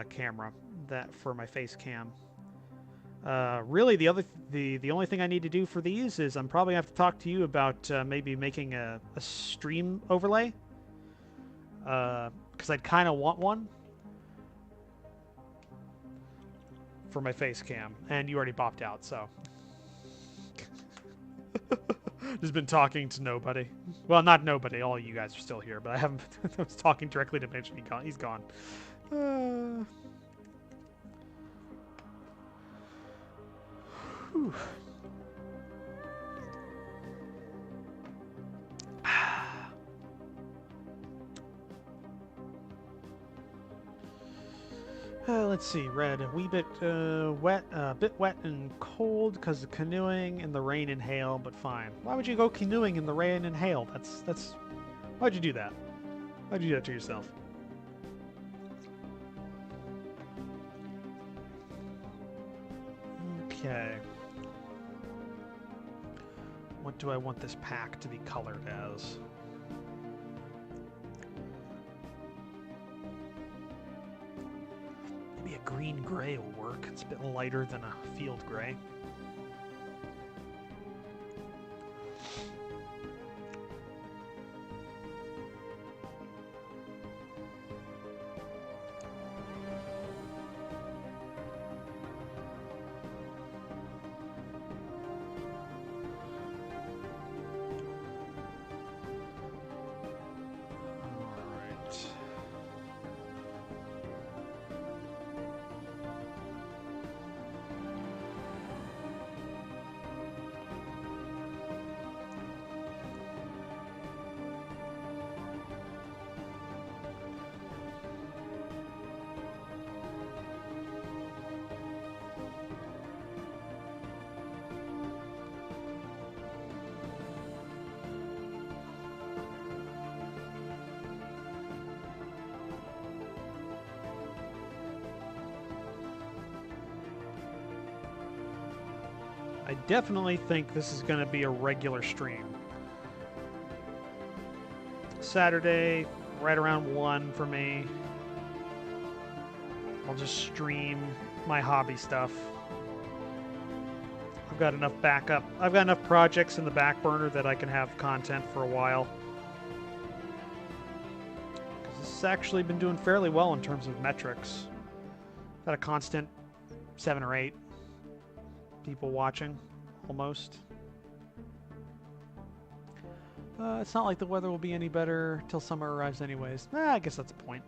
camera that for my face cam. Really, the only thing I need to do for these is I'm probably gonna have to talk to you about maybe making a stream overlay, because I'd kind of want one for my face cam, and you already bopped out, so just been talking to nobody. Well, not nobody. All you guys are still here, but I haven't. I was talking directly to Mitch, and he's gone. Whew. Let's see, Red, a wee bit wet, a bit wet and cold because of canoeing in the rain and hail, but fine. Why would you go canoeing in the rain and hail? That's. Why'd you do that? Why'd you do that to yourself? Okay. What do I want this pack to be colored as? Maybe a green-gray will work. It's a bit lighter than a field gray. I definitely think this is going to be a regular stream. Saturday, right around 1 for me. I'll just stream my hobby stuff. I've got enough backup. I've got enough projects in the back burner that I can have content for a while. Because this has actually been doing fairly well in terms of metrics. Got a constant 7 or 8 people watching, almost. It's not like the weather will be any better till summer arrives anyways. I guess that's the point.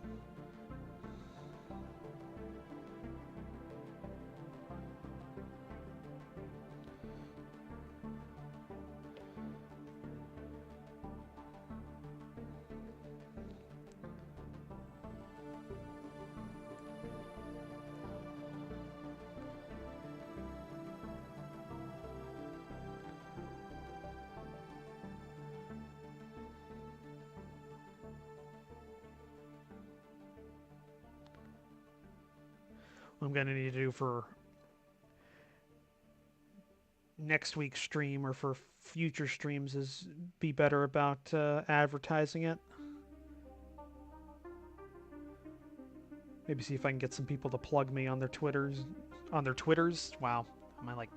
What I'm going to need to do for next week's stream or for future streams is be better about advertising it. Maybe see if I can get some people to plug me on their Twitters. Wow. Am I like...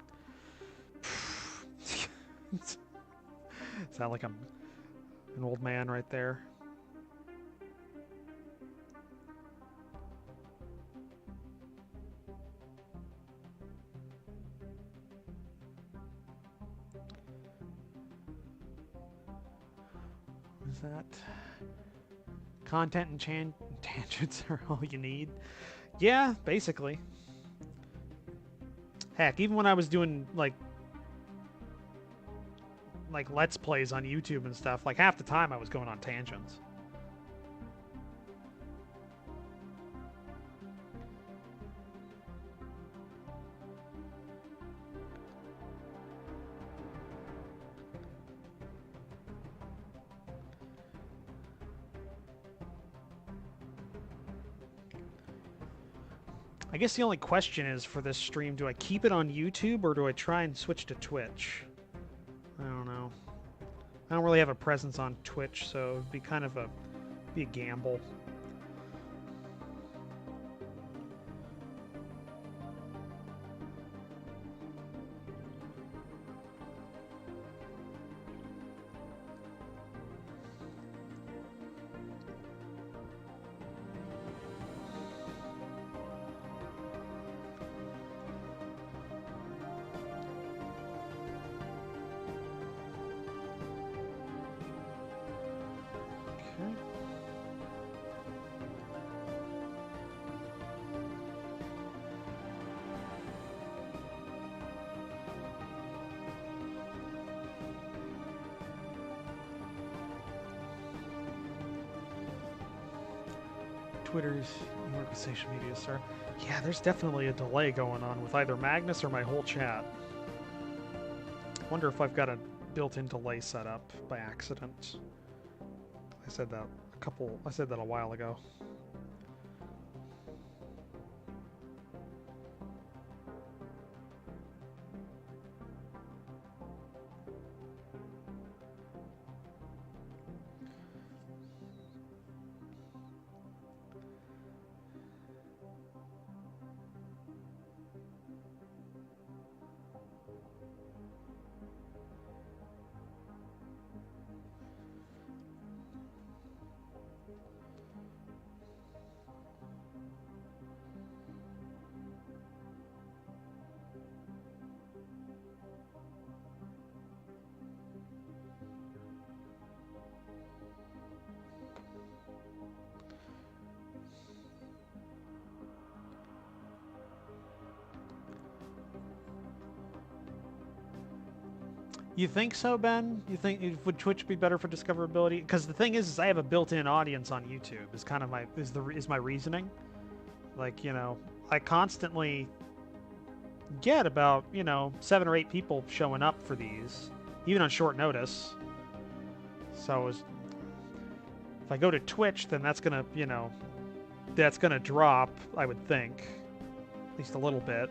Sound like I'm an old man right there. Is that content and tangents are all you need? Yeah, basically. Heck, even when I was doing like Let's Plays on YouTube and stuff, like half the time I was going on tangents. I guess the only question is for this stream, do I keep it on YouTube or do I try and switch to Twitch? I don't know. I don't really have a presence on Twitch, so it'd be kind of a gamble. Twitter's New York social media star. Yeah, there's definitely a delay going on with either Magnus or my whole chat. Wonder if I've got a built-in delay set up by accident. I said that a while ago. You think so, Ben? You think would Twitch be better for discoverability? Because the thing is I have a built-in audience on YouTube. Is kind of my reasoning. Like, you know, I constantly get about 7 or 8 people showing up for these, even on short notice. So if I go to Twitch, then that's gonna drop. I would think, at least a little bit.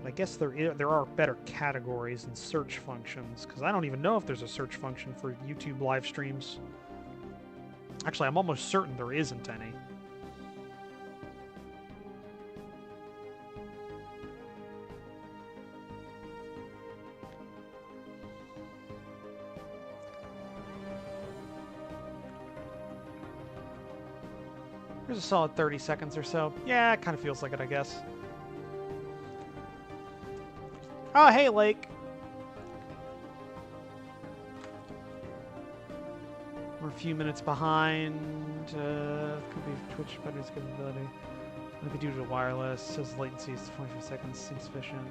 I guess there are better categories and search functions, because I don't even know if there's a search function for YouTube live streams. Actually, I'm almost certain there isn't any. There's a solid 30 seconds or so. Yeah, it kind of feels like it, I guess. Oh, hey, Lake. We're a few minutes behind. Could be Twitch battery's capability. Might be due to wireless. Says latency is 25 seconds. Insufficient.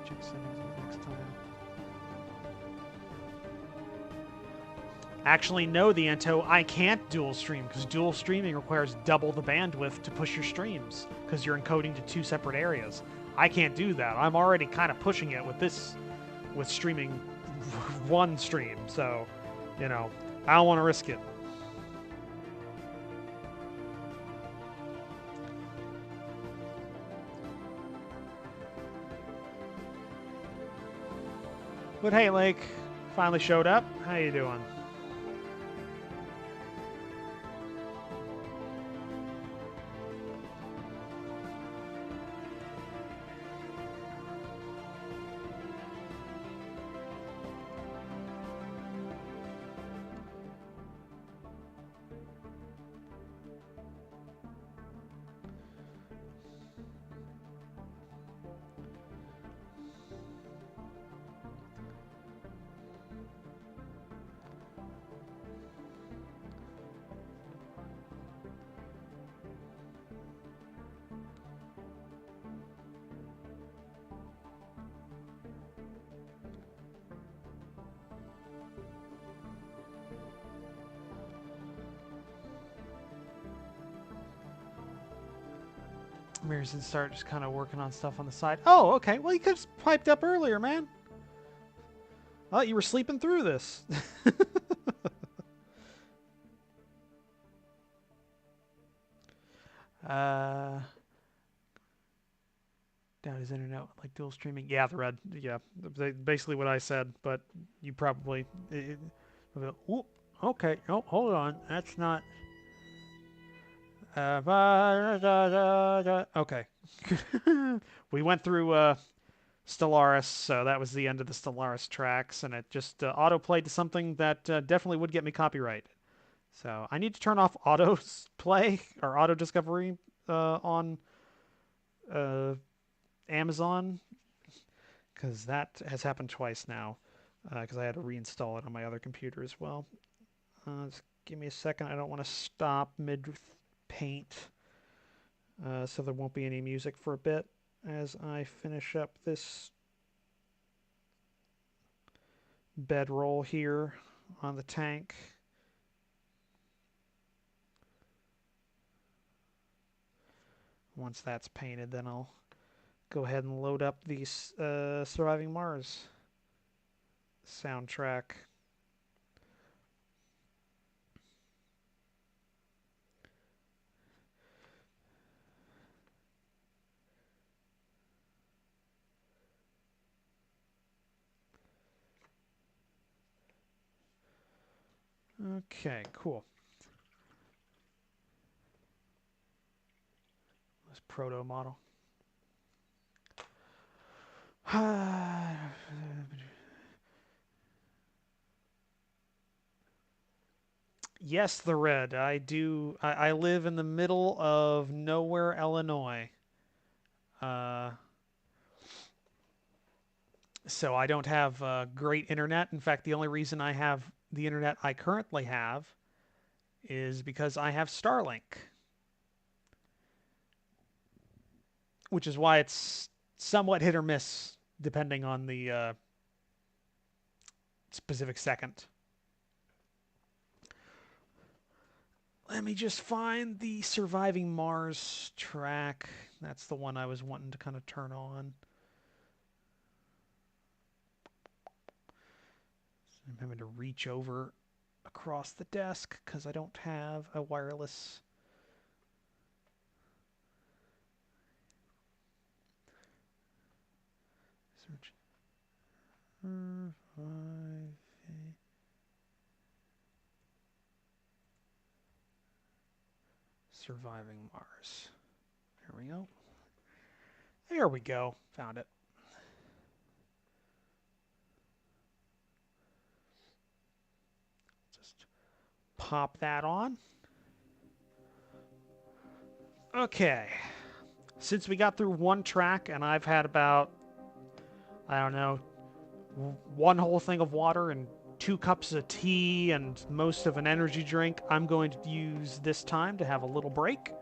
Check settings next time. Actually, no, the Anto, I can't dual stream because dual streaming requires double the bandwidth to push your streams because you're encoding to two separate areas. I can't do that. I'm already kind of pushing it with streaming one stream, so, you know, I don't want to risk it. But hey, Lake, finally showed up. How you doing? Mary's and start just kind of working on stuff on the side. Oh, okay. Well, you could have piped up earlier, man. I thought you were sleeping through this. Down his internet like dual streaming. Yeah, the red. Yeah, basically what I said. But you probably. Okay. Oh, hold on. That's not. Okay. We went through Stellaris, so that was the end of the Stellaris tracks, and it just auto-played to something that definitely would get me copyright. So I need to turn off auto play or auto discovery on Amazon, because that has happened twice now, because I had to reinstall it on my other computer as well. Just give me a second. I don't want to stop mid-paint, so there won't be any music for a bit as I finish up this bedroll here on the tank. Once that's painted, then I'll go ahead and load up the Surviving Mars soundtrack. Okay, cool. This proto model. Yes, the red. I do. I live in the middle of nowhere, Illinois. So I don't have great internet. In fact, the only reason I have the internet I currently have is because I have Starlink, which is why it's somewhat hit or miss depending on the specific second. Let me just find the Surviving Mars track. That's the one I was wanting to kind of turn on. I'm having to reach over across the desk because I don't have a wireless. Surviving Mars. There we go. There we go. Found it. Just pop that on. Okay. Since we got through one track and I've had about, I don't know, one whole thing of water and 2 cups of tea and most of an energy drink, I'm going to use this time to have a little break.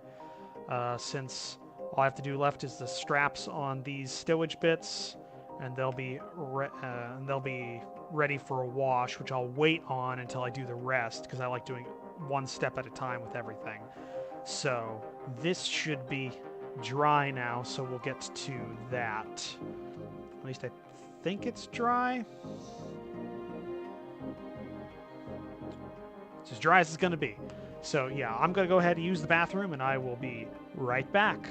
Since all I have to do left is the straps on these stowage bits, and they'll be ready for a wash, which I'll wait on until I do the rest, because I like doing one step at a time with everything. So this should be dry now, so we'll get to that. At least I think it's dry. It's as dry as it's going to be. So yeah, I'm going to go ahead and use the bathroom, and I will be right back.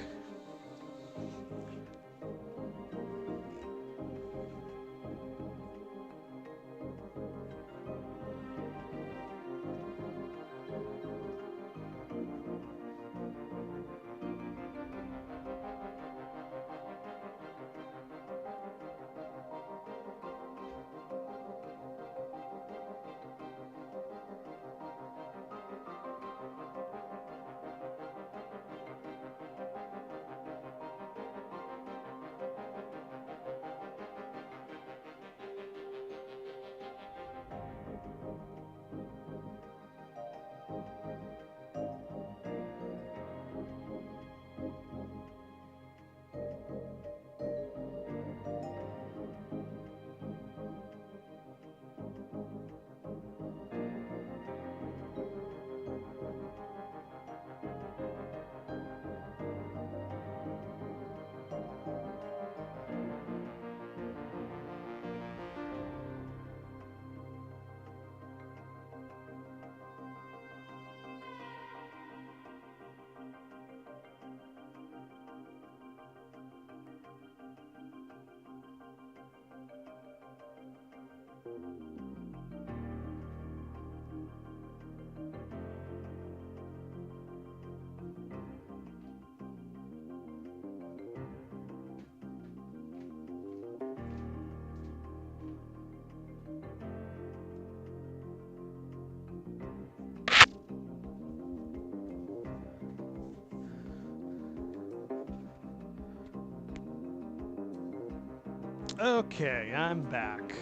Okay, I'm back.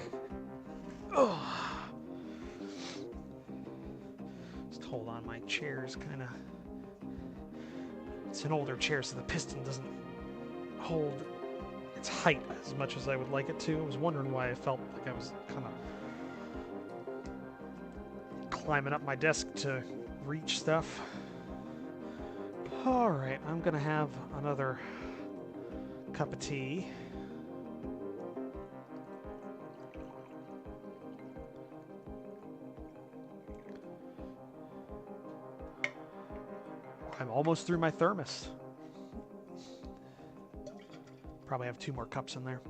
Oh. Just hold on, my chair's kind of... It's an older chair, so the piston doesn't hold its height as much as I would like it to. I was wondering why I felt like I was kind of climbing up my desk to reach stuff. Alright, I'm going to have another cup of tea. I'm almost through my thermos. Probably have 2 more cups in there.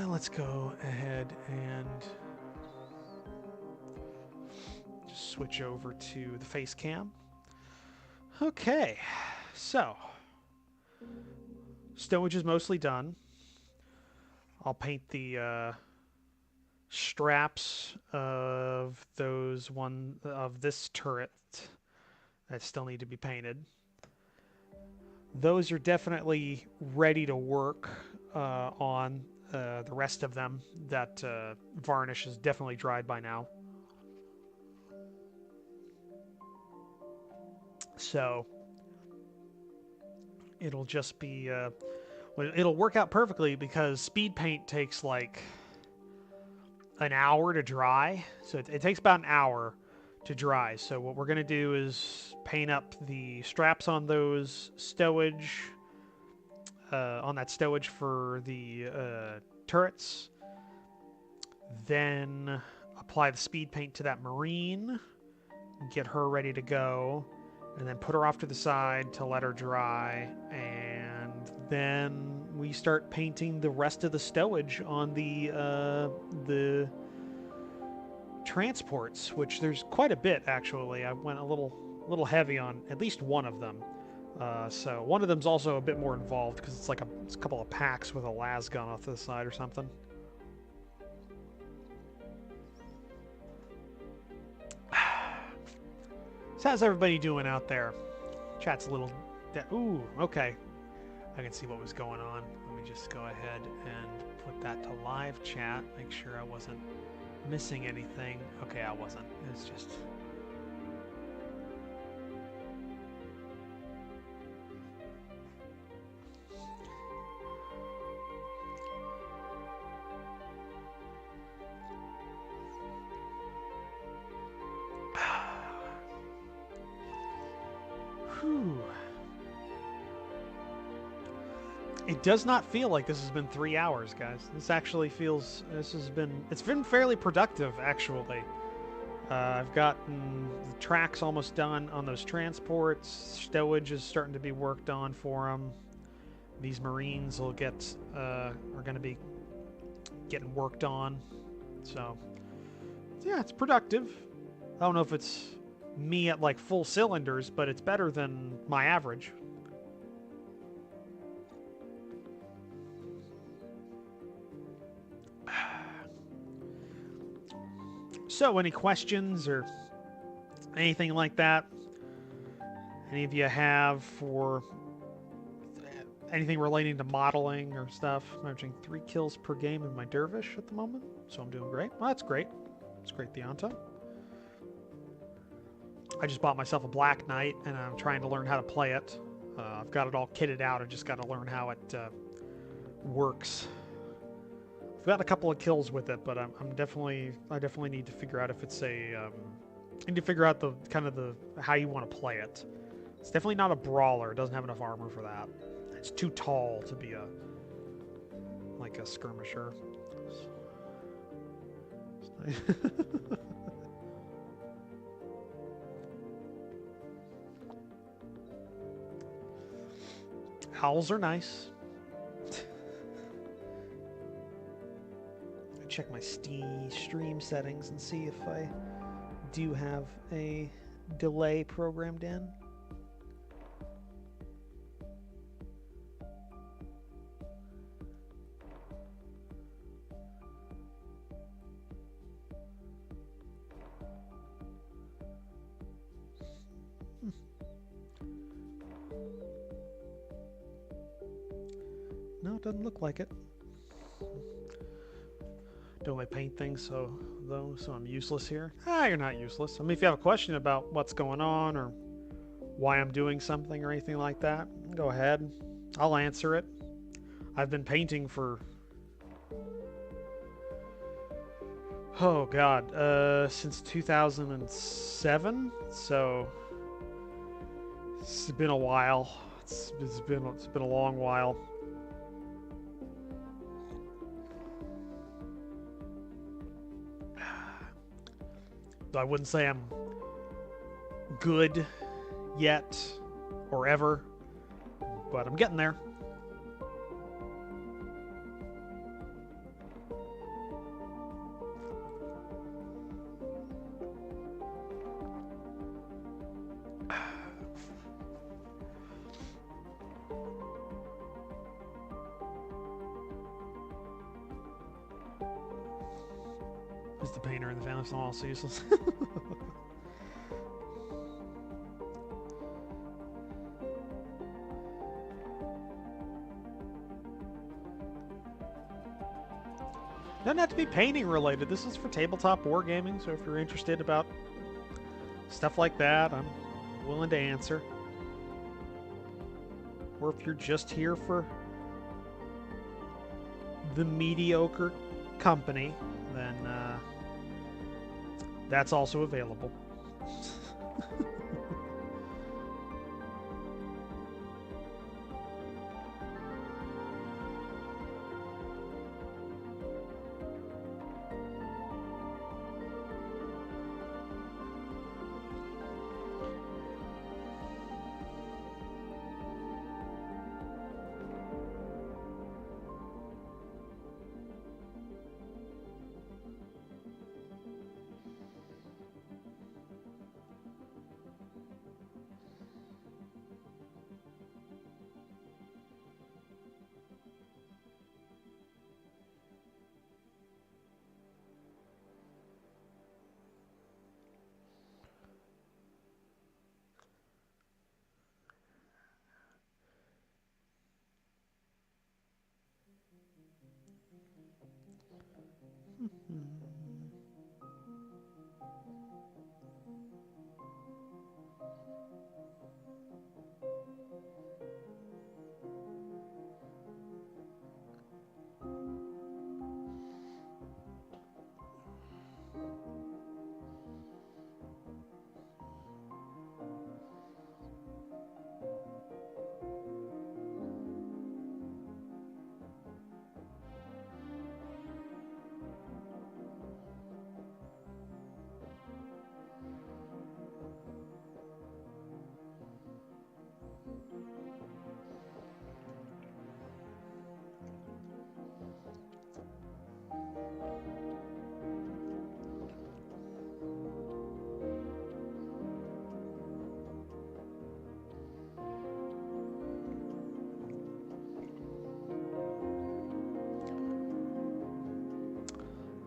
Let's go ahead and just switch over to the face cam. Okay, so stowage is mostly done. I'll paint the straps of this turret that still need to be painted. Those are definitely ready to work on. The rest of them, that varnish is definitely dried by now. So it'll just be it'll work out perfectly because speed paint takes like an hour to dry. So it takes about an hour to dry. So what we're going to do is paint up the straps on those stowage, on that stowage for the turrets. Then apply the speed paint to that Marine, get her ready to go, and then put her off to the side to let her dry, and then we start painting the rest of the stowage on the transports, which there's quite a bit actually. I went a little heavy on at least one of them. So one of them's also a bit more involved because it's like it's a couple of packs with a las gun off to the side or something. So how's everybody doing out there? Chat's a little... Ooh, okay. I can see what was going on. Let me just go ahead and put that to live chat. Make sure I wasn't missing anything. Okay, I wasn't. It's just... Whew. It does not feel like this has been 3 hours, guys. This actually feels... It's been fairly productive, actually. I've gotten the tracks almost done on those transports. Stowage is starting to be worked on for them. These Marines will are going to be getting worked on. So, yeah, it's productive. I don't know if it's me at like full cylinders, but it's better than my average. So, any questions or anything like that? Any of you have for anything relating to modeling or stuff? I'm averaging 3 kills per game in my Dervish at the moment, so I'm doing great. Well, that's great. That's great, Theonto. I just bought myself a Black Knight, and I'm trying to learn how to play it. I've got it all kitted out. I just got to learn how it works. I've got a couple of kills with it, but I definitely need to figure out if it's I need to figure out the how you want to play it. It's definitely not a brawler. It doesn't have enough armor for that. It's too tall to be like a skirmisher. Owls are nice. Check my stream settings and see if I do have a delay programmed in. No, it doesn't look like it. Do I paint things so I'm useless here? Ah, you're not useless. I mean, if you have a question about what's going on or why I'm doing something or anything like that, go ahead. I'll answer it. I've been painting for... Oh, God. Since 2007? So... It's been a while. It's been a long while. I wouldn't say I'm good yet or ever, but I'm getting there. Is the painter in the family still also useless? Doesn't have to be painting related. This is for tabletop wargaming, so if you're interested about stuff like that, I'm willing to answer. Or if you're just here for the mediocre company, then that's also available.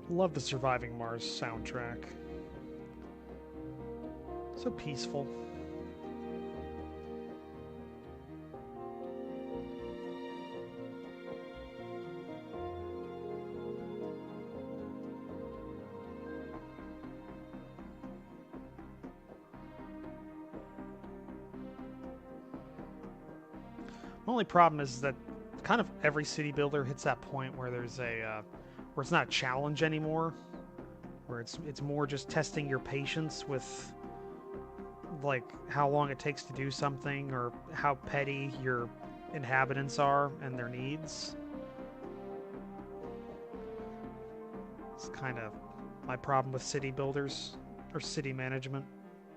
Love the Surviving Mars soundtrack. So peaceful. The only problem is that kind of every city builder hits that point where there's a where it's not a challenge anymore, where it's more just testing your patience with like how long it takes to do something or how petty your inhabitants are and their needs. It's kind of my problem with city builders or city management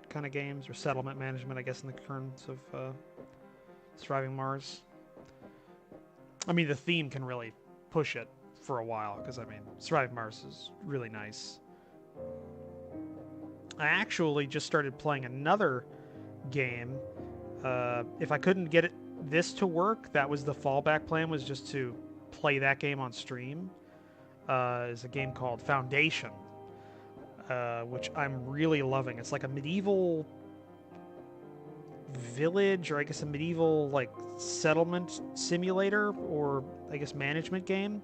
kind of games, or settlement management, I guess, in the terms of Surviving Mars. I mean, the theme can really push it for a while, because, I mean, Surviving Mars is really nice. I actually just started playing another game. If I couldn't get this to work, that was the fallback plan, was just to play that game on stream. Is a game called Foundation, which I'm really loving. It's like a medieval village, or I guess a medieval like settlement simulator, or I guess management game.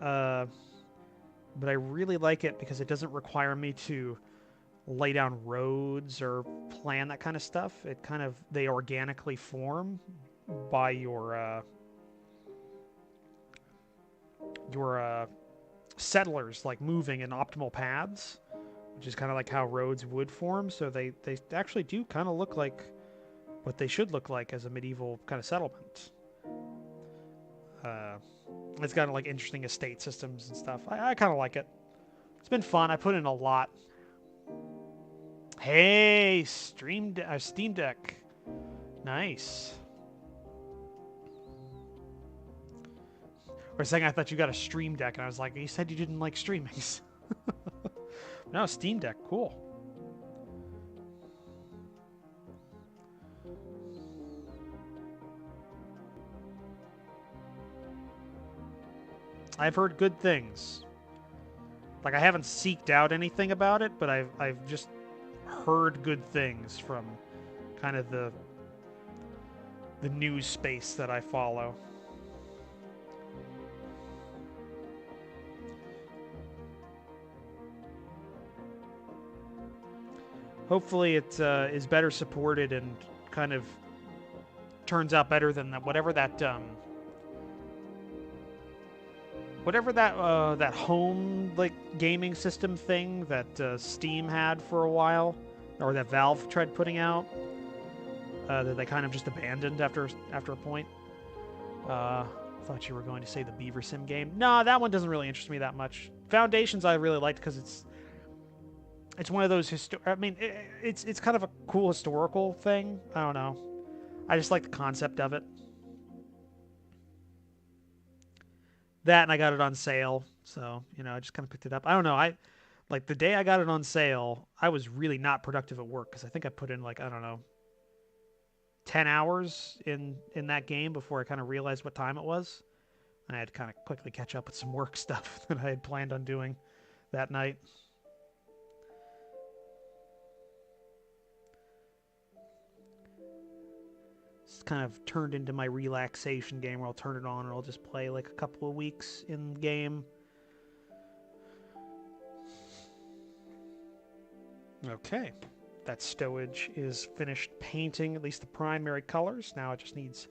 But I really like it because it doesn't require me to lay down roads or plan that kind of stuff. It kind of, they organically form by your settlers like moving in optimal paths, which is kind of like how roads would form. So they actually do kind of look like what they should look like as a medieval kind of settlement. It's got like interesting estate systems and stuff. I kind of like it. It's been fun. I put in a lot. Hey, Steam Deck. Nice. For a second, I thought you got a Stream Deck, and I was like, you said you didn't like streamings. No, Steam Deck. Cool. I've heard good things. Like, I haven't seeked out anything about it, but I've just heard good things from kind of the news space that I follow. Hopefully it is better supported and kind of turns out better than that, whatever that that home like gaming system thing that Steam had for a while, or that Valve tried putting out, that they kind of just abandoned after a point. Thought you were going to say the Beaver Sim game. No, that one doesn't really interest me that much. Foundations I really liked because it's one of those I mean, it's kind of a cool historical thing. I don't know. I just like the concept of it. That, and I got it on sale, so, you know, I just kind of picked it up. I don't know, like, the day I got it on sale, I was really not productive at work, because I think I put in, like, I don't know, 10 hours in that game before I kind of realized what time it was. And I had to kind of quickly catch up with some work stuff that I had planned on doing that night. Kind of turned into my relaxation game where I'll turn it on and I'll just play like a couple of weeks in game. Okay, that stowage is finished painting at least the primary colors. Now it just needs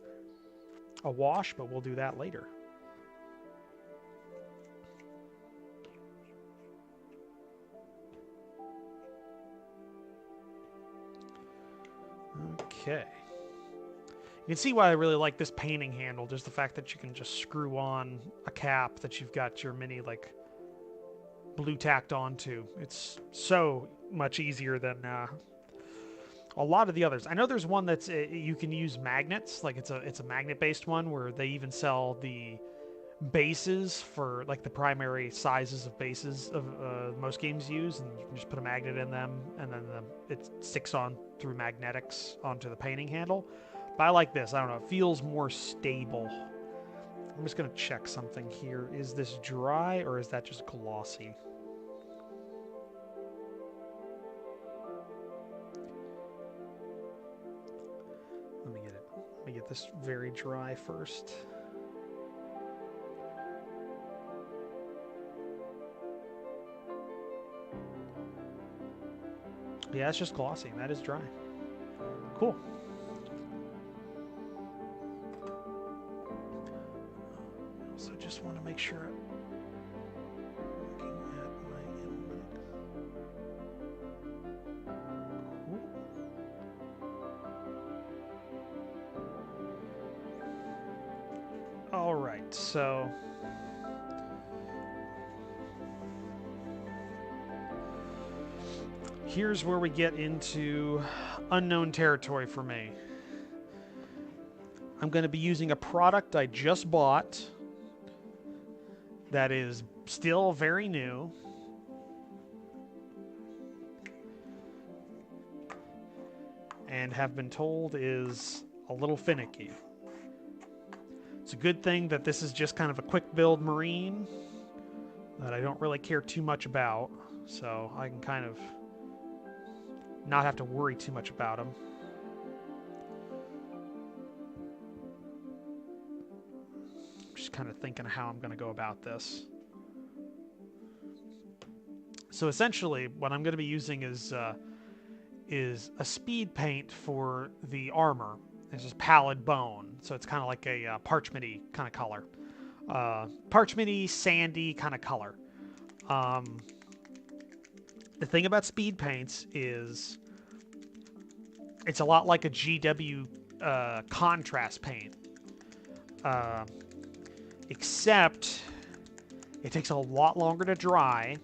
a wash, but we'll do that later. Okay. You can see why I really like this painting handle, just the fact that you can just screw on a cap that you've got your mini, like, blue tacked onto. It's so much easier than a lot of the others. I know there's one that's, you can use magnets, like it's a magnet-based one, where they even sell the bases for, like, the primary sizes of bases of most games use, and you can just put a magnet in them, and then it sticks on through magnetics onto the painting handle. But I like this. I don't know. It feels more stable. I'm just going to check something here. Is this dry or is that just glossy? get this very dry first. Yeah, it's just glossy. That is dry. Cool. So just want to make sure I'm looking at my index. Cool. All right, so here's where we get into unknown territory for me. I'm going to be using a product I just bought that is still very new. And have been told is a little finicky. It's a good thing that this is just kind of a quick build marine that I don't really care too much about, so I can kind of not have to worry too much about him. Just kind of thinking how I'm going to go about this. So essentially, what I'm going to be using is a speed paint for the armor. It's just pallid bone, so it's kind of like a parchment-y kind of color. Parchment-y, sandy kind of color. The thing about speed paints is it's a lot like a GW contrast paint. Except it takes a lot longer to dry,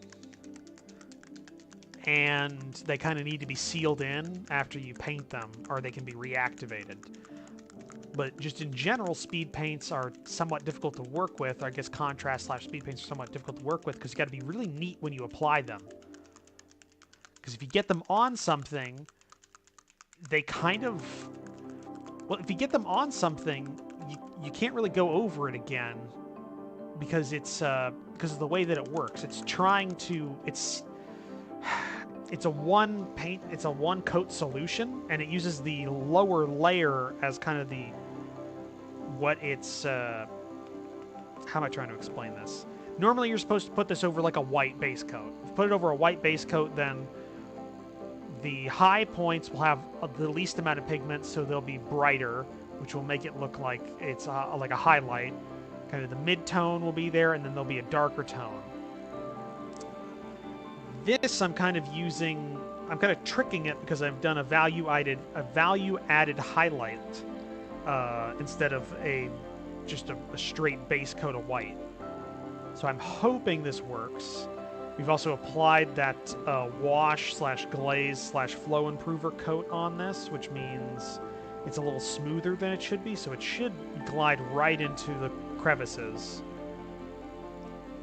and they kind of need to be sealed in after you paint them, or they can be reactivated. But just in general, speed paints are somewhat difficult to work with. I guess contrast/speed paints are somewhat difficult to work with because you got to be really neat when you apply them. Because if you get them on something, they kind of... Well, if you get them on something, you can't really go over it again because it's because of the way that it works. It's trying to... It's a one coat solution, and it uses the lower layer as kind of what it's how am I trying to explain this? Normally you're supposed to put this over like a white base coat. If you put it over a white base coat, then the high points will have the least amount of pigment, so they'll be brighter, which will make it look like it's like a highlight. Kind of the mid-tone will be there, and then there'll be a darker tone. This I'm kind of tricking it because I've done a value-added highlight instead of just a straight base coat of white. So I'm hoping this works. We've also applied that wash/glaze/flow improver coat on this, which means it's a little smoother than it should be, so it should glide right into the crevices.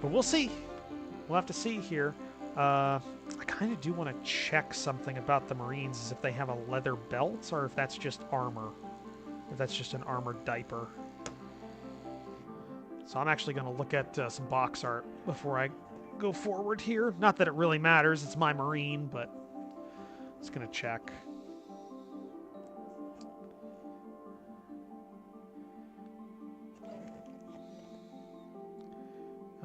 But we'll see. We'll have to see here. I kind of do want to check something about the Marines, as if they have a leather belt, or if that's just armor. If that's just an armored diaper. So I'm actually going to look at some box art before I go forward here. Not that it really matters, it's my Marine, but I'm just going to check.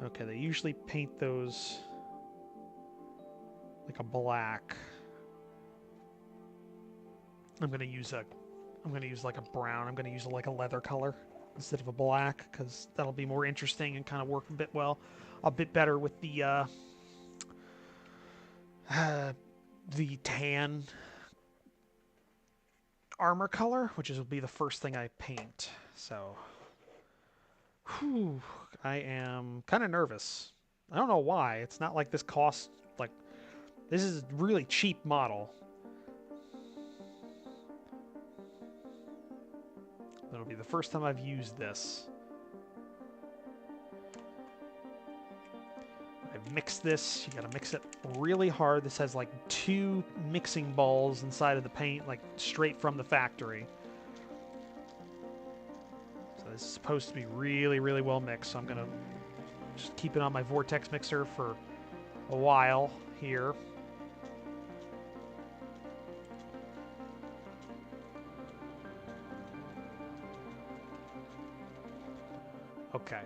Okay, they usually paint those like a black. I'm gonna use like a brown. I'm gonna use like a leather color instead of a black, because that'll be more interesting and kind of work a bit better with the tan armor color, which will be the first thing I paint. So, whew, I am kind of nervous. I don't know why. It's not like this costs like. This is a really cheap model. That'll be the first time I've used this. I've mixed this. You gotta mix it really hard. This has like 2 mixing balls inside of the paint, like straight from the factory. So this is supposed to be really, really well mixed. So I'm gonna just keep it on my vortex mixer for a while here. Okay.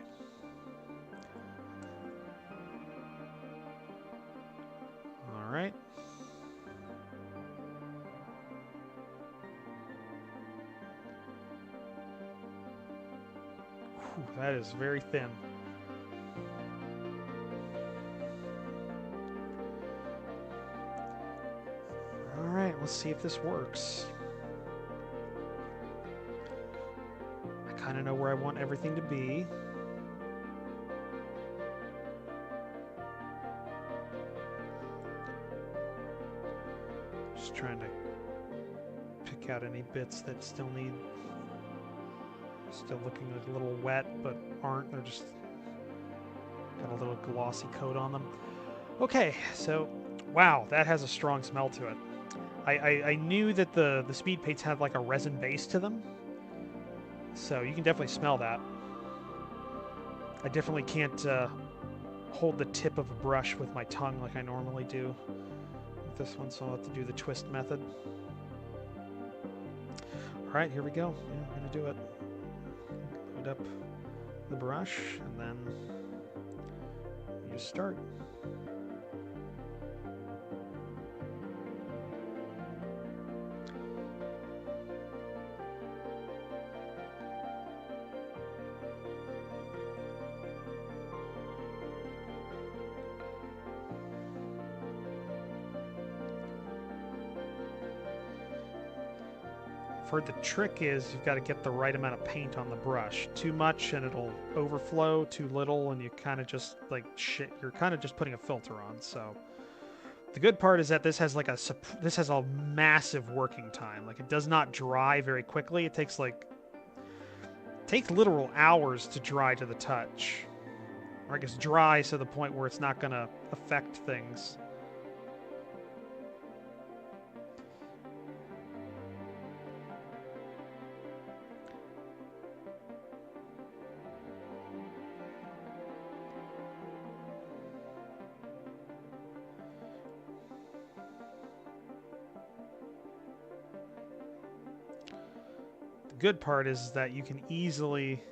All right. Whew, that is very thin. All right, let's see if this works. I kind of know where I want everything to be. Just trying to pick out any bits that still looking a little wet, but aren't. They're just got a little glossy coat on them. Okay, so wow, that has a strong smell to it. I knew that the speed paints had like a resin base to them, so you can definitely smell that. I definitely can't hold the tip of a brush with my tongue like I normally do with this one, so I'll have to do the twist method. All right, here we go. Yeah, I'm gonna do it. Load up the brush, and then you start. For the trick is you've got to get the right amount of paint on the brush. Too much and it'll overflow. Too little and you kind of just like shit. You're kind of just putting a filter on. So the good part is that this has like a massive working time. Like it does not dry very quickly. It takes literal hours to dry to the touch. Or I guess dry to the point where it's not going to affect things. Good part is that you can easily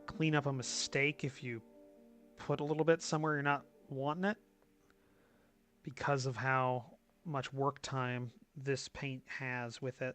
clean up a mistake if you put a little bit somewhere you're not wanting it, because of how much work time this paint has with it.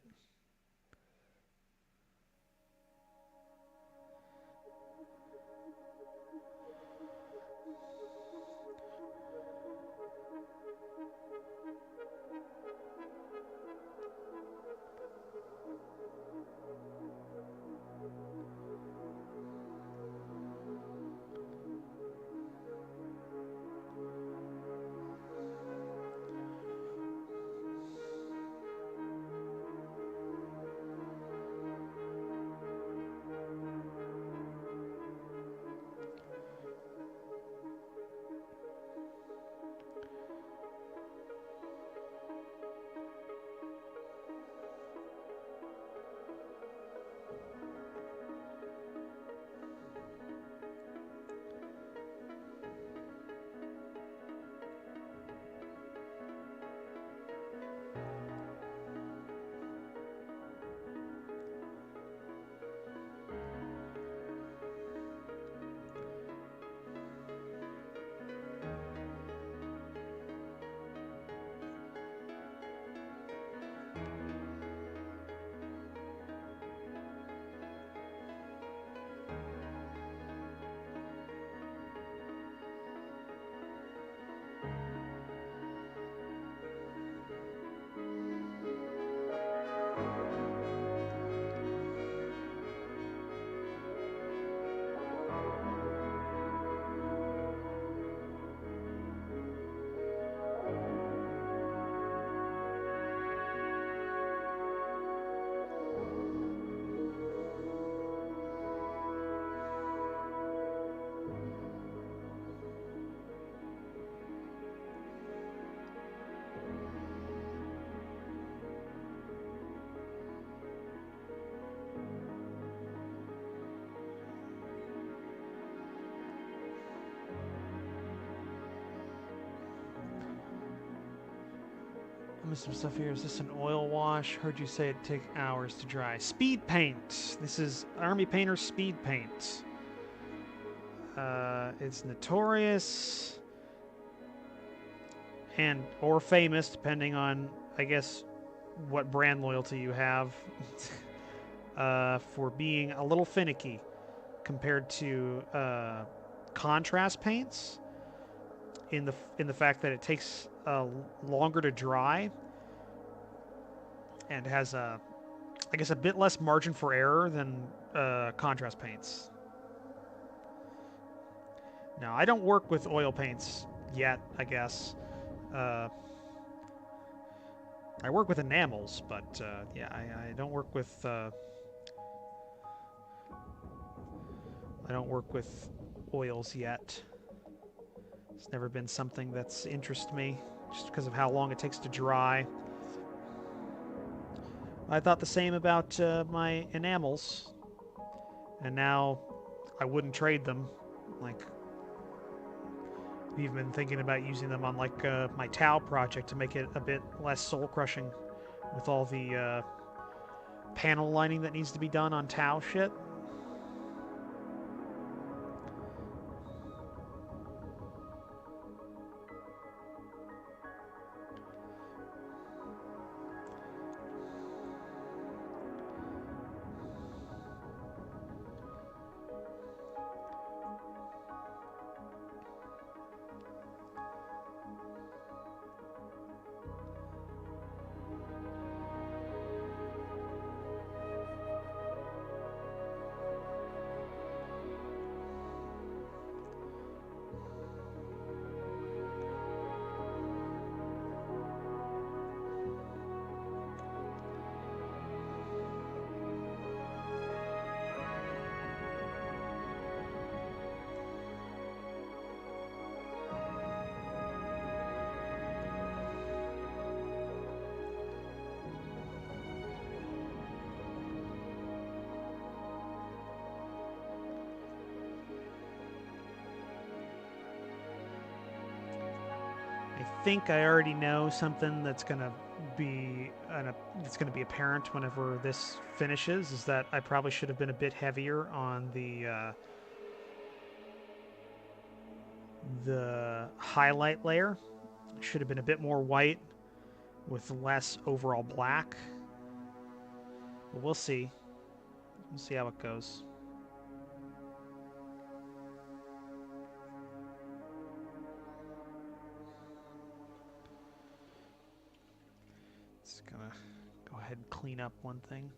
Missed some stuff here. Is this an oil wash? Heard you say it'd take hours to dry. Speed paint. This is Army Painter Speed Paint. It's notorious and or famous, depending on, I guess, what brand loyalty you have, for being a little finicky compared to contrast paints. In the fact that it takes longer to dry and has I guess a bit less margin for error than contrast paints. Now, I don't work with oil paints yet, I guess. I work with enamels, but yeah, I don't work with oils yet. It's never been something that's interested me, just because of how long it takes to dry. I thought the same about my enamels, and now I wouldn't trade them. Like, I've even been thinking about using them on like my Tau project to make it a bit less soul-crushing with all the panel lining that needs to be done on Tau shit. I think I already know something that's gonna be apparent whenever this finishes. Is that I probably should have been a bit heavier on the highlight layer. Should have been a bit more white with less overall black. But we'll see. We'll see how it goes. Gonna go ahead and clean up one thing.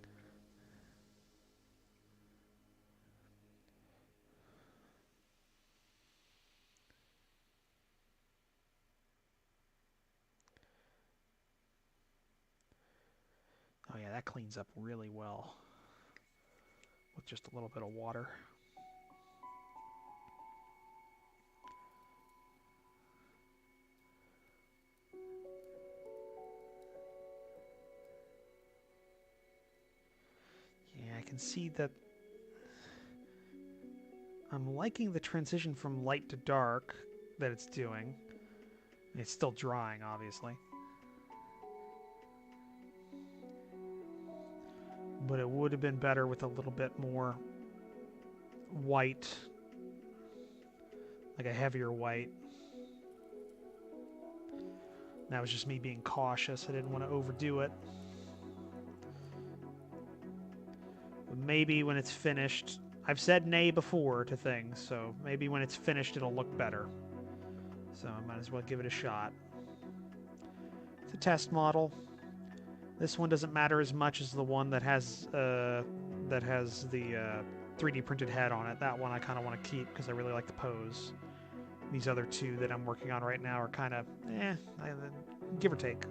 Oh yeah, that cleans up really well with just a little bit of water. I can see that I'm liking the transition from light to dark that it's doing. It's still drying, obviously. But it would have been better with a little bit more white, like a heavier white. That was just me being cautious. I didn't want to overdo it. Maybe when it's finished, I've said nay before to things, so maybe when it's finished it'll look better. So I might as well give it a shot. It's a test model. This one doesn't matter as much as the one that has the 3D printed head on it. That one I kind of want to keep because I really like the pose. These other two that I'm working on right now are kind of, give or take.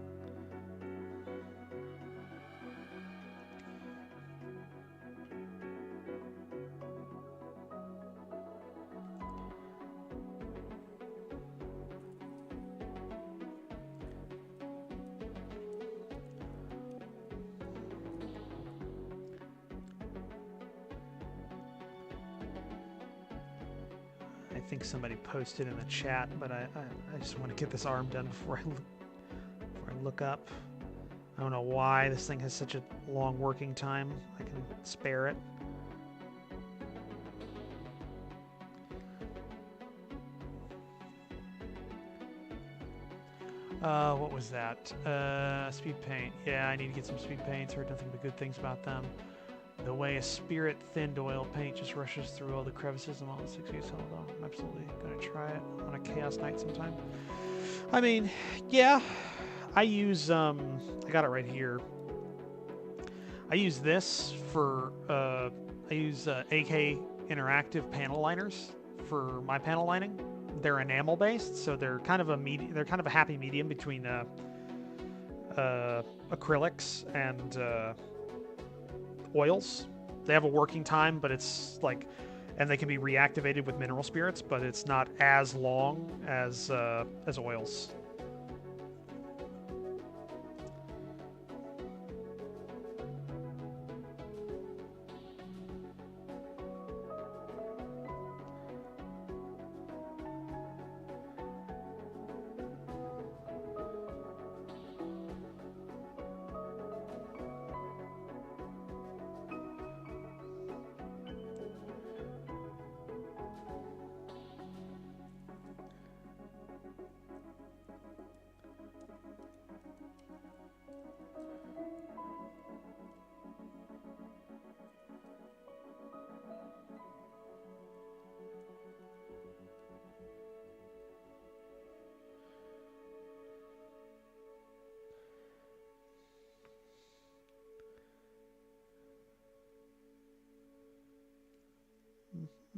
I think somebody posted in the chat, but I just want to get this arm done before I look up. I don't know why this thing has such a long working time. I can spare it. What was that? Speed paint. Yeah, I need to get some speed paints. Heard nothing but good things about them. The way a spirit thinned oil paint just rushes through all the crevices and all the 6 use. Hold on. I'm absolutely gonna try it on a chaos night sometime. I mean, yeah. I use I got it right here. I use this for I use AK Interactive panel liners for my panel lining. They're enamel based, so they're kind of a happy medium between acrylics and oils. They have a working time, but it's like, and they can be reactivated with mineral spirits, but it's not as long as oils.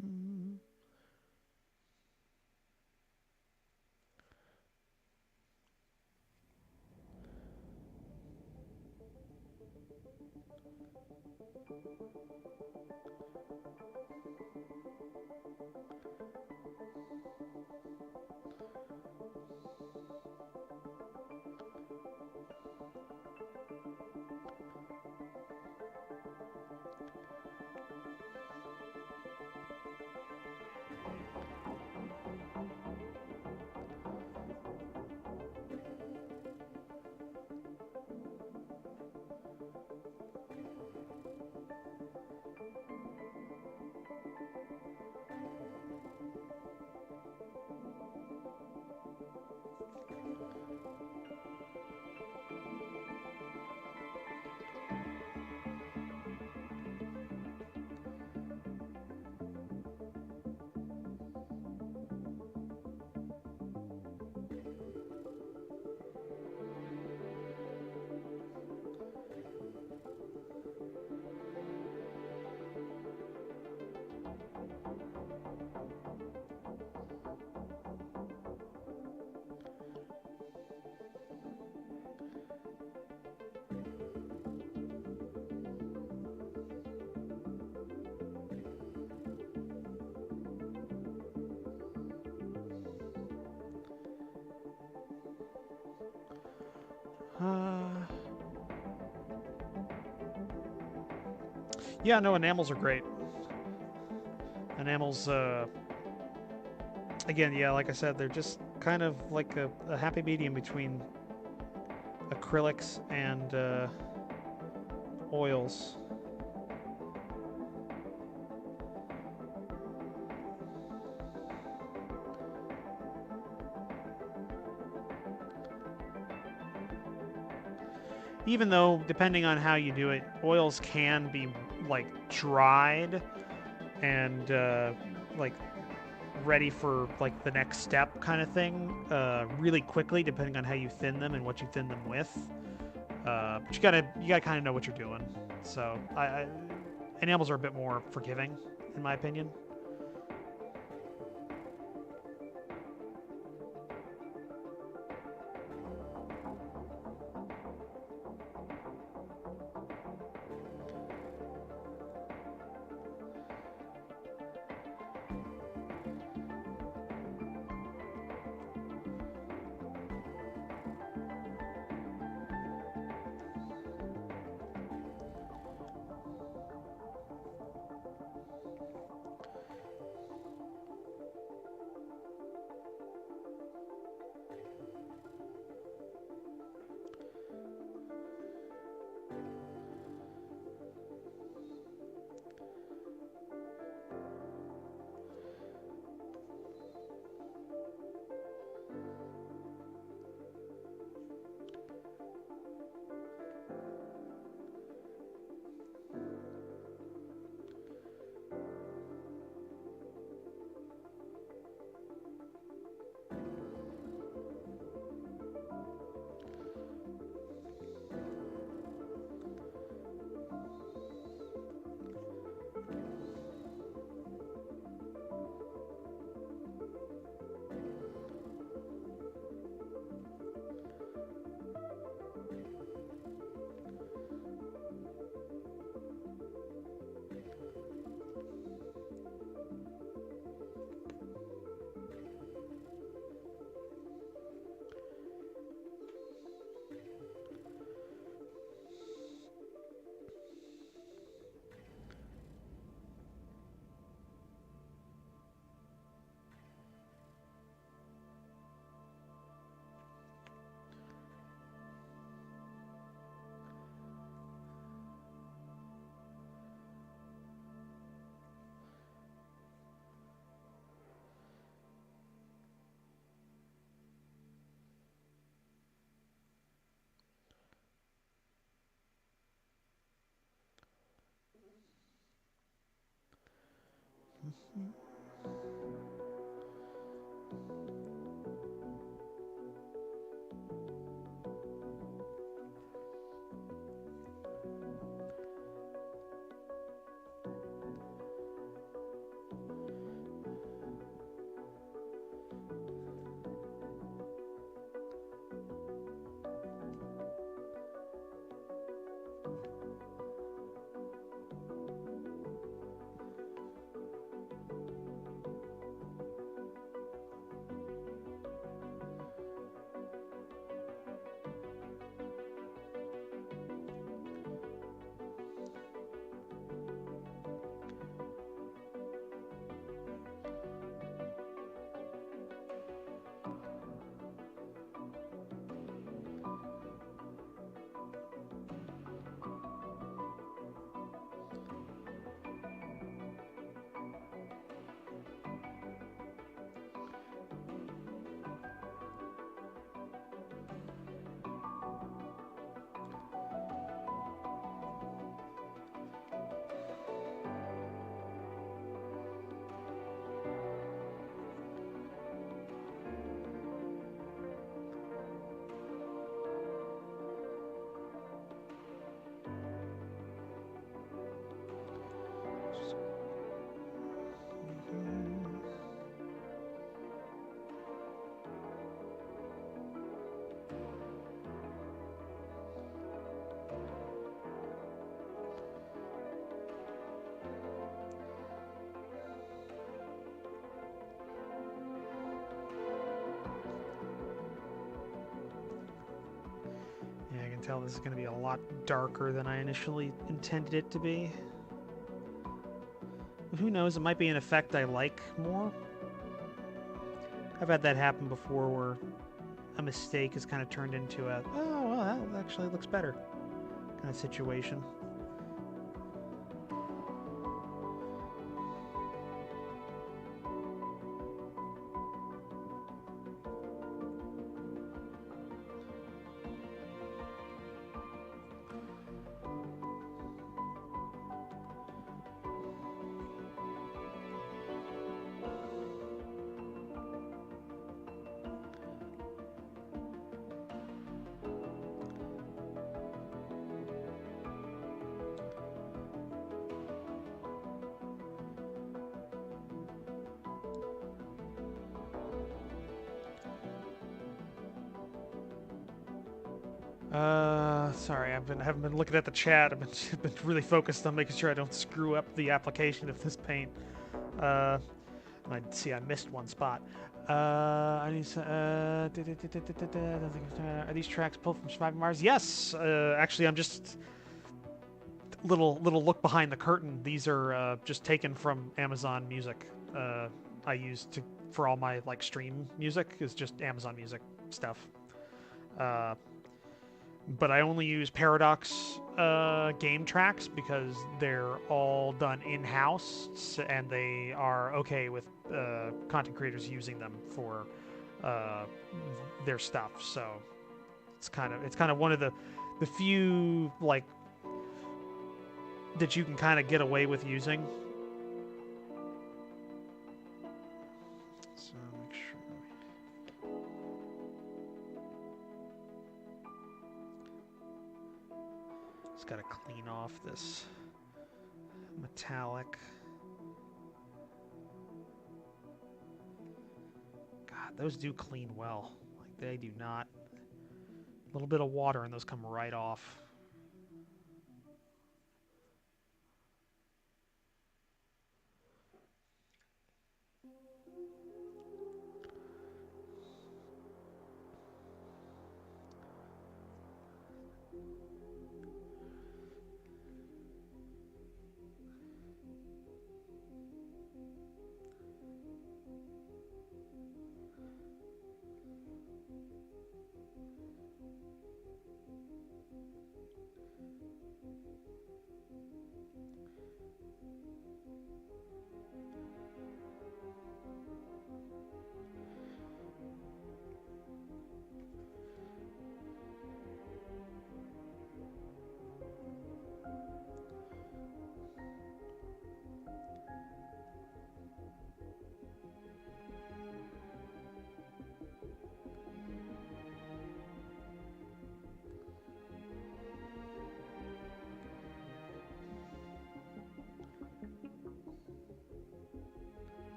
Mm-hmm. Yeah, no, enamels are great. Enamels, again, yeah, like I said, they're just kind of like a happy medium between acrylics and oils. Even though, depending on how you do it, oils can be like dried and like ready for like the next step kind of thing really quickly, depending on how you thin them and what you thin them with. But you gotta kind of know what you're doing. So enamels are a bit more forgiving, in my opinion. Yeah, I can tell this is going to be a lot darker than I initially intended it to be. But who knows, it might be an effect I like more. I've had that happen before where a mistake is kind of turned into a, oh, well, that actually looks better kind of situation. Sorry, I haven't been looking at the chat. I've been really focused on making sure I don't screw up the application of this paint. I see I missed one spot. I need are these tracks pulled from Surviving Mars? Yes. Actually, I'm just little look behind the curtain. These are just taken from Amazon Music. I use for all my like stream music is just Amazon Music stuff. But I only use Paradox game tracks because they're all done in-house and they are okay with content creators using them for their stuff. So it's kind of one of the few like that you can kind of get away with using. So make sure. Just got to clean off this metallic. God, those do clean well. Like they do not. A little bit of water and those come right off.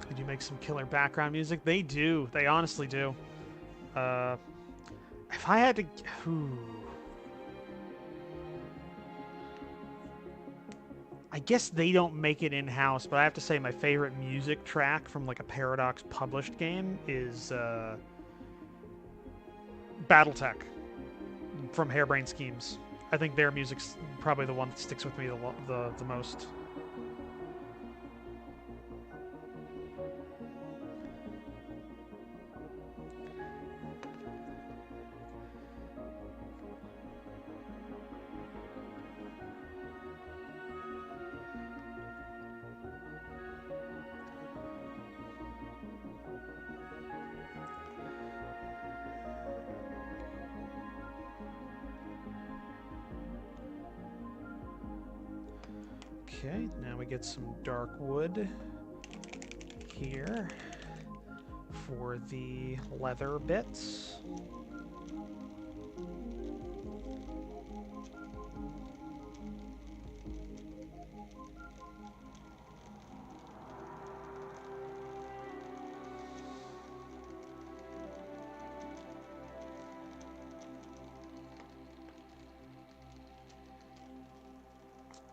They do make some killer background music. They do. They honestly do. If I had to... Ooh. I guess they don't make it in-house, but I have to say my favorite music track from like a Paradox published game is Battletech from Harebrained Schemes. I think their music's probably the one that sticks with me the most. Okay, now we get some dark wood here for the leather bits.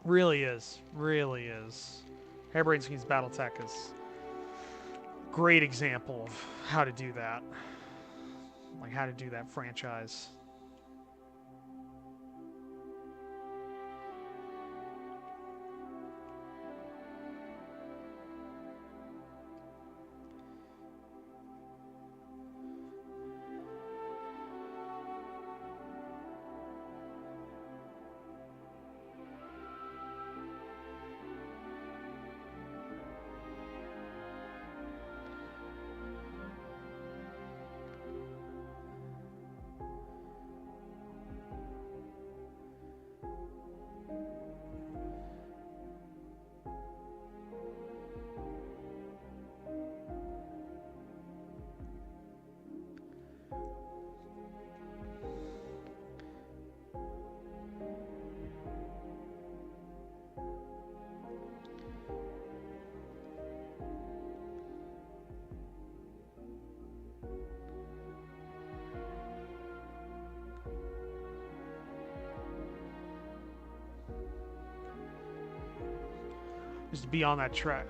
Really is. Really is. Harebrained Schemes Battletech is a great example of how to do that. Like, how to do that franchise. Just to be on that track.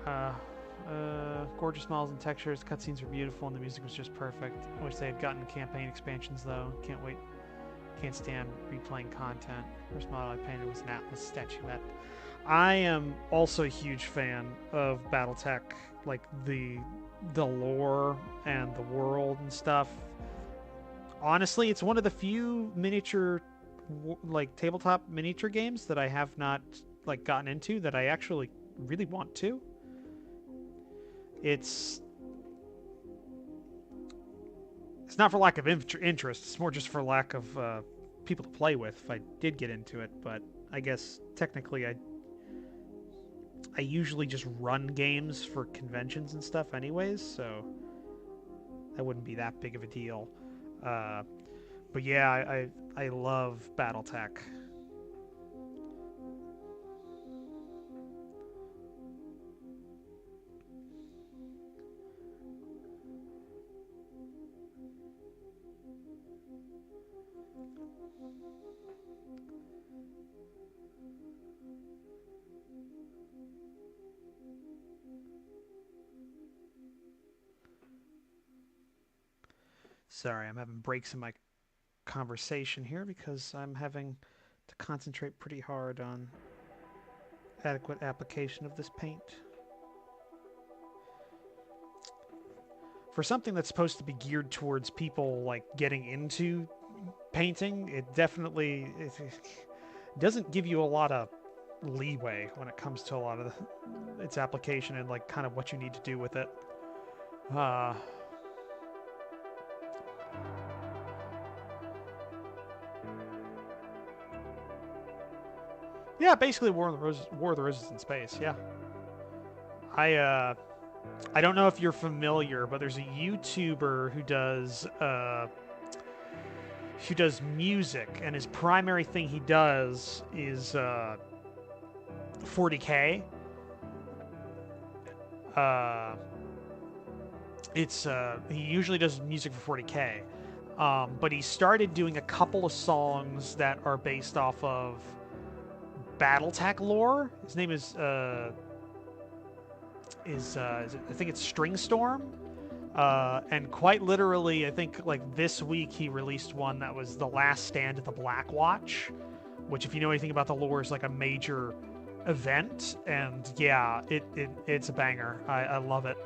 Gorgeous models and textures. Cutscenes were beautiful, and the music was just perfect. I wish they had gotten campaign expansions, though. Can't wait. Can't stand replaying content. First model I painted was an Atlas statuette. I am also a huge fan of BattleTech, like the lore and the world and stuff. Honestly, it's one of the few miniature, like tabletop miniature games that I have not like gotten into that I actually really want to. It's not for lack of interest. It's more just for lack of people to play with if I did get into it. But I guess technically I usually just run games for conventions and stuff anyways, so that wouldn't be that big of a deal. But yeah, I love BattleTech. Sorry, I'm having breaks in my conversation here because I'm having to concentrate pretty hard on adequate application of this paint. For something that's supposed to be geared towards people like getting into painting, it definitely doesn't give you a lot of leeway when it comes to a lot of its application and like kind of what you need to do with it. Yeah, basically War of the Roses in space. Yeah, I don't know if you're familiar, but there's a YouTuber who does music, and his primary thing he does is 40K. It's he usually does music for 40K, but he started doing a couple of songs that are based off of BattleTech lore. His name I think it's Stringstorm. And quite literally, I think like this week he released one that was The Last Stand at the Black Watch, which, if you know anything about the lore, is like a major event. And yeah, it's a banger. I love it.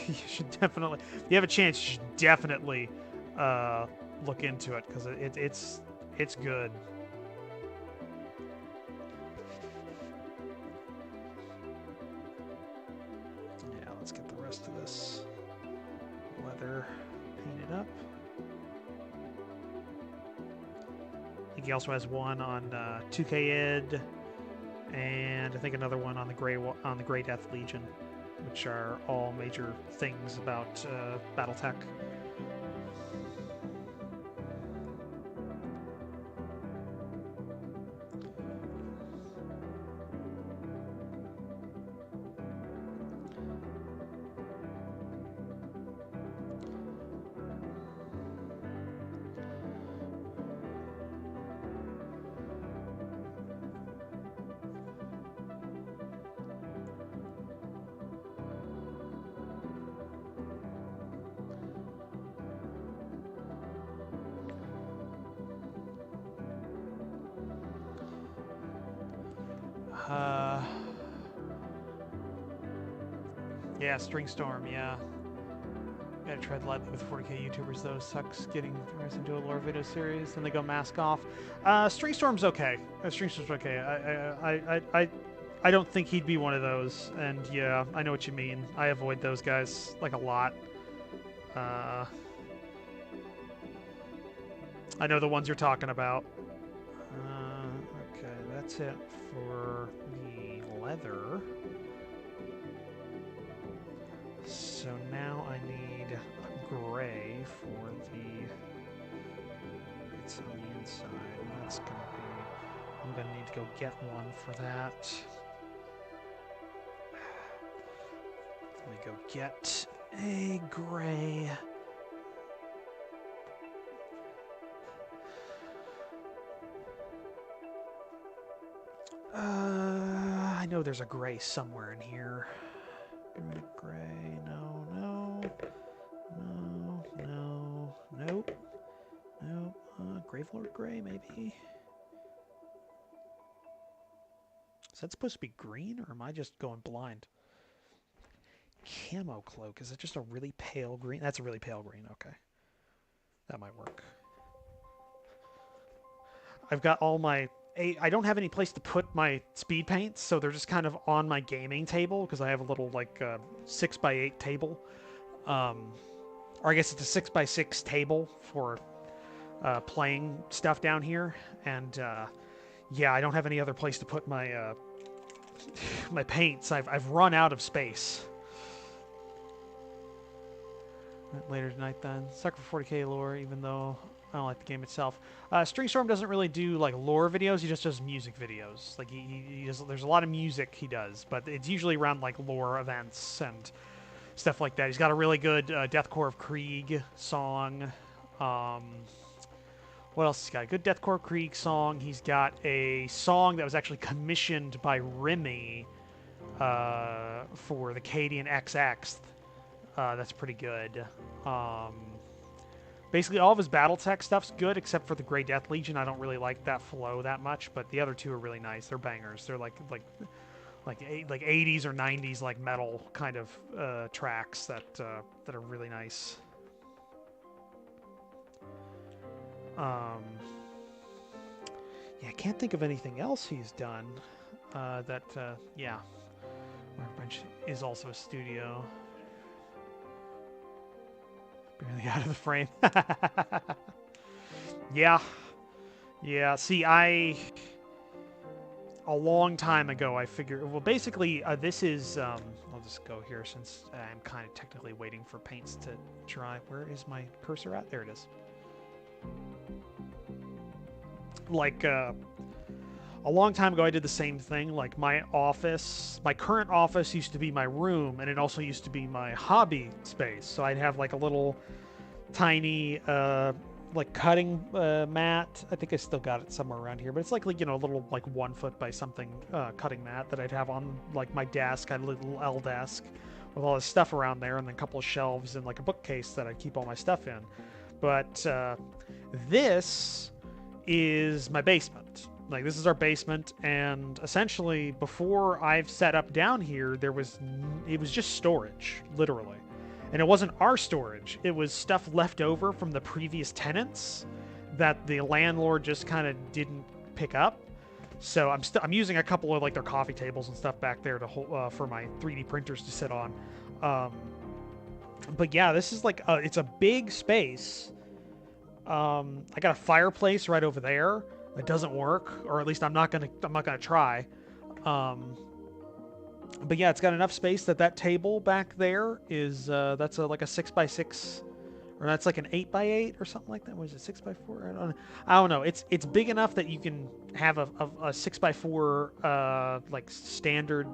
You should definitely, if you have a chance, you should definitely look into it, because it's good. Yeah, let's get the rest of this leather painted up. I think he also has one on 2K Id, and I think another one on the Grey Death Legion, which are all major things about BattleTech. Yeah, Stringstorm, yeah. Gotta tread lightly with 40K YouTubers, though. Sucks getting into a lore video series, then they go mask off. Stringstorm's okay. Stringstorm's okay. I don't think he'd be one of those, and yeah, I know what you mean. I avoid those guys, like, a lot. I know the ones you're talking about. Okay, that's it for the leather. So now I need a gray for the bits on the inside. That's gonna be, I'm gonna need to go get one for that. Let me go get a gray. I know there's a gray somewhere in here. Gray, no, nope. Gravelord Gray, maybe? Is that supposed to be green, or am I just going blind? Camo cloak, is it just a really pale green? That's a really pale green, okay. That might work. I've got all my... I don't have any place to put my speed paints, so they're just kind of on my gaming table, because I have a little, like, 6x8 table. Or I guess it's a 6x6 table for playing stuff down here. And, yeah, I don't have any other place to put my my paints. I've run out of space. Later tonight, then. Sucker for 40K lore, even though I don't like the game itself. Stringstorm doesn't really do like lore videos. He just does music videos. Like he does, there's a lot of music he does, but it's usually around like lore events and stuff like that. He's got a really good Deathcore of Krieg song. What else? He's got a good Deathcore of Krieg song. He's got a song that was actually commissioned by Remy for the Cadian XX. That's pretty good. Basically, all of his BattleTech stuff's good, except for the Grey Death Legion. I don't really like that flow that much, but the other two are really nice. They're bangers. They're like 80s or 90s like metal kind of tracks that are really nice. Yeah, I can't think of anything else he's done. Yeah, Workbench is also a studio. Barely out of the frame. Yeah. See, a long time ago, I figured... Well, basically, this is... I'll just go here since I'm kind of technically waiting for paints to dry. Where is my cursor at? There it is. Like, a long time ago I did the same thing. Like my office, my current office used to be my room, and it also used to be my hobby space. So I'd have like a little tiny like cutting mat. I think I still got it somewhere around here, but it's like you know, a little like 1 foot by something cutting mat that I'd have on like my desk. I had a little L desk with all this stuff around there, and then a couple of shelves and like a bookcase that I'd keep all my stuff in. But this is my basement. Like, this is our basement, and essentially before I've set up down here, it was just storage, literally. And it wasn't our storage, it was stuff left over from the previous tenants that the landlord just kind of didn't pick up. So I'm using a couple of like their coffee tables and stuff back there to hold, for my 3D printers to sit on. But yeah, this is like it's a big space. I got a fireplace right over there. It doesn't work, or at least I'm not gonna try. But yeah, it's got enough space that table back there is that's like a 6x6, or that's like an 8x8 or something like that. Was it 6x4? I don't know. It's big enough that you can have a 6x4 like standard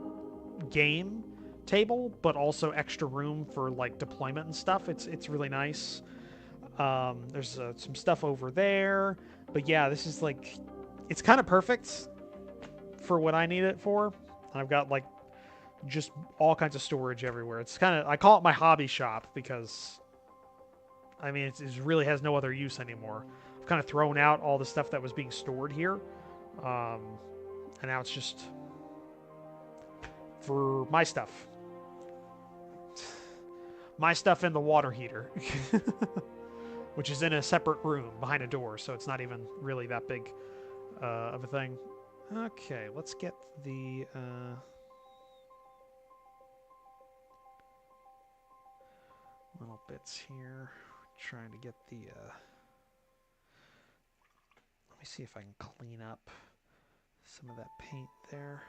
game table, but also extra room for like deployment and stuff. It's really nice. There's some stuff over there, but yeah, this is like, it's kind of perfect for what I need it for. And I've got like just all kinds of storage everywhere. It's kind of, I call it my hobby shop because, I mean, it really has no other use anymore. I've kind of thrown out all the stuff that was being stored here, and now it's just for my stuff. My stuff and the water heater. Which is in a separate room behind a door, so it's not even really that big of a thing. Okay, let's get the... little bits here. Trying to get the... let me see if I can clean up some of that paint there.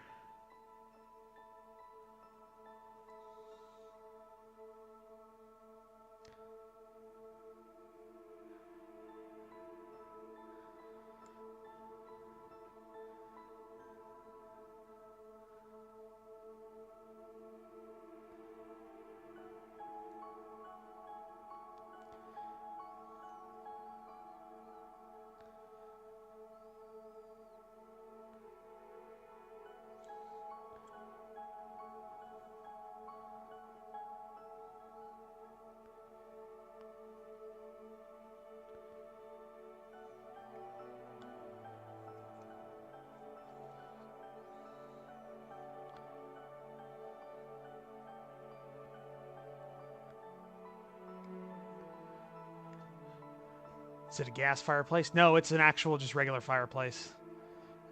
Is it a gas fireplace? No, it's an actual, just regular fireplace.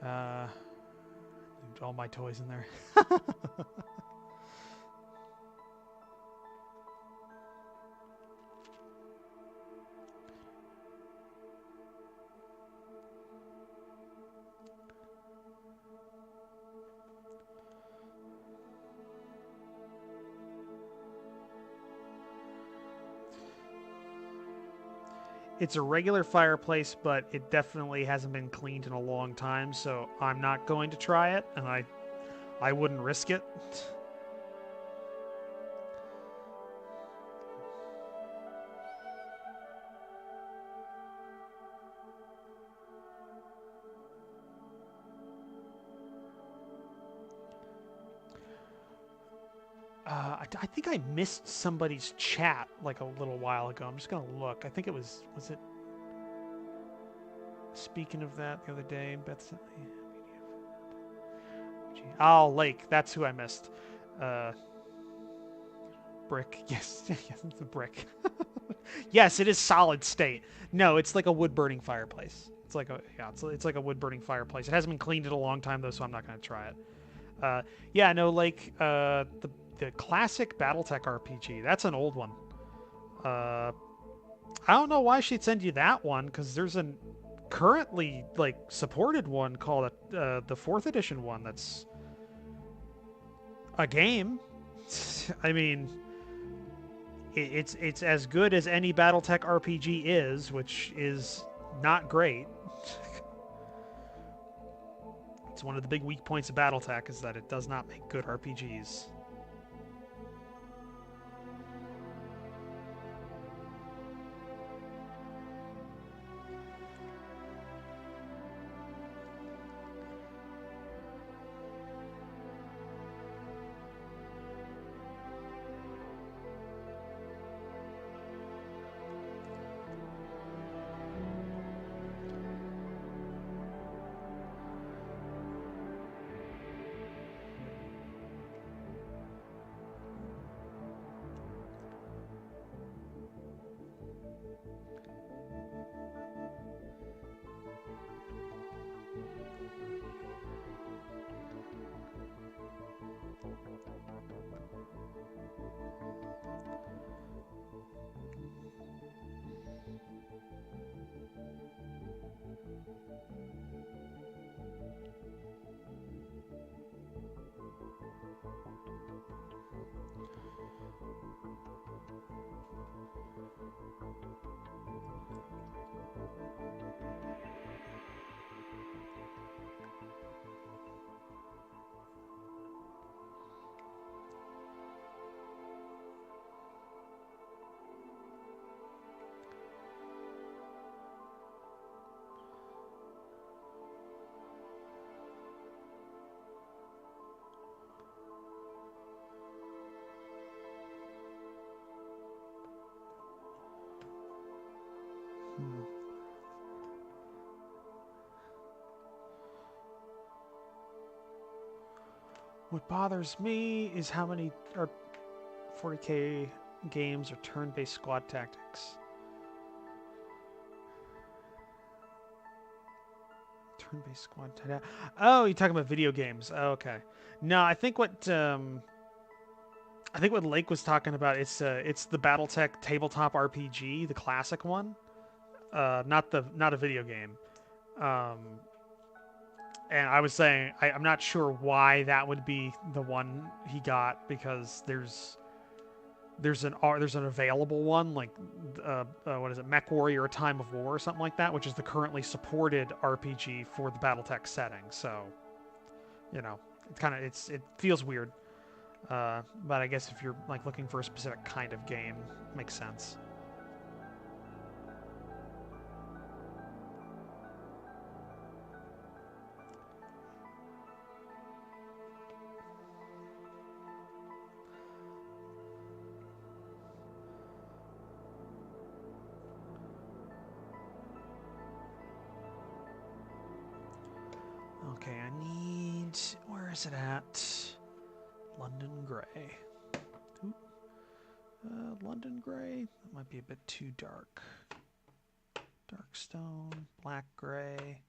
All my toys in there. It's a regular fireplace, but it definitely hasn't been cleaned in a long time, so I'm not going to try it, and I wouldn't risk it. I think I missed somebody's chat like a little while ago. I'm just gonna look. I think it was it? Speaking of that, the other day, Beth sent me. Oh, Lake. That's who I missed. Brick. Yes, yes, it's a brick. Yes, it is solid state. No, it's like a wood burning fireplace. It's like a it's like a wood burning fireplace. It hasn't been cleaned in a long time though, so I'm not gonna try it. Yeah, no, like the classic BattleTech RPG. That's an old one. I don't know why she'd send you that one, because there's an currently like supported one called the 4th edition one that's a game. I mean, it's as good as any BattleTech RPG is, which is not great. It's one of the big weak points of BattleTech is that it does not make good RPGs. What bothers me is how many 40K games are turn-based squad tactics. Turn-based squad tactics. Oh, you're talking about video games. Oh, okay. No, I think what Lake was talking about it's the BattleTech tabletop RPG, the classic one. Not a video game. And I was saying I'm not sure why that would be the one he got, because there's an available one, like what is it, MechWarrior: A Time of War or something like that, which is the currently supported RPG for the BattleTech setting. So, you know, it feels weird. But I guess if you're like looking for a specific kind of game, it makes sense. Okay, I need... Where is it at? London Grey. London Grey? That might be a bit too dark. Darkstone, Black Grey.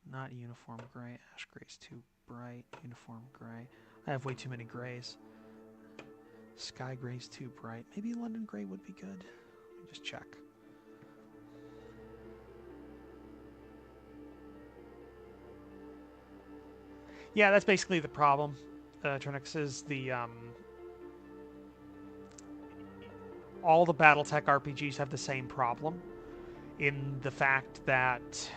Not Uniform Grey. Ash Grey's too bright. Uniform Grey. I have way too many grays. Sky Grey's too bright. Maybe London Grey would be good. Let me just check. Yeah, that's basically the problem. Trinix is the all the BattleTech RPGs have the same problem, in the fact that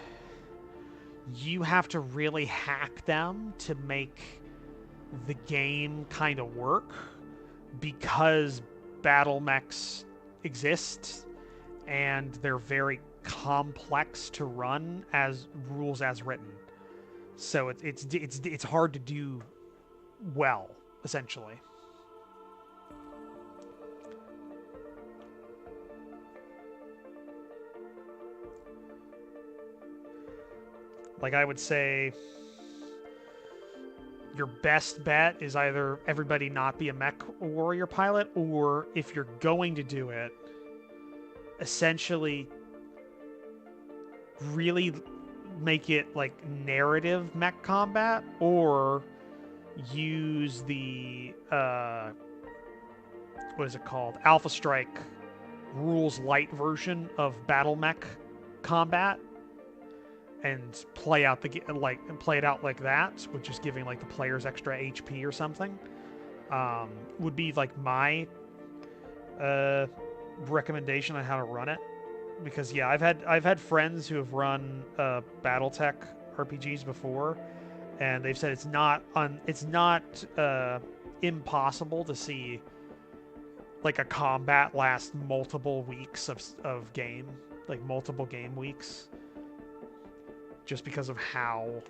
you have to really hack them to make the game kind of work, because battle mechs exist and they're very complex to run as rules as written. So it's hard to do well, essentially. Like, I would say your best bet is either everybody not be a mech warrior pilot, or if you're going to do it, essentially really make it like narrative mech combat, or use the what is it called, Alpha Strike rules light version of battle mech combat, and play out play it out like that, which is giving like the players extra HP or something. Would be like my recommendation on how to run it. Because yeah, I've had friends who have run BattleTech RPGs before, and they've said it's not impossible to see like a combat last multiple weeks of game, like multiple game weeks, just because of how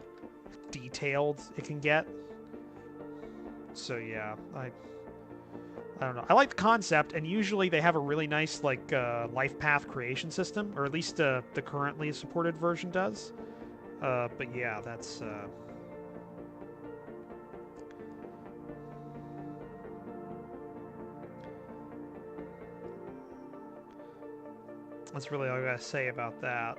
detailed it can get. So yeah, I don't know. I like the concept, and usually they have a really nice like life path creation system, or at least the currently supported version does. But yeah, that's really all I gotta say about that.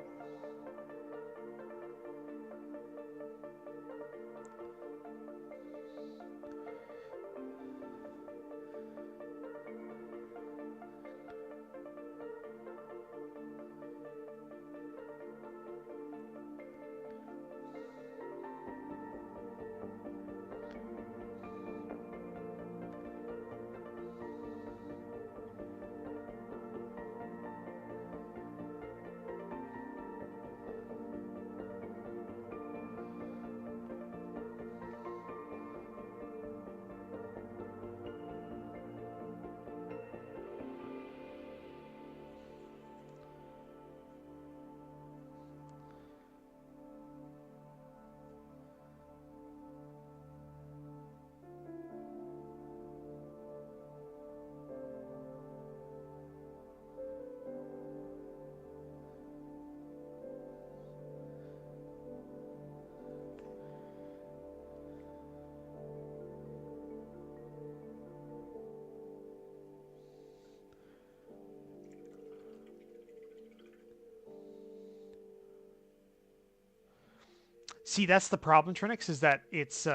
See, that's the problem, Trinix, is that it's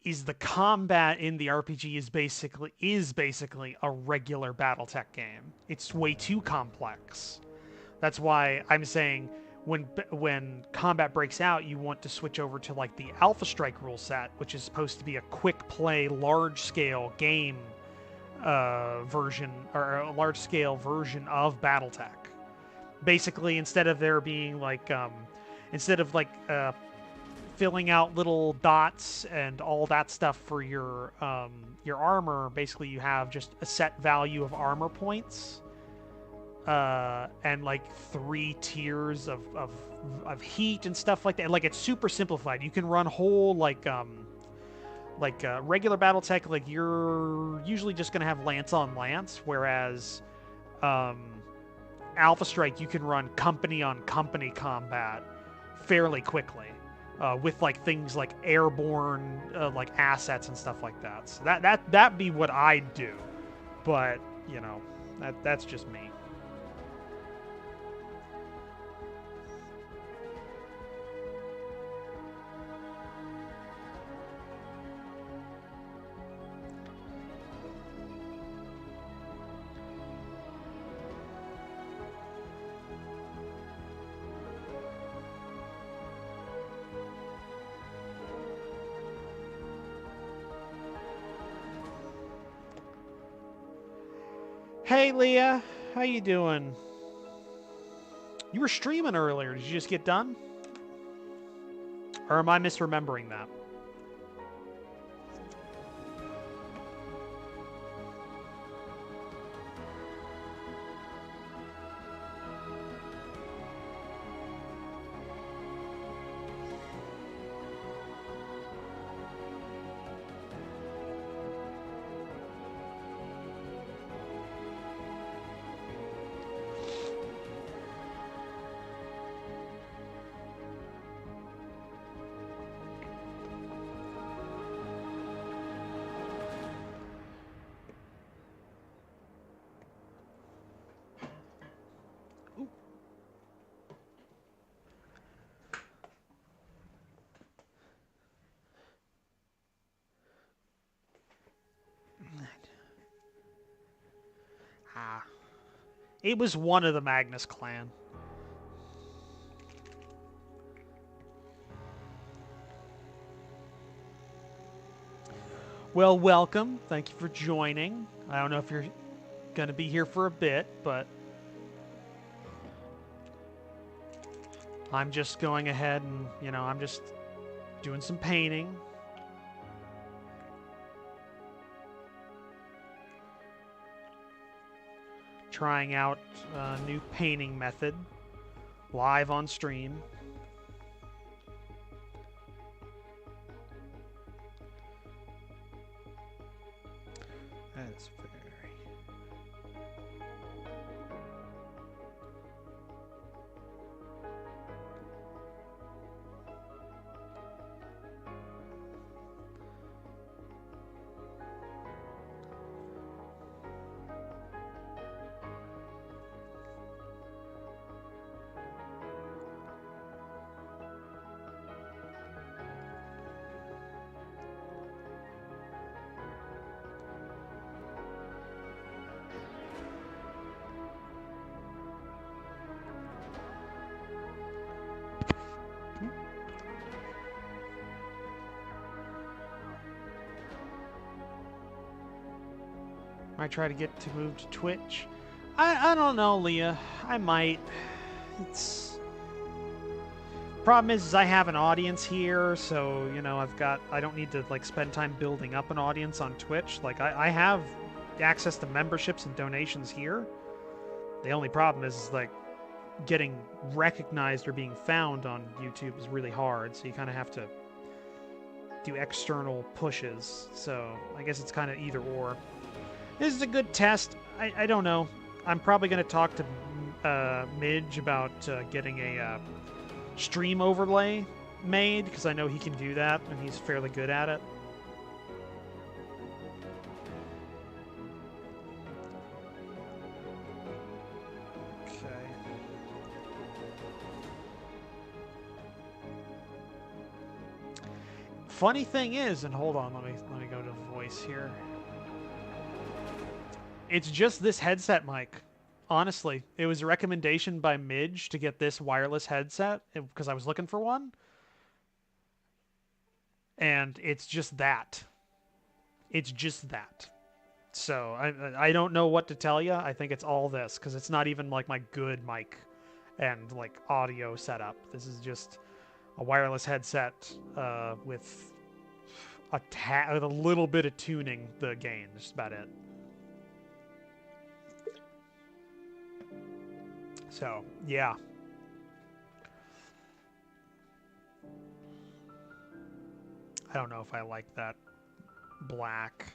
is the combat in the RPG is basically a regular BattleTech game. It's way too complex. That's why I'm saying when combat breaks out, you want to switch over to like the Alpha Strike rule set, which is supposed to be a quick play, large scale game version, or a large scale version of BattleTech. Basically, instead of there being like filling out little dots and all that stuff for your armor, basically you have just a set value of armor points, and like 3 tiers of heat and stuff like that. Like, it's super simplified. You can run whole regular BattleTech. Like, you're usually just gonna have lance on lance, whereas Alpha Strike, you can run company on company combat fairly quickly, with like things like airborne like assets and stuff like that. So that'd be what I'd do, but you know, that's just me. Hey, Leah, how you doing? You were streaming earlier. Did you just get done? Or am I misremembering that? It was one of the Magnus clan. Well, welcome. Thank you for joining. I don't know if you're going to be here for a bit, but I'm just going ahead and, you know, I'm just doing some painting. Trying out a new painting method live on stream. That's very... I try to get to move to Twitch. I don't know, Leah. I might. It's... Problem is I have an audience here, so, you know, I don't need to, like, spend time building up an audience on Twitch. Like, I have access to memberships and donations here. The only problem is, like, getting recognized or being found on YouTube is really hard, so you kind of have to do external pushes. So, I guess it's kind of either or. This is a good test. I don't know. I'm probably going to talk to Midge about getting a stream overlay made, because I know he can do that, and he's fairly good at it. Okay. Funny thing is, and hold on, let me go to voice here. It's just this headset mic. Honestly, it was a recommendation by Midge to get this wireless headset because I was looking for one. And it's just that. It's just that. So I don't know what to tell you. I think it's all this because it's not even like my good mic and like audio setup. This is just a wireless headset with a little bit of tuning the gain. That's about it. So, yeah. I don't know if I like that black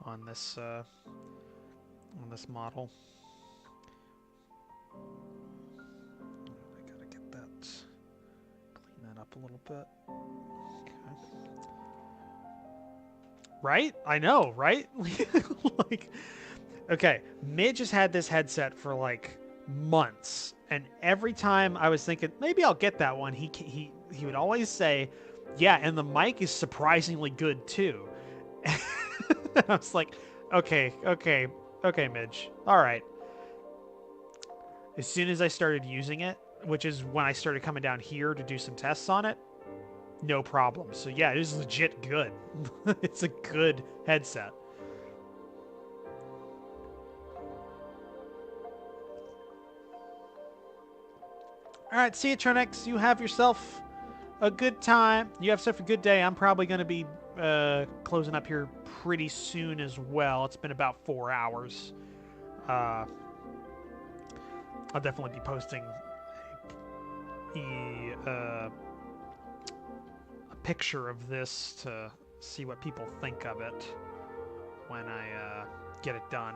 on this model. I gotta get that, clean that up a little bit. Okay. Right? I know, right? Like, okay, Midge has had this headset for like months, and every time I was thinking maybe I'll get that one, he would always say, yeah, and the mic is surprisingly good too. I was like, okay, Midge, all right. As soon as I started using it, which is when I started coming down here to do some tests on it, no problem. So yeah, it is legit good. It's a good headset. All right, see you, Tronix. You have yourself a good time. You have yourself a good day. I'm probably going to be closing up here pretty soon as well. It's been about 4 hours. I'll definitely be posting a picture of this to see what people think of it when I get it done.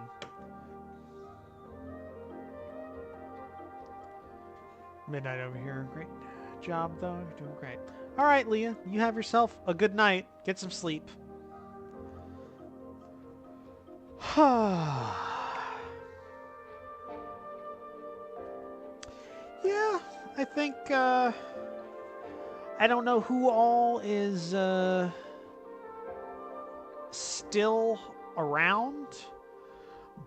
Midnight over here. Great job, though. You're doing great. All right, Leah. You have yourself a good night. Get some sleep. Yeah, I think, I don't know who all is, still around,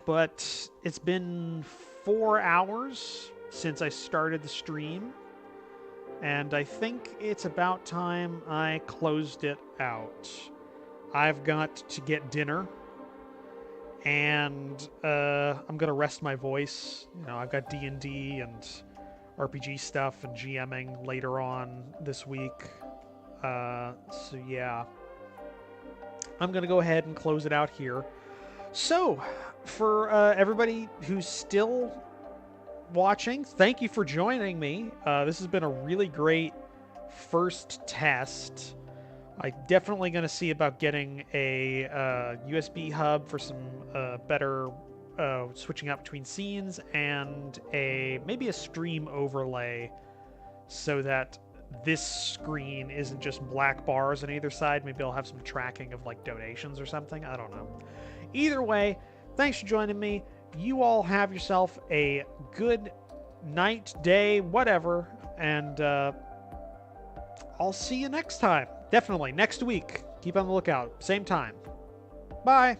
but it's been 4 hours since I started the stream, and I think it's about time I closed it out. I've got to get dinner, and I'm gonna rest my voice. You know, I've got D&D and RPG stuff and GMing later on this week. So yeah, I'm going to go ahead and close it out here. So, for everybody who's still watching, thank you for joining me. This has been a really great first test. I'm definitely going to see about getting a USB hub for some better switching out between scenes, and maybe a stream overlay so that this screen isn't just black bars on either side. Maybe I'll have some tracking of like donations or something. I don't know. Either way, thanks for joining me. You all have yourself a good night, day, whatever, and I'll see you next time. Definitely next week. Keep on the lookout. Same time. Bye.